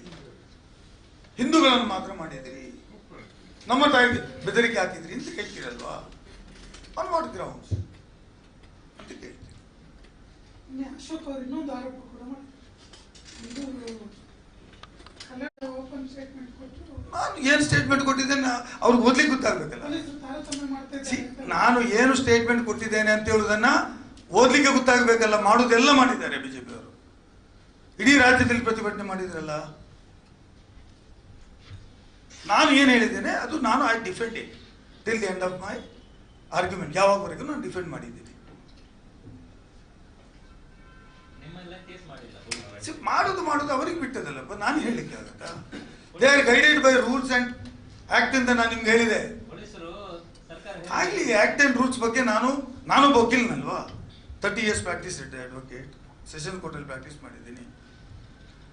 ಹಿಂದೂಗಳನ್ನು ಮಾತ್ರ ಮಾಡಿದ್ರಿ, ನಮ್ಮ ತಾಯಿಗೆ ಬೆದರಿಕೆ ಹಾಕಿದ್ರಿ ಅಂತ ಕೇಳ್ತೀರಲ್ವಾ? ಆನ್ ವಾಟ್ ಗ್ರೌಂಡ್ಸ್ ಅಂತ ಕೇಳ್ತೀರಿ. ಅಶೋಕ್ ಅವರು ಇನ್ನೊಂದು ಆರೋಪ ಕೂಡ ನಾನು ಏನು ಸ್ಟೇಟ್ಮೆಂಟ್ ಕೊಟ್ಟಿದ್ದೇನೆ ಅವ್ರಿಗೆ ಓದ್ಲಿಕ್ಕೆ ಗೊತ್ತಾಗ್ಬೇಕಲ್ಲ. ನಾನು ಏನು ಸ್ಟೇಟ್ಮೆಂಟ್ ಕೊಟ್ಟಿದ್ದೇನೆ ಅಂತ ಹೇಳುವುದನ್ನ ಓದ್ಲಿಕ್ಕೆ ಗೊತ್ತಾಗಬೇಕಲ್ಲ. ಮಾಡುವುದೆಲ್ಲ ಮಾಡಿದ್ದಾರೆ ಬಿಜೆಪಿ ಅವರು. ಇಡೀ ರಾಜ್ಯದಲ್ಲಿ ಪ್ರತಿಭಟನೆ ಮಾಡಿದ್ರಲ್ಲ. ನಾನು ಏನು ಹೇಳಿದ್ದೇನೆ ಅದು ನಾನು I defend it till the end of my argument. ಯಾವಾಗವರೆಗೂ ನಾನು ಡಿಫೆಂಡ್ ಮಾಡಿದ್ದೀನಿ. ಮಾಡುದು ಅವರಿಗೆ ಬಿಟ್ಟದಲ್ಲಪ್ಪ, ನಾನು ಹೇಳಲಿಕ್ಕೆ ಆಗುತ್ತಾ? They are guided by rules and act ಅಂತ ನಾನು ನಿಮ್ಗೆ ಹೇಳಿದೆ. ಆಗ್ಲಿ, ಆಕ್ಟ್ ಅಂಡ್ ರೂಲ್ಸ್ ಬಗ್ಗೆ ನಾನು ವಕೀಲನಲ್ವಾ, 30 years ಪ್ರಾಕ್ಟೀಸ್ ಇದ್ದೆ, ಅಡ್ವೊಕೇಟ್, ಸೆಷನ್ ಕೋರ್ಟಲ್ಲಿ ಪ್ರಾಕ್ಟೀಸ್ ಮಾಡಿದ್ದೀನಿ.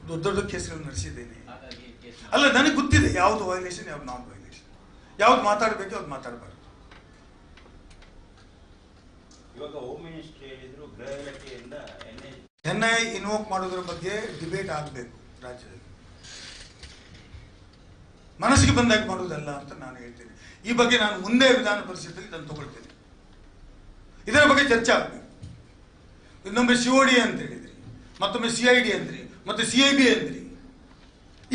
ದೊಡ್ಡ ದೊಡ್ಡ ಕೇಸ್ಗಳು ನಡೆಸಿದ್ದೇನೆ. ಹಾಗಾಗಿ ಕೇಸ್ ಅಲ್ಲ, ನನಗೆ ಗೊತ್ತಿದೆ ಯಾವುದು ವೈಲೇಷನ್, ಯಾವ್ದು ನಾನ್ ವೈಲೇಷನ್, ಯಾವ್ದು ಮಾತಾಡಬೇಕು, ಯಾವ್ದು ಮಾತಾಡಬಾರ್ದು. ಇವಾಗ ಹೋಮ್ ಮಿನಿಸ್ಟ್ರಿ ಹೇಳಿದ್ರು ಗೃಹ ಇಲಾಖೆಯಿಂದ NIA ಇನ್ವೋಕ್ ಮಾಡೋದ್ರ ಬಗ್ಗೆ ಡಿಬೇಟ್ ಆಗಬೇಕು ರಾಜ್ಯದಲ್ಲಿ. ಮನಸ್ಸಿಗೆ ಬಂದಾಗ ಮಾಡುವುದಲ್ಲ ಅಂತ ನಾನು ಹೇಳ್ತೇನೆ. ಈ ಬಗ್ಗೆ ನಾನು ಮುಂದೆ ವಿಧಾನ ಪರಿಷತ್ತಲ್ಲಿ ನಾನು ತಗೊಳ್ತೇನೆ. ಇದರ ಬಗ್ಗೆ ಚರ್ಚೆ ಆಗಬೇಕು. ಇನ್ನೊಮ್ಮೆ COD ಅಂತ ಹೇಳಿದ್ರಿ, ಮತ್ತೊಮ್ಮೆ CID ಅಂದ್ರಿ, ಮತ್ತೆ CIB ಅಂದ್ರಿ,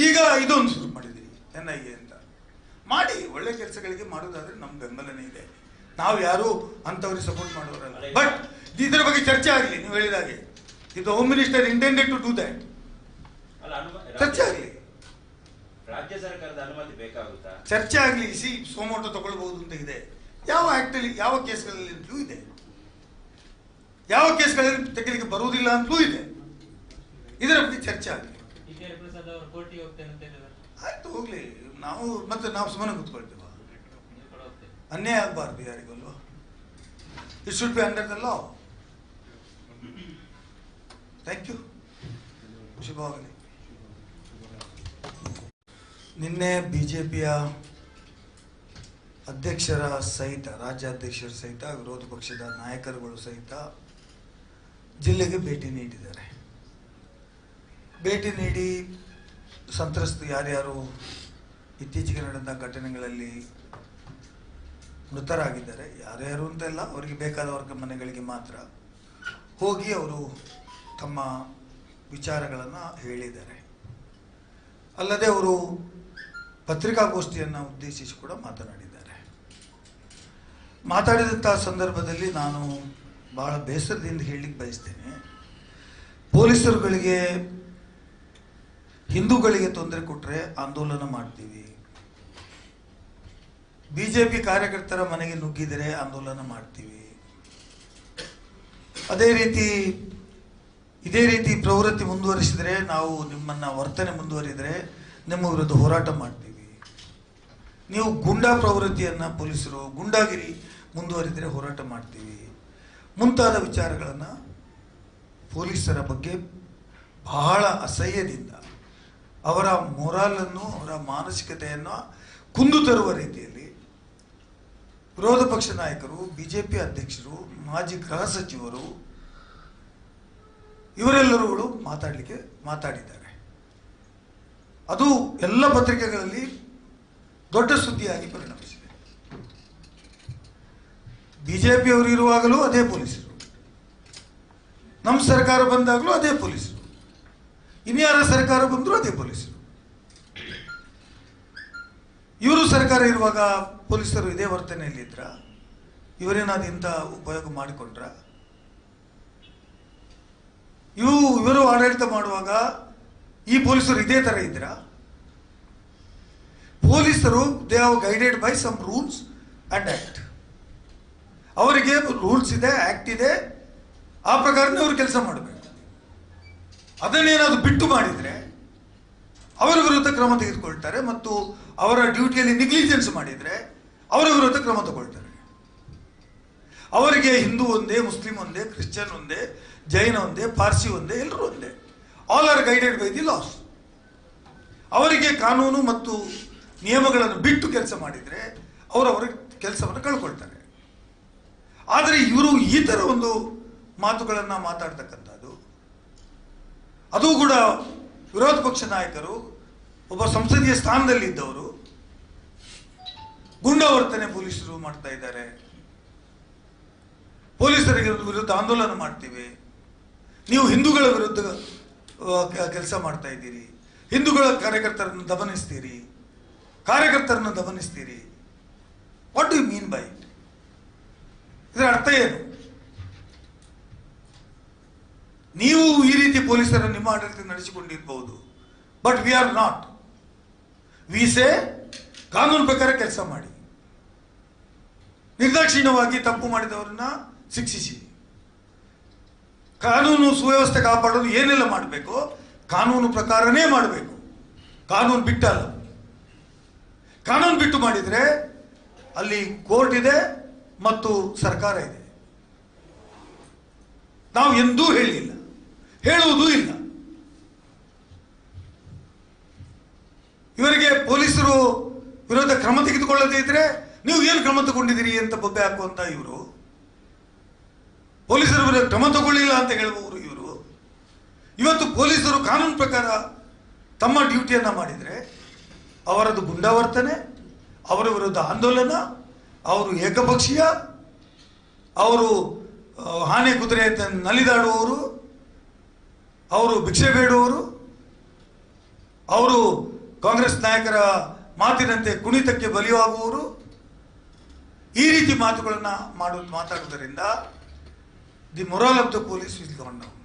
ಈಗ ಇದೊಂದು ಶುರು ಮಾಡಿದ್ರಿ NIA ಅಂತ. ಮಾಡಿ, ಒಳ್ಳೆ ಕೆಲಸಗಳಿಗೆ ಮಾಡೋದಾದ್ರೆ ನಮ್ಮ ಬೆಂಬಲನೇ ಇದೆ. ನಾವು ಯಾರು ಅಂತವ್ರಿಗೆ ಸಪೋರ್ಟ್ ಮಾಡೋರಲ್ಲ. ಬಟ್ ಇದರ ಬಗ್ಗೆ ಚರ್ಚೆ ಆಗಲಿ. ನೀವು ಹೇಳಿದಾಗೆ ಇದು home minister intended to do that. ಚರ್ಚೆ ಆಗಲಿ, ರಾಜ್ಯ ಸರ್ಕಾರದ ಅನುಮತಿ ಬೇಕಾಗುತ್ತಾ? ಚರ್ಚೆ ಆಗಲಿ. ಸೋಮೋಟೋ ತಗೊಳ್ಬಹುದು ಅಂತ ಇದೆ. ಯಾವ ಆಕ್ಟಲ್ಲಿ, ಯಾವ ಕೇಸ್ಗಳಲ್ಲಿ ಅಂತಲೂ ಇದೆ, ಯಾವ ಕೇಸ್ಗಳಲ್ಲಿ ತೆಗೆಲಿಕ್ಕೆ ಬರುವುದಿಲ್ಲ ಅಂತಲೂ ಇದೆ. ಇದರ ಬಗ್ಗೆ ಚರ್ಚೆ ಆಗಲಿ. ಪ್ರಸಾದ್ ಅವರು ಕೋರ್ಟಿಗೆ ಹೋಗ್ತೇನೆ ಅಂತ ಹೇಳಿದ್ದಾರೆ. ಆಯ್ತು, ಹೋಗ್ಲಿ. ನಾವು ಸುಮ್ಮನೆ ಕೂತ್ಕೊಳ್ತೇವೆ. ನೀವು ಕೂಡ ಹೋಗ್ತೇವೆ. ಅನ್ಯಾಯ ಆಗಬಾರ್ದು ಯಾರಿಗಲ್ವ. It should be under the law. Thank you. ಶುಭವಾಗಲಿ. ನಿನ್ನೆ BJPಯ ಅಧ್ಯಕ್ಷರ ಸಹಿತ, ರಾಜ್ಯಾಧ್ಯಕ್ಷರ ಸಹಿತ, ವಿರೋಧ ಪಕ್ಷದ ನಾಯಕರುಗಳು ಸಹಿತ ಜಿಲ್ಲೆಗೆ ಭೇಟಿ ನೀಡಿದ್ದಾರೆ. ಭೇಟಿ ನೀಡಿ ಸಂತ್ರಸ್ತ ಯಾರ್ಯಾರು ಇತ್ತೀಚೆಗೆ ನಡೆದ ಘಟನೆಗಳಲ್ಲಿ ಮೃತರಾಗಿದ್ದಾರೆ, ಯಾರ್ಯಾರು ಅಂತೆಲ್ಲ, ಅವರಿಗೆ ಬೇಕಾದವರ್ಗ ಮನೆಗಳಿಗೆ ಮಾತ್ರ ಹೋಗಿ ಅವರು ತಮ್ಮ ವಿಚಾರಗಳನ್ನು ಹೇಳಿದ್ದಾರೆ. ಅಲ್ಲದೆ ಅವರು ಪತ್ರಿಕಾಗೋಷ್ಠಿಯನ್ನು ಉದ್ದೇಶಿಸಿ ಕೂಡ ಮಾತನಾಡಿದ್ದಾರೆ. ಮಾತಾಡಿದಂಥ ಸಂದರ್ಭದಲ್ಲಿ ನಾನು ಬಹಳ ಬೇಸರದಿಂದ ಹೇಳಲಿಕ್ಕೆ ಬಯಸ್ತೇನೆ. ಪೊಲೀಸರುಗಳಿಗೆ, ಹಿಂದೂಗಳಿಗೆ ತೊಂದರೆ ಕೊಟ್ಟರೆ ಆಂದೋಲನ ಮಾಡ್ತೀವಿ, BJP ಕಾರ್ಯಕರ್ತರ ಮನೆಗೆ ನುಗ್ಗಿದರೆ ಆಂದೋಲನ ಮಾಡ್ತೀವಿ, ಇದೇ ರೀತಿ ಪ್ರವೃತ್ತಿ ಮುಂದುವರಿಸಿದರೆ, ನಾವು ನಿಮ್ಮನ್ನ ವರ್ತನೆ ಮುಂದುವರಿದರೆ ನಿಮ್ಮ ವಿರುದ್ಧ ಹೋರಾಟ ಮಾಡ್ತೀವಿ, ನೀವು ಗುಂಡಾ ಪ್ರವೃತ್ತಿಯನ್ನು, ಪೊಲೀಸರು ಗುಂಡಾಗಿರಿ ಮುಂದುವರಿದರೆ ಹೋರಾಟ ಮಾಡ್ತೀವಿ, ಮುಂತಾದ ವಿಚಾರಗಳನ್ನು ಪೊಲೀಸರ ಬಗ್ಗೆ ಬಹಳ ಅಸಹ್ಯದಿಂದ, ಅವರ ಮೊರಾಲನ್ನು, ಅವರ ಮಾನಸಿಕತೆಯನ್ನು ಕುಂದು ತರುವ ರೀತಿಯಲ್ಲಿ ವಿರೋಧ ಪಕ್ಷ ನಾಯಕರು, BJP ಅಧ್ಯಕ್ಷರು, ಮಾಜಿ ಗೃಹ ಸಚಿವರು ಇವರೆಲ್ಲರೂ ಮಾತಾಡಿದ್ದಾರೆ. ಅದು ಎಲ್ಲ ಪತ್ರಿಕೆಗಳಲ್ಲಿ ದೊಡ್ಡ ಸುದ್ದಿಯಾಗಿ ಪರಿಣಮಿಸಿದೆ. BJP ಅವರು ಇರುವಾಗಲೂ ಅದೇ ಪೊಲೀಸರು, ನಮ್ಮ ಸರ್ಕಾರ ಬಂದಾಗಲೂ ಅದೇ ಪೊಲೀಸರು, ಇನ್ಯಾರ ಸರ್ಕಾರ ಬಂದರೂ ಅದೇ ಪೊಲೀಸರು. ಇವರು ಸರ್ಕಾರ ಇರುವಾಗ ಪೊಲೀಸರು ಇದೇ ವರ್ತನೆಯಲ್ಲಿದ್ರ? ಇವರೇನಾದ್ರು ಇಂಥ ಉಪಯೋಗ ಮಾಡಿಕೊಂಡ್ರ? ಇವರು ಆಡಳಿತ ಮಾಡುವಾಗ ಈ ಪೊಲೀಸರು ಇದೇ ತರ ಇದ್ರ? ಪೊಲೀಸರು they have guided by some rules and act. ಅವರಿಗೆ ರೂಲ್ಸ್ ಇದೆ, ಆಕ್ಟ್ ಇದೆ, ಆ ಪ್ರಕಾರನೇ ಅವರು ಕೆಲಸ ಮಾಡಬೇಕು. ಅದನ್ನೇನಾದ್ರು ಬಿಟ್ಟು ಮಾಡಿದರೆ ಅವರ ವಿರುದ್ಧ ಕ್ರಮ ತೆಗೆದುಕೊಳ್ತಾರೆ, ಮತ್ತು ಅವರ ಡ್ಯೂಟಿಯಲ್ಲಿ ನೆಗ್ಲಿಜೆನ್ಸ್ ಮಾಡಿದರೆ ಅವರ ವಿರುದ್ಧ ಕ್ರಮ ತಗೊಳ್ತಾರೆ. ಅವರಿಗೆ ಹಿಂದೂ ಒಂದೇ, ಮುಸ್ಲಿಂ ಒಂದೇ, ಕ್ರಿಶ್ಚಿಯನ್ ಒಂದೇ, ಜೈನ ಒಂದೇ, ಪಾರ್ಸಿ ಒಂದೇ, ಎಲ್ಲರೂ ಒಂದೇ. All are guided by the laws. ಅವರಿಗೆ ಕಾನೂನು ಮತ್ತು ನಿಯಮಗಳನ್ನು ಬಿಟ್ಟು ಕೆಲಸ ಮಾಡಿದರೆ ಅವರವರ ಕೆಲಸವನ್ನು ಕಳ್ಕೊಳ್ತಾರೆ. ಆದರೆ ಇವರು ಈ ಥರ ಒಂದು ಮಾತುಗಳನ್ನು ಮಾತಾಡ್ತಕ್ಕಂಥದ್ದು, ಅದು ಕೂಡ ವಿರೋಧ ಪಕ್ಷ ನಾಯಕರು, ಒಬ್ಬ ಸಂಸದೀಯ ಸ್ಥಾನದಲ್ಲಿ ಇದ್ದವರು, ಗುಂಡಾವರ್ತನೆ ಪೊಲೀಸರು ಮಾಡ್ತಾ ಇದ್ದಾರೆ. ಪೊಲೀಸರಿಗೆ ವಿರುದ್ಧ ಆಂದೋಲನ ಮಾಡ್ತೀವಿ, ನೀವು ಹಿಂದೂಗಳ ವಿರುದ್ಧ ಕೆಲಸ ಮಾಡ್ತಾ ಇದ್ದೀರಿ, ಹಿಂದೂಗಳ ಕಾರ್ಯಕರ್ತರನ್ನು ದಮನಿಸ್ತೀರಿ, ಕಾರ್ಯಕರ್ತರನ್ನು ದಮನಿಸ್ತೀರಿ. What do you mean by it? ಇದರ ಅರ್ಥ ಏನು? ನೀವು ಈ ರೀತಿ ಪೊಲೀಸರನ್ನು ನಿಮ್ಮ ಆಡಳಿತ ನಡೆಸಿಕೊಂಡಿರಬಹುದು, but we are not. We say ಕಾನೂನು ಪ್ರಕಾರ ಕೆಲಸ ಮಾಡಿ, ನಿರ್ದಾಕ್ಷಿಣ್ಯವಾಗಿ ತಪ್ಪು ಮಾಡಿದವರನ್ನ ಶಿಕ್ಷಿಸಿ, ಕಾನೂನು ಸುವ್ಯವಸ್ಥೆ ಕಾಪಾಡೋದು ಏನೆಲ್ಲ ಮಾಡಬೇಕು ಕಾನೂನು ಪ್ರಕಾರನೇ ಮಾಡಬೇಕು, ಕಾನೂನು ಬಿಟ್ಟಲ್ಲ. ಕಾನೂನು ಬಿಟ್ಟು ಮಾಡಿದರೆ ಅಲ್ಲಿ ಕೋರ್ಟ್ ಇದೆ ಮತ್ತು ಸರ್ಕಾರ ಇದೆ. ನಾವು ಎಂದೂ ಹೇಳಿಲ್ಲ, ಹೇಳುವುದೂ ಇಲ್ಲ. ಇವರಿಗೆ ಪೊಲೀಸರು ವಿರೋಧ ಕ್ರಮ ತೆಗೆದುಕೊಳ್ಳದೇ ಇದ್ರೆ ನೀವು ಏನು ಕ್ರಮ ತಗೊಂಡಿದ್ದೀರಿ ಅಂತ ಬೊಬ್ಬೆ ಹಾಕುವಂತ ಇವರು, ಪೊಲೀಸರ ವಿರುದ್ಧ ಕ್ರಮ ತಗೊಳ್ಳಿಲ್ಲ ಅಂತ ಹೇಳುವವರು ಇವರು. ಇವತ್ತು ಪೊಲೀಸರು ಕಾನೂನು ಪ್ರಕಾರ ತಮ್ಮ ಡ್ಯೂಟಿಯನ್ನ ಮಾಡಿದರೆ ಅವರದ್ದು ಗುಂಡಾವರ್ತನೆ, ಅವರ ವಿರುದ್ಧ ಆಂದೋಲನ, ಅವರು ಏಕಪಕ್ಷೀಯ, ಅವರು ಆನೆ ಕುದುರೆ ಅಂತ ನಲಿದಾಡುವವರು, ಅವರು ಭಿಕ್ಷೆ ಬೇಡುವವರು, ಅವರು ಕಾಂಗ್ರೆಸ್ ನಾಯಕರ ಮಾತಿನಂತೆ ಕುಣಿತಕ್ಕೆ ಬಲಿಯಾಗುವವರು, ಈ ರೀತಿ ಮಾತುಗಳನ್ನ ಮಾತಾಡುವುದರಿಂದ the morale of the police is gone down.